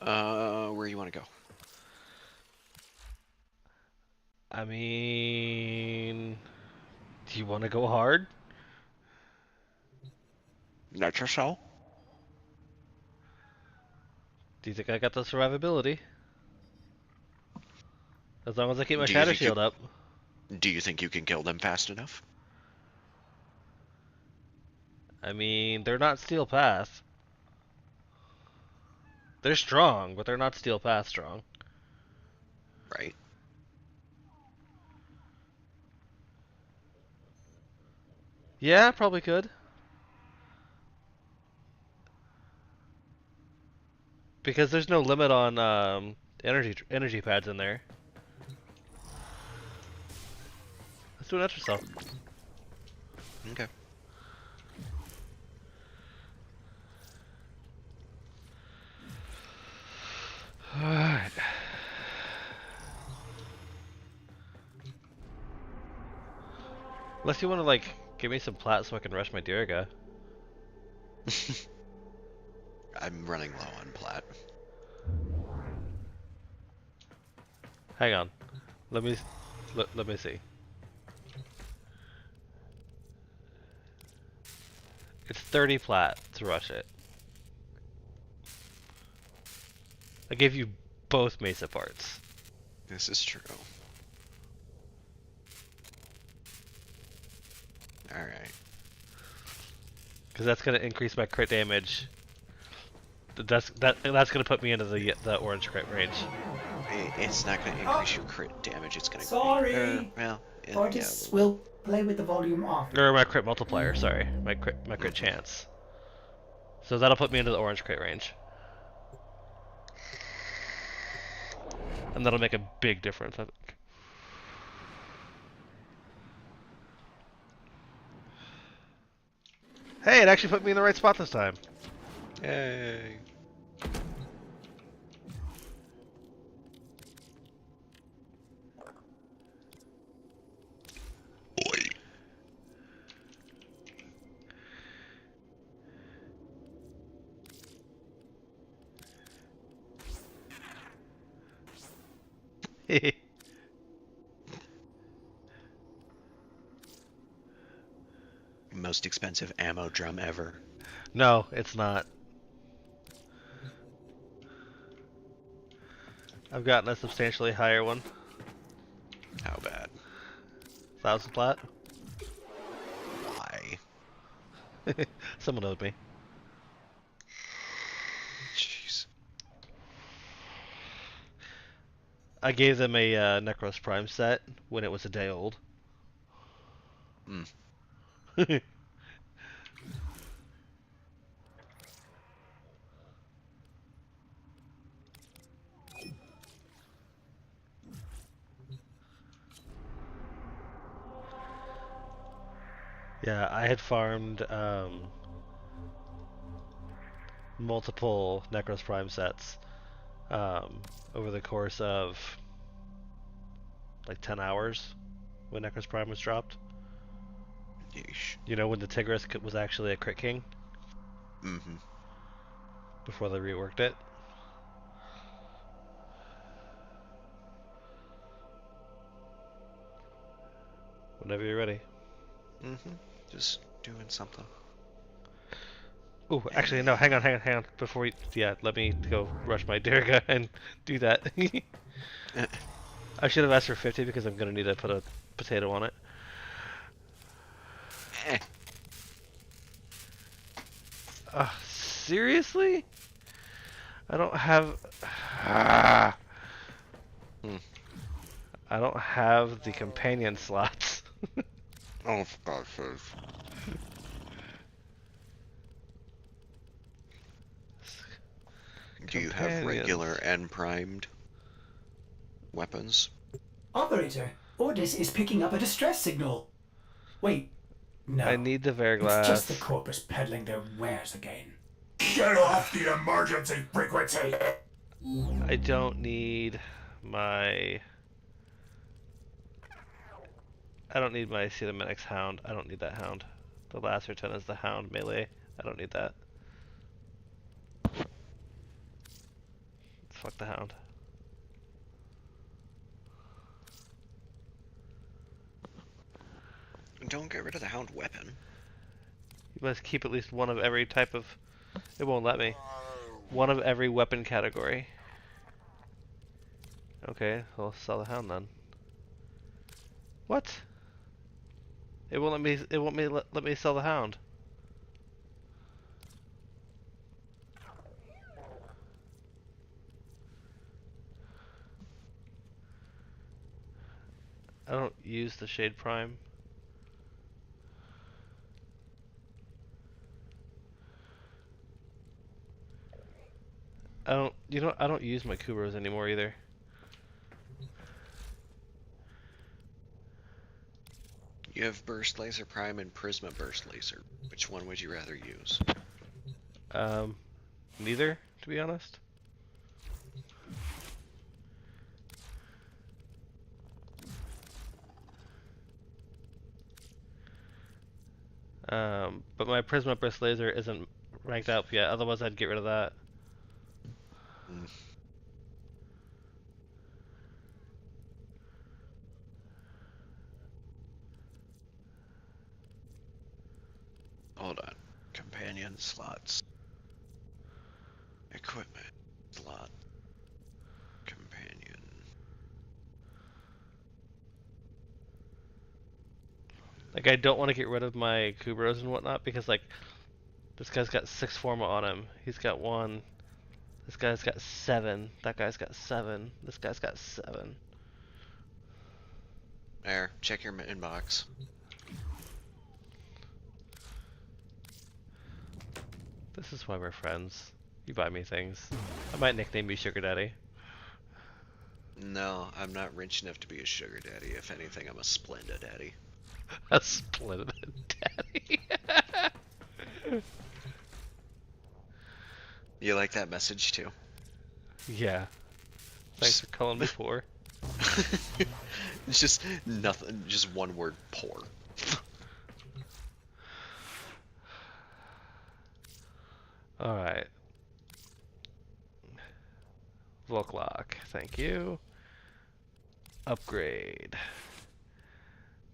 Where you want to go? I mean... Do you want to go hard? Nitro Shell? Do you think I got the survivability? As long as I keep my Do you shatter think shield up. Do you think you can kill them fast enough? I mean, they're not Steel Path. They're strong, but they're not Steel Path strong. Right. Yeah, probably could. Because there's no limit on energy pads in there. Let's do an extra cell. Okay. Alright. Unless you want to, like, give me some plat so I can rush my Diriga. I'm running low on plat. Hang on. Let me see. It's 30 plat to rush it. I gave you both Mesa parts. This is true. Alright. Because that's going to increase my crit damage. That's going to put me into the orange crit range. It's not going to increase your crit damage, it's going to... Sorry! Well, Artists will play with the volume off. Or my crit multiplier, sorry. My crit chance. So that'll put me into the orange crit range. And that'll make a big difference, I think. Hey, it actually put me in the right spot this time. Yay. Most expensive ammo drum ever. No, it's not. I've gotten a substantially higher one. How bad? 1,000 plat. Why? Someone owed me. I gave them a Necros Prime set when it was a day old. Hmm. Yeah, I had farmed multiple Necros Prime sets over the course of like 10 hours when Necros Prime was dropped. Yeesh. You know, when the Tigris was actually a crit king? Mm-hmm. Before they reworked it. Whenever you're ready. Mm-hmm. Just doing something. Oh, actually, no, hang on. Before we, yeah, let me go rush my Dirga and do that. I should have asked for 50 because I'm going to need to put a potato on it. Seriously? I don't have... I don't have the companion slots. Oh, for God's sake. Do you have regular and primed weapons? Operator, Ordis is picking up a distress signal. Wait, no. I need the Verglass. It's just the Corpus peddling their wares again. Get off the emergency frequency! I don't need my... I don't need my Cetaminix Hound. I don't need that Hound. The Lacerton is the Hound melee. I don't need that. Fuck the Hound. Don't get rid of the Hound weapon. You must keep at least one of every type of... It won't let me. One of every weapon category. Okay, I'll sell the Hound then. What? It won't let me. It won't let me sell the Hound. I don't use the Shade Prime. I don't. You know, I don't use my Kubros anymore either. You have Burst Laser Prime and Prisma Burst Laser. Which one would you rather use? Neither, to be honest. But my Prisma Burst Laser isn't ranked up yet, otherwise I'd get rid of that. Mm. Hold on. Companion slots. Equipment slot. Companion. Like, I don't want to get rid of my Kubros and whatnot because, like, this guy's got 6 Forma on him. He's got 1. This guy's got 7. That guy's got 7. This guy's got 7. There, check your inbox. This is why we're friends. You buy me things. I might nickname you Sugar Daddy. No, I'm not rich enough to be a sugar daddy. If anything, I'm a Splenda daddy. A Splenda daddy. You like that message too? Yeah. Thanks for calling me poor. It's just nothing, just one word, poor. Alright. Volklock, thank you. Upgrade.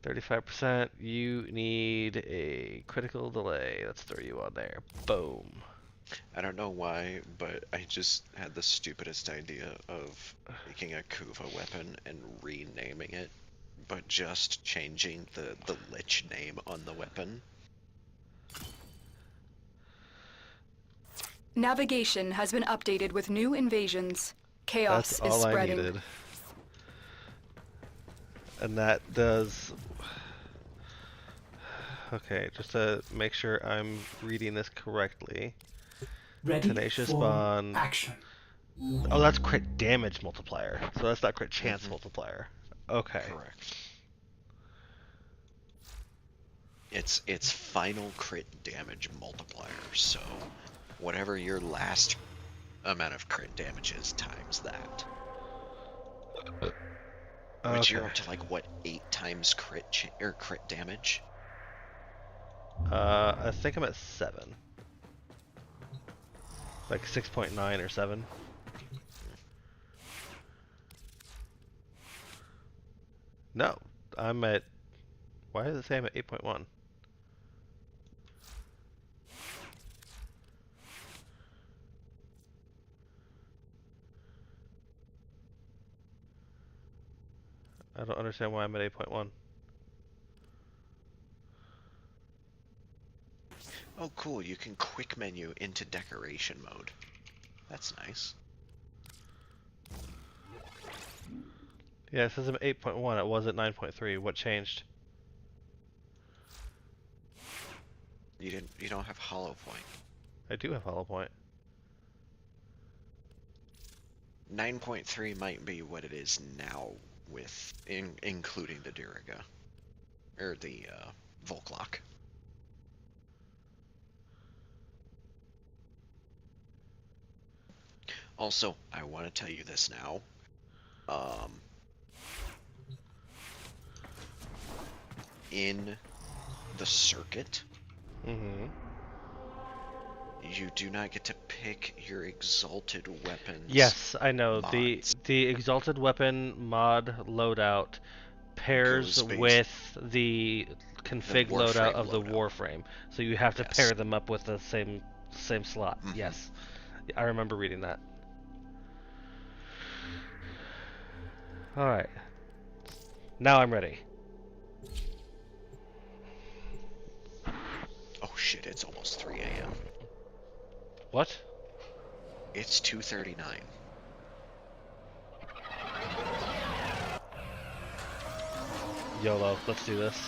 35%. You need a critical delay. Let's throw you on there. Boom. I don't know why, but I just had the stupidest idea of making a Kuva weapon and renaming it, but just changing the Lich name on the weapon. Navigation has been updated with new invasions. Chaos is spreading. I needed. And that does... Okay, just to make sure I'm reading this correctly. Ready Tenacious for Bond. action. Oh, that's crit damage multiplier. So that's not crit chance multiplier. Okay. Correct. It's final crit damage multiplier. So whatever your last amount of crit damage is times that. Which you're up to like what, 8 times crit crit damage? I think I'm at 7. Like 6.9 or 7. No, I'm at... Why does it say I'm at 8.1? I don't understand why I'm at 8.1. Oh cool, you can quick menu into decoration mode. That's nice. Yeah, it says I'm at 8.1. It was at 9.3. What changed? You don't have hollow point. I do have hollow point. 9.3 might be what it is now with including the Diriga. Or the Volklock. Also, I want to tell you this now. In the circuit, you do not get to pick your exalted weapons. Yes, I know. Mods. The exalted weapon mod loadout pairs with the config loadout of the Warframe. So you have to pair them up with the same slot. Yes. I remember reading that. Alright. Now I'm ready. Oh shit, it's almost 3 a.m. What? It's 2:39. YOLO, let's do this.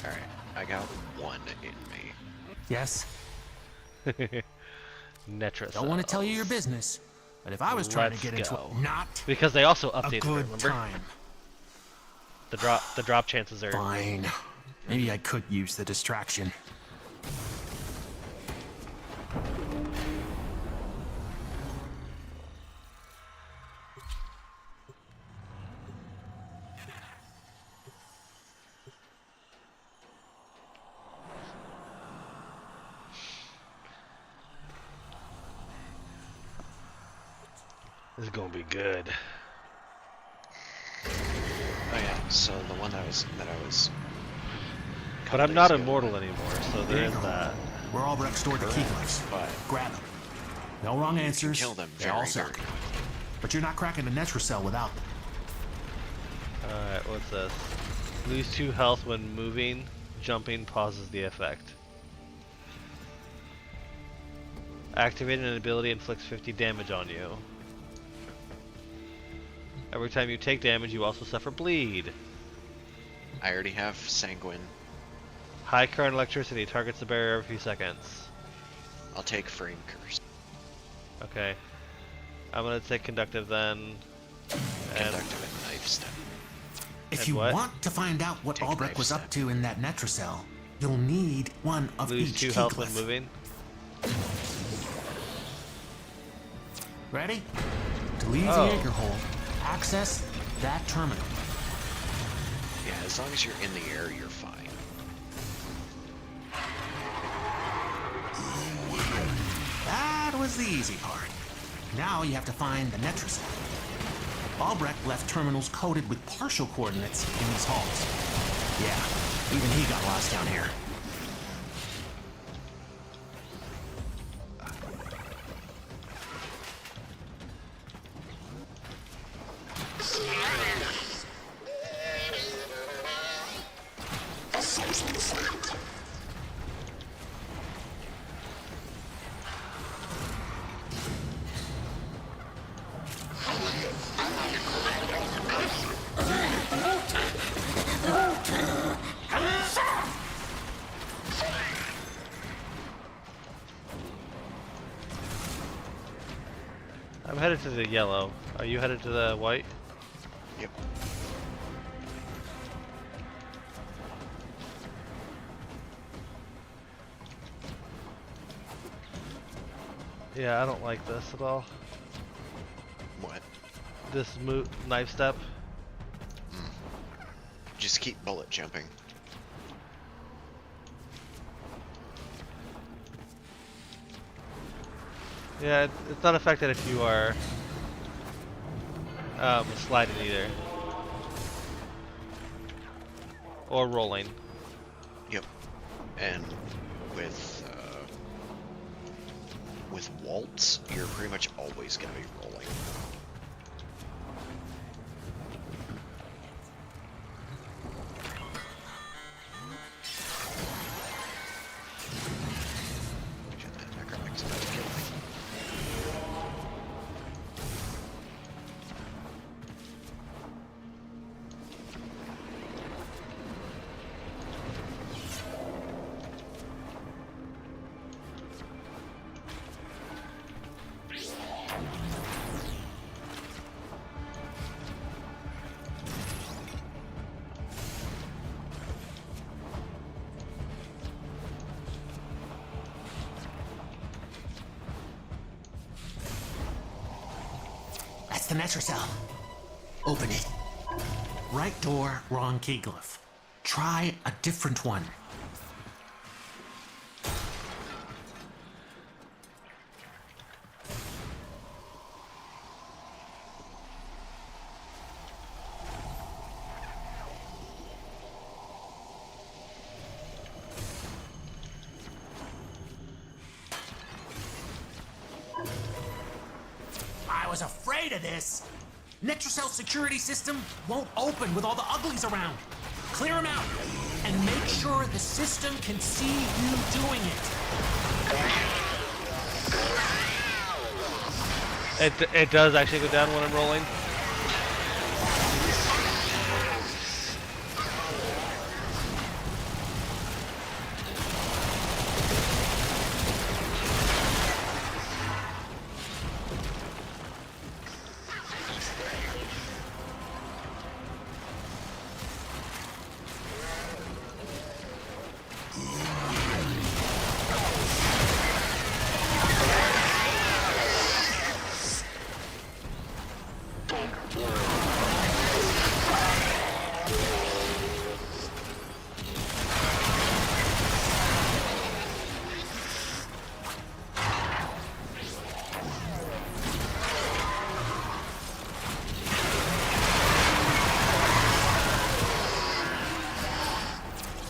Alright, I got 1 in me. Yes? Netris. Don't want to tell you your business, but if I was trying to get into a not because they also updated a good remember? time. The drop chances are Fine. Maybe I could use the distraction. This is gonna be good. Oh yeah, so the one that I was But I'm not immortal anymore, so there is that. Where Albrecht stored the keyclips. Grab them. No wrong answers. Kill them They all suck. But you're not cracking the Netra cell without them. Alright, what's this? Lose 2 health when moving. Jumping pauses the effect. Activating an ability inflicts 50 damage on you. Every time you take damage, you also suffer bleed. I already have Sanguine. High current electricity targets the barrier every few seconds. I'll take Frame Curse. Okay. I'm gonna take Conductive then. Conductive and Knife Step. If you want to find out what Albrecht was up to in that Netra cell, you'll need one of Lose each 2 health when keyclip. moving. Ready? To leave the anchor hole, access that terminal. Yeah, as long as you're in the air, you're fine. That was the easy part. Now you have to find the Netra cell. Albrecht left terminals coded with partial coordinates in these halls. Yeah, even he got lost down here. I'm headed to the yellow. Are you headed to the white? Yep. Yeah, I don't like this at all. What? This knife step. Just keep bullet jumping. Yeah, it's not affected if you are sliding either. Or rolling. Yep. And with waltz, you're pretty much always going to be rolling. Shit, that necromic's about to kill me. That's the Netracell. Open it. Right door, wrong keyglyph. Try a different one. I was afraid of this. Netracell security system won't open with all the uglies around. Clear them out and make sure the system can see you doing it. It does actually go down when I'm rolling.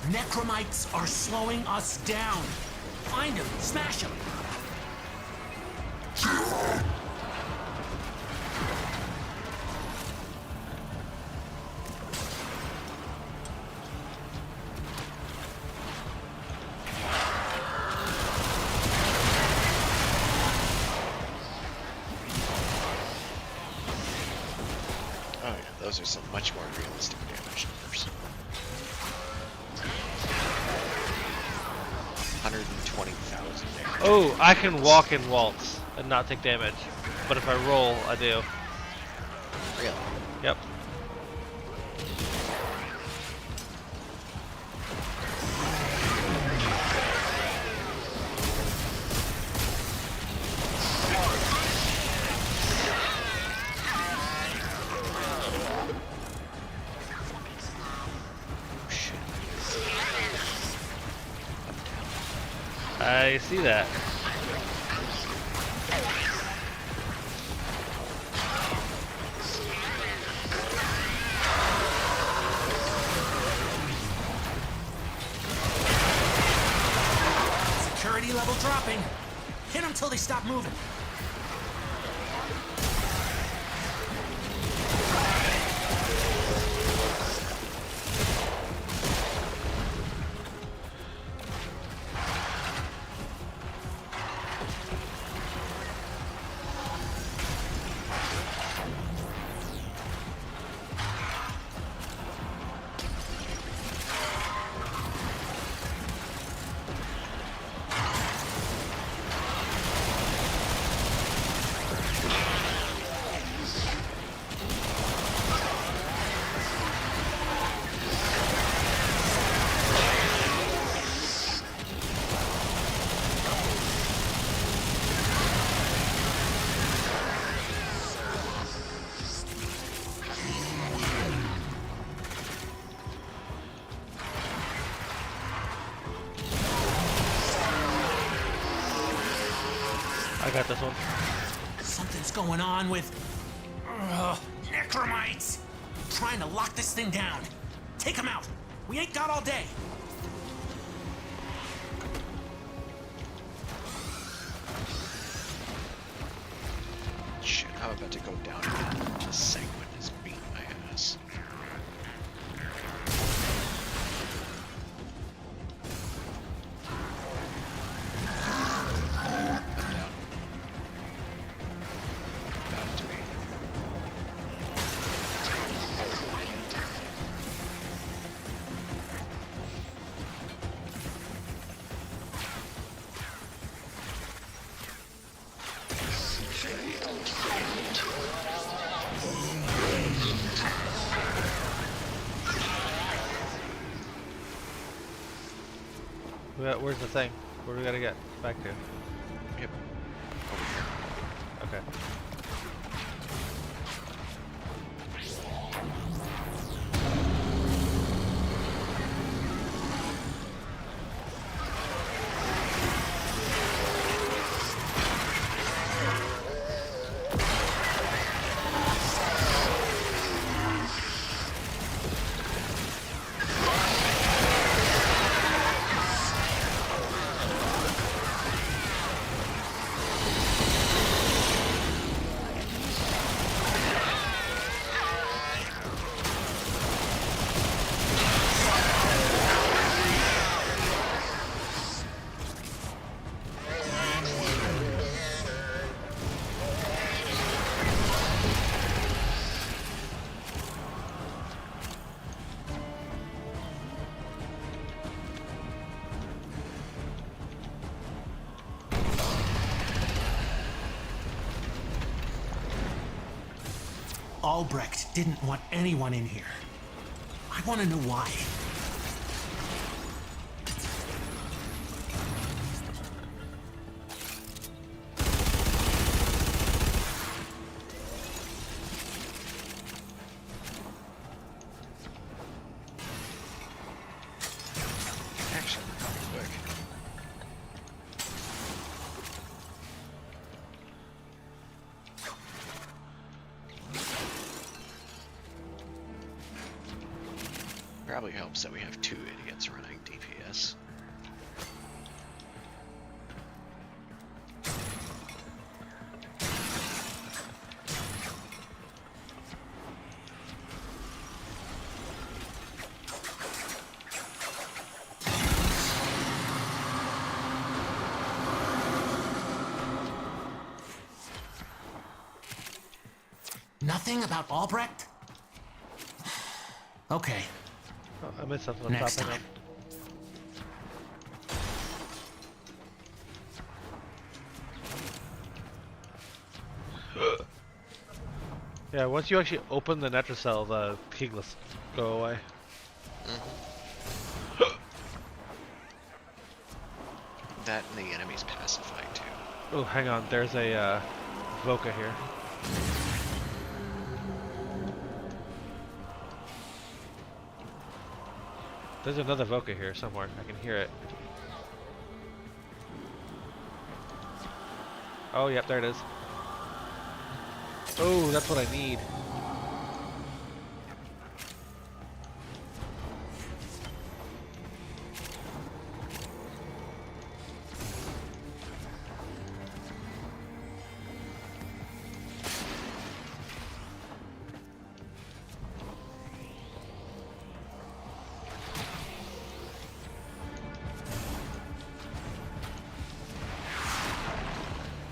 Necromites are slowing us down. Find them, smash them. Oh yeah, those are some much more realistic damage numbers. 120,000 damage. Oh, I can walk in waltz and not take damage. But if I roll, I do. Really? Yep. I see that. Security level dropping. Hit them till they stop moving. got this one. Something's going on with... necromites! Trying to lock this thing down. Take them out. We ain't got all day. Shit, I'm about to go down again. The sanguine is beating my ass. Where's the thing? Where do we gotta get back to? Yep. Over here. Okay. Albrecht didn't want anyone in here. I want to know why. Actually, real quick. Probably helps that we have two idiots running DPS. Nothing about Albrecht? Okay. Oh, I missed something on Next top. time. Yeah, once you actually open the Netracell, the Keegless go away. That and the enemy's pacified too. Oh, hang on. There's a Voca here. There's another Voca here somewhere. I can hear it. Oh, yep, there it is. Oh, that's what I need.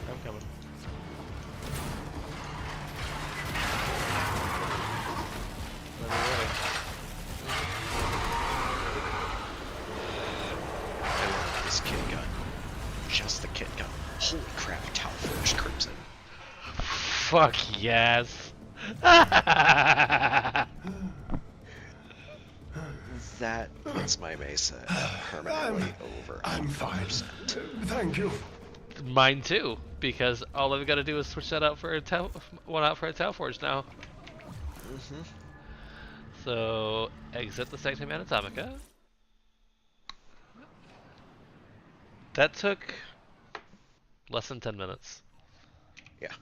I'm coming. I love this kit gun. Just the kit gun. Holy crap, Tau Forge Crimson. Fuck yes. That puts my Mesa permanently over I'm fine. 100%. Thank you. Mine too, because all I've got to do is switch that out for a one out for a Tau Forge now. So exit the Sanctum Anatomica. That took less than 10 minutes. Yeah.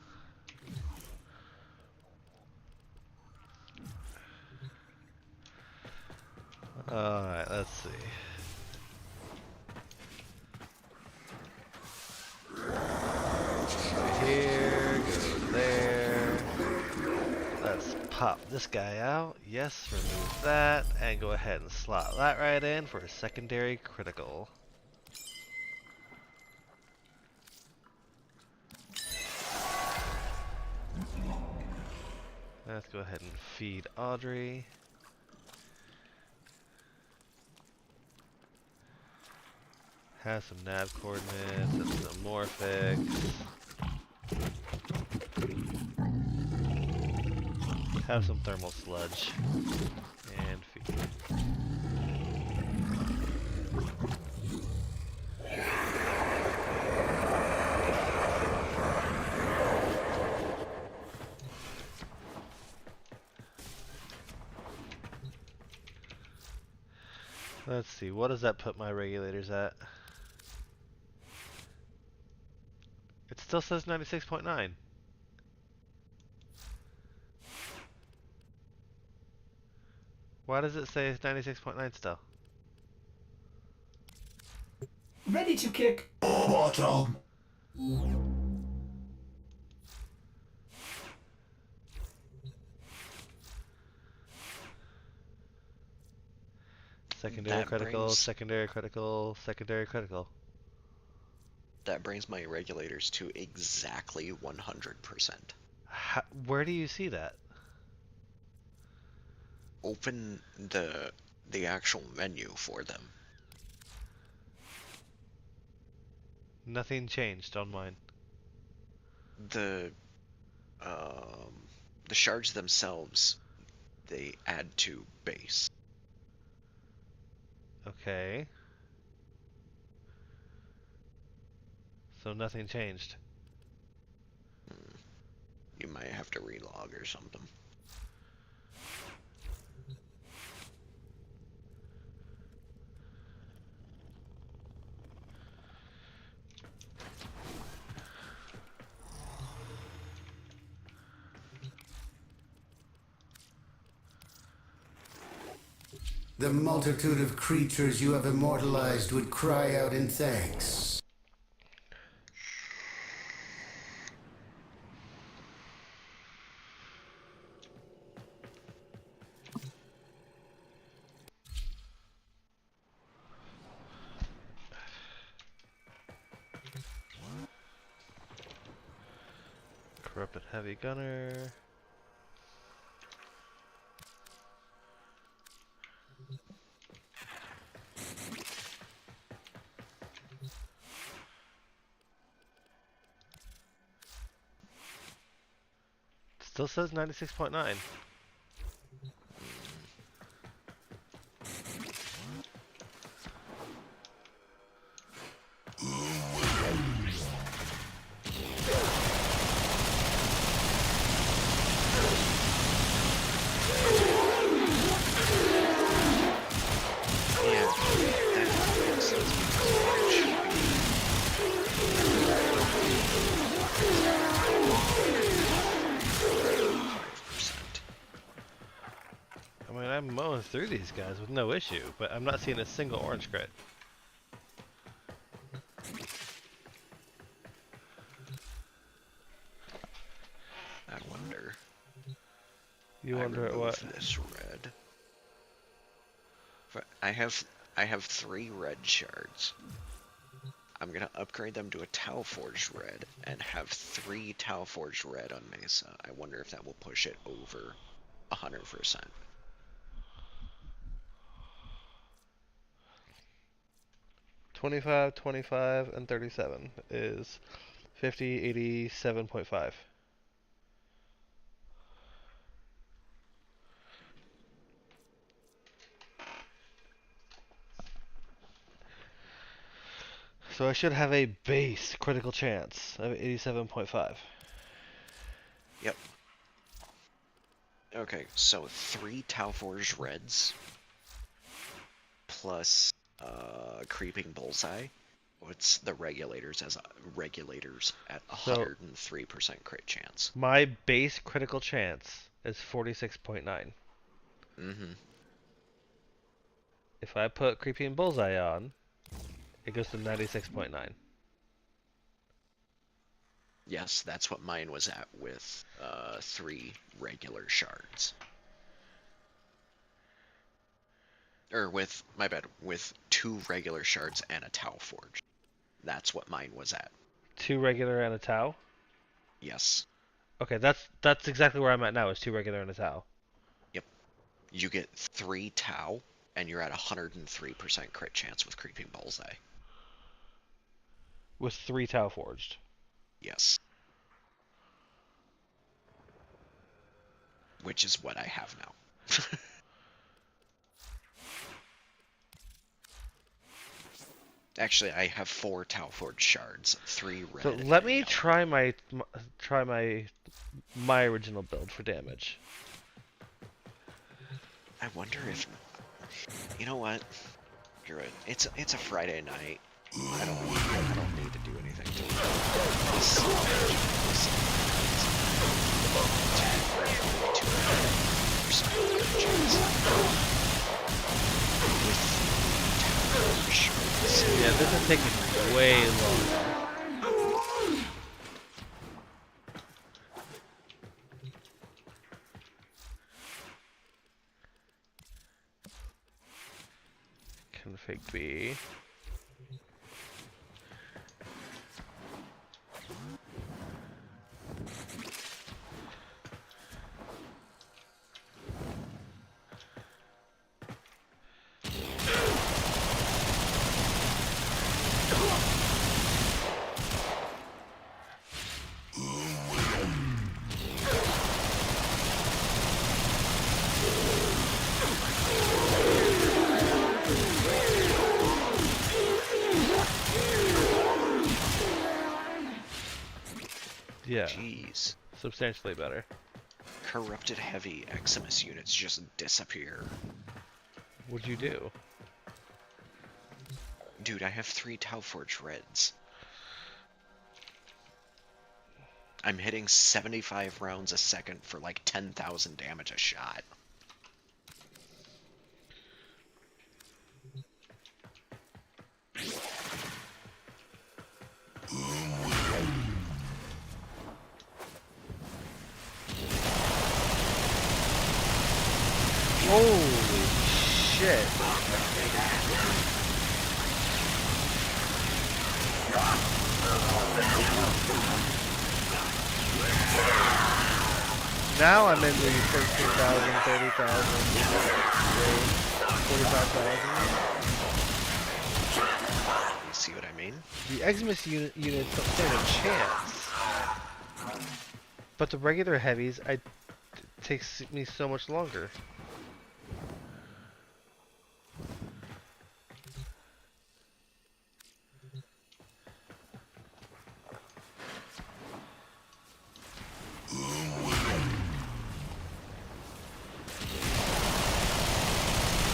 Alright, let's see. Go here, go there. Let's pop this guy out. Yes, remove that, and go ahead and slot that right in for a secondary critical. Let's go ahead and feed Audrey. Has some nav coordinates and some morphics. Have some thermal sludge. And feed. Let's see, what does that put my regulators at? It still says 96.9. Why does it say 96.9 still? Ready to kick bottom. Secondary critical, secondary critical, secondary critical. That brings my regulators to exactly 100%. Where do you see that? Open the actual menu for them. Nothing changed on mine. The shards themselves, they add to base. Okay. So nothing changed. You might have to relog or something. The multitude of creatures you have immortalized would cry out in thanks. Corrupted heavy gunner. Still says 96.9. I mean, I'm mowing through these guys with no issue, but I'm not seeing a single orange crit. I wonder. You wonder at what? This red. I have 3 red shards. I'm gonna upgrade them to a Tau Forged red and have 3 Tau Forged red on Mesa. I wonder if that will push it over 100%. 25, 25, and 37 is 50, 87.5. So I should have a base critical chance of 87.5. Yep. Okay, so 3 Tau Forged reds plus Creeping Bullseye What's the regulators as regulators at So 103% crit chance? my base critical chance is 46.9. Mm-hmm. If I put Creeping Bullseye on, it goes to 96.9. Yes, that's what mine was at with 3 regular shards. Or with, my bad, with 2 regular shards and a Tau Forge. That's what mine was at. 2 regular and a Tau? Yes. Okay, that's exactly where I'm at now, is 2 regular and a Tau. Yep. You get 3 Tau, and you're at 103% crit chance with Creeping Bullseye. With 3 Tau forged. Yes. Which is what I have now. Actually, I have 4 Tau Forge shards, 3 red. So let me try my original build for damage. I wonder if, you know what? You're right. It's a Friday night. I don't need to do anything to Yeah, this is taking way longer. Config B. Yeah. Jeez. Substantially better. Corrupted heavy Eximus units just disappear. What'd you do? Dude, I have 3 Tau Forge Reds. I'm hitting 75 rounds a second for like 10,000 damage a shot. Holy shit. Now I'm in the 13,000, 30,000, 45,000. You see what I mean? The Eximus units don't stand a chance. But the regular heavies, it takes me so much longer.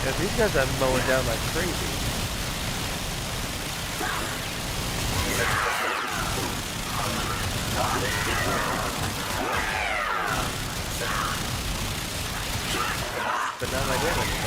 Yeah, these guys are mowing down like crazy. But now my damage is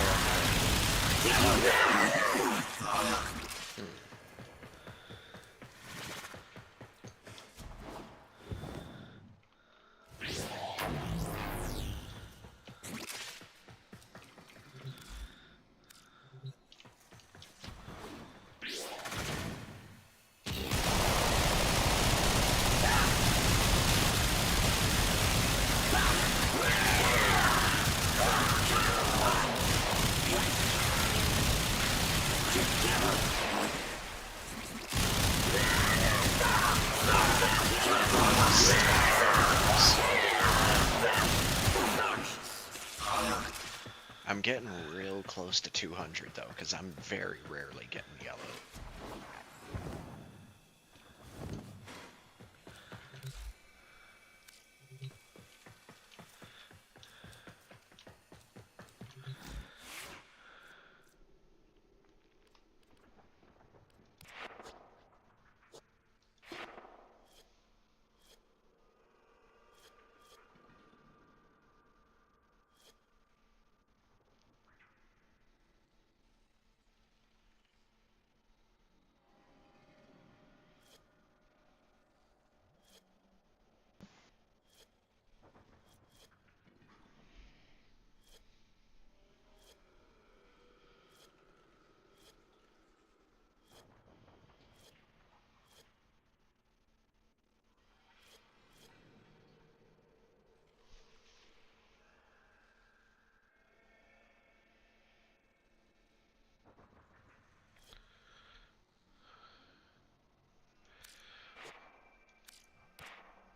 I'm getting real close to 200 though, because I'm very rarely getting yellow.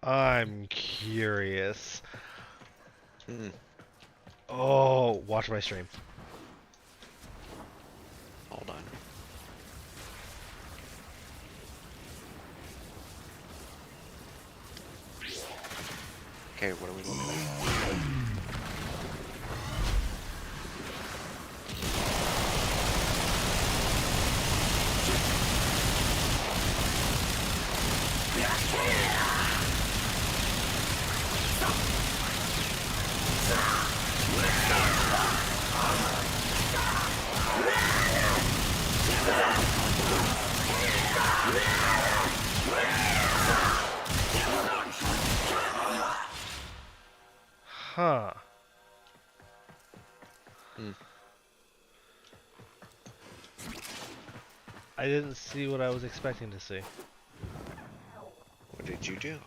I'm curious. Hmm. Oh, watch my stream. Hold on. Okay, what are we looking at? Huh. Hmm. I didn't see what I was expecting to see. What did you do?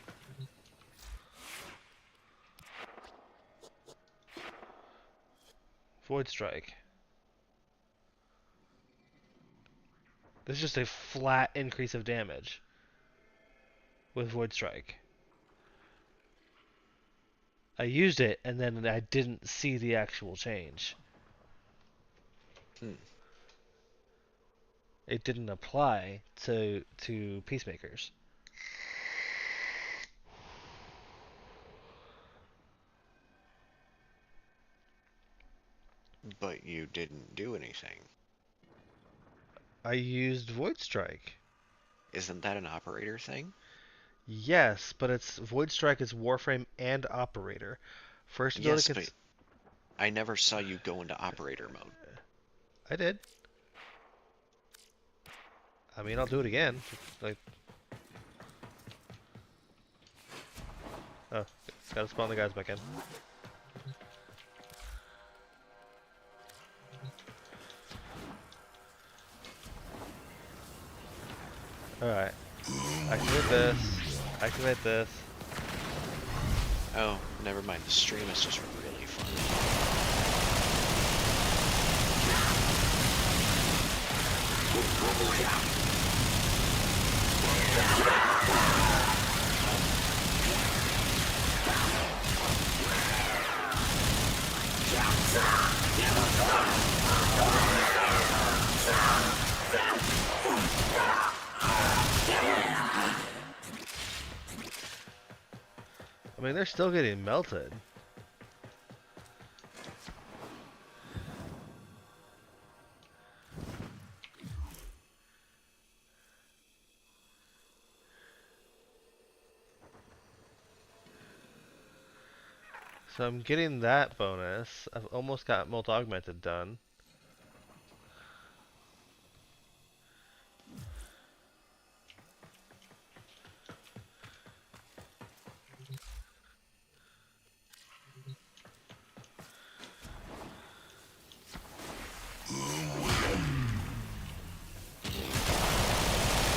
Void Strike. This is just a flat increase of damage with Void Strike. I used it and then I didn't see the actual change. Hmm. It didn't apply to Peacemakers. But you didn't do anything. I used Void Strike. Isn't that an operator thing? Yes, but it's Void Strike is Warframe and Operator. First ability Yes, but gets... I never saw you go into operator mode. I did. I mean, I'll do it again. Like, oh, gotta spawn the guys back in. Alright. Activate this. Activate this. Oh, never mind. The stream is just really fun. I mean, they're still getting melted. So I'm getting that bonus. I've almost got Molt Augmented done.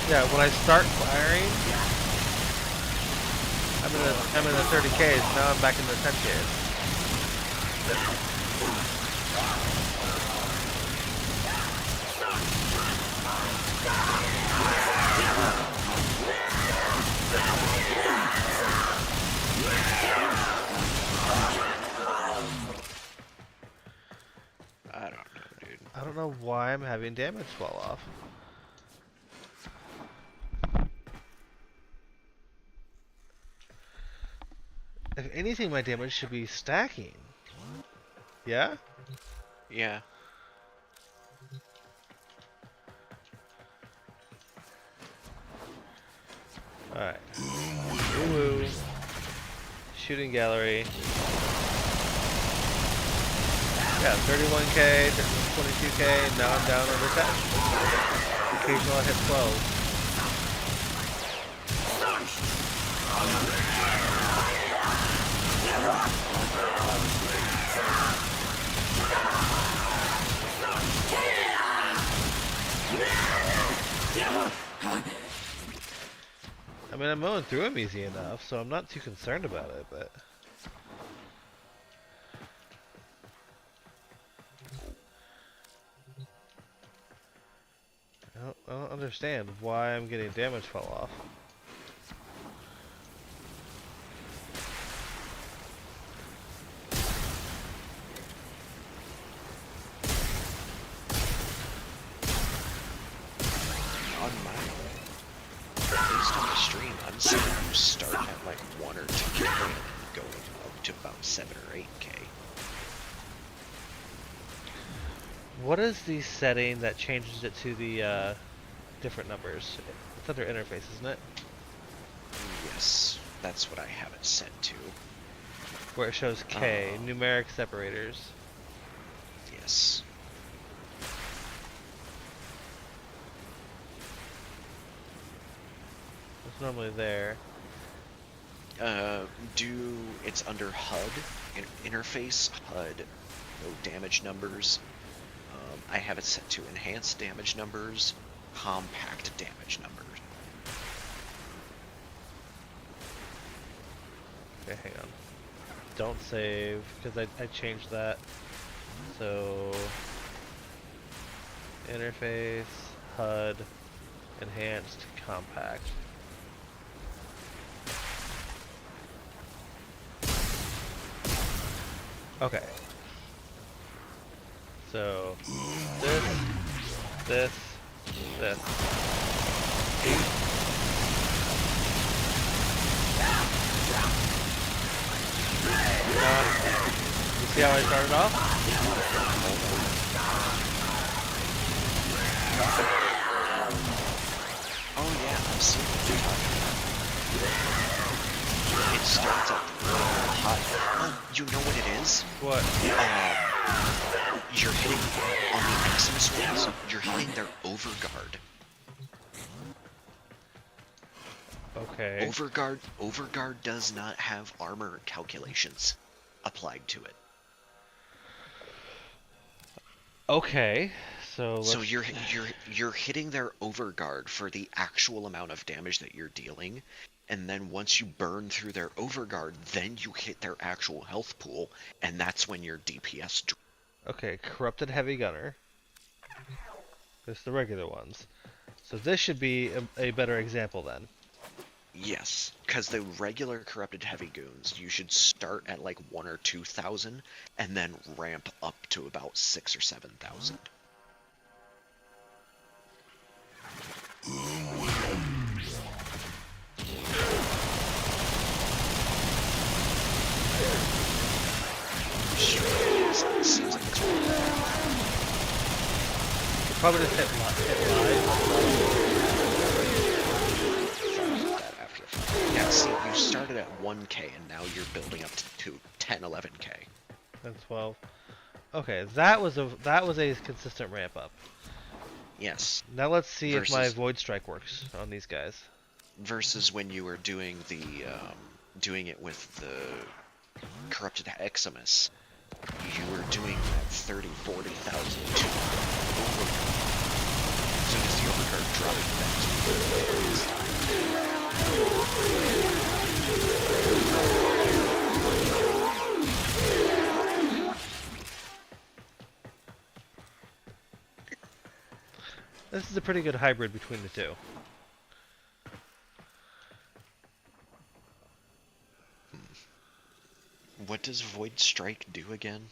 Yeah, when I start firing, I'm in the 30Ks. Now I'm back in the 10Ks. I don't know, dude. I don't know why I'm having damage fall off. If anything, my damage should be stacking. Yeah? Yeah. Alright. Woo-woo. Shooting gallery. Yeah, 31K, 22K, now I'm down over 10. Occasionally I hit 12. I mean, I'm mowing through them easy enough, so I'm not too concerned about it, but... I don't understand why I'm getting damage fall off. So you start at like 1 or 2K and then going up to about 7 or 8K. What is the setting that changes it to the different numbers? It's under interface, isn't it? Yes, that's what I have it set to. Where it shows K, numeric separators. Yes. It's normally there. It's under HUD, interface, HUD, no damage numbers. I have it set to enhanced damage numbers, compact damage numbers. Okay, hang on. Don't save, because I changed that. So, interface, HUD, enhanced, compact. Okay. So, this. You see how I started off? Oh yeah, I've seen what you're talking about. It starts at really high. Oh, you know what it is? What? You're hitting, on the Xmas ones, you're hitting their overguard. Okay. Overguard does not have armor calculations applied to it. Okay, so you're hitting their overguard for the actual amount of damage that you're dealing, and then once you burn through their overguard, then you hit their actual health pool, and that's when your DPS. Okay, corrupted heavy gunner. It's the regular ones. So this should be a better example then. Yes, because the regular corrupted heavy goons, you should start at like 1 or 2,000 and then ramp up to about 6 or 7,000. Seems like it's probably just hit live. Yeah, see, you started at 1K and now you're building up to 10, 11K. And 12. Okay, that was a consistent ramp up. Yes. Now let's see if my Void Strike works on these guys. Versus when you were doing the doing it with the corrupted Eximus, you were doing that 30, 40,000 to overguard. So does the overguard dropping back to This is a pretty good hybrid between the two. What does Void Strike do again?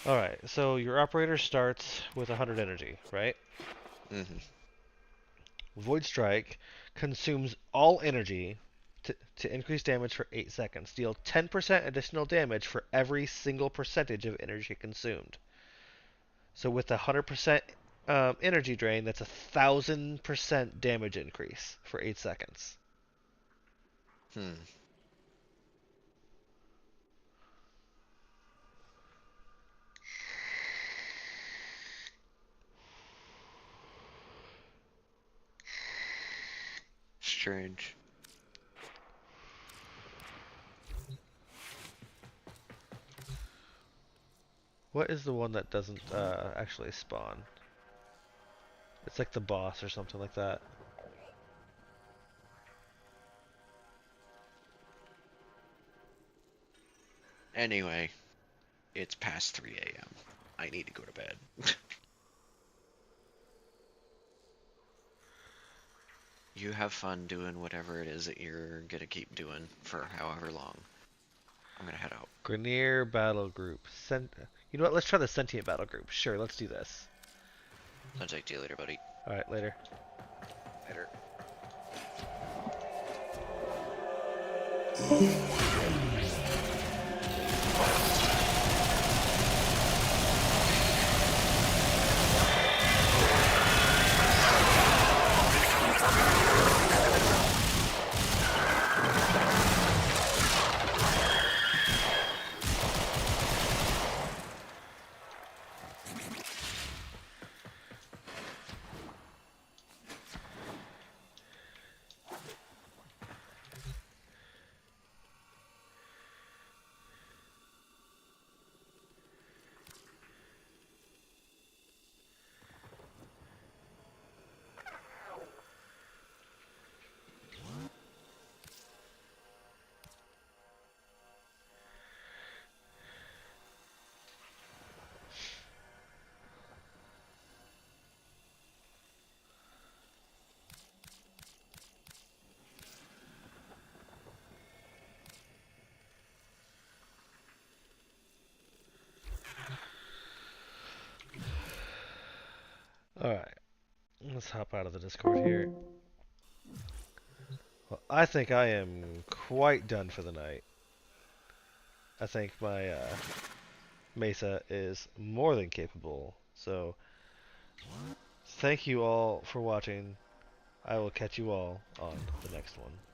Alright, so your operator starts with 100 energy, right? Mm-hmm. Void Strike consumes all energy to increase damage for 8 seconds. Deal 10% additional damage for every single percentage of energy consumed. So with a 100% energy drain, that's 1,000% damage increase for 8 seconds. Strange. What is the one that doesn't actually spawn? It's like the boss or something like that. Anyway, it's past 3 a.m. I need to go to bed. You have fun doing whatever it is that you're gonna keep doing for however long. I'm gonna head out. Grenier Battle Group. You know what? Let's try the Sentient Battle Group. Sure, let's do this. I'll talk to you later, buddy. Alright, later. Later. Alright, let's hop out of the Discord here. Well, I think I am quite done for the night. I think my Mesa is more than capable. So, thank you all for watching. I will catch you all on the next one.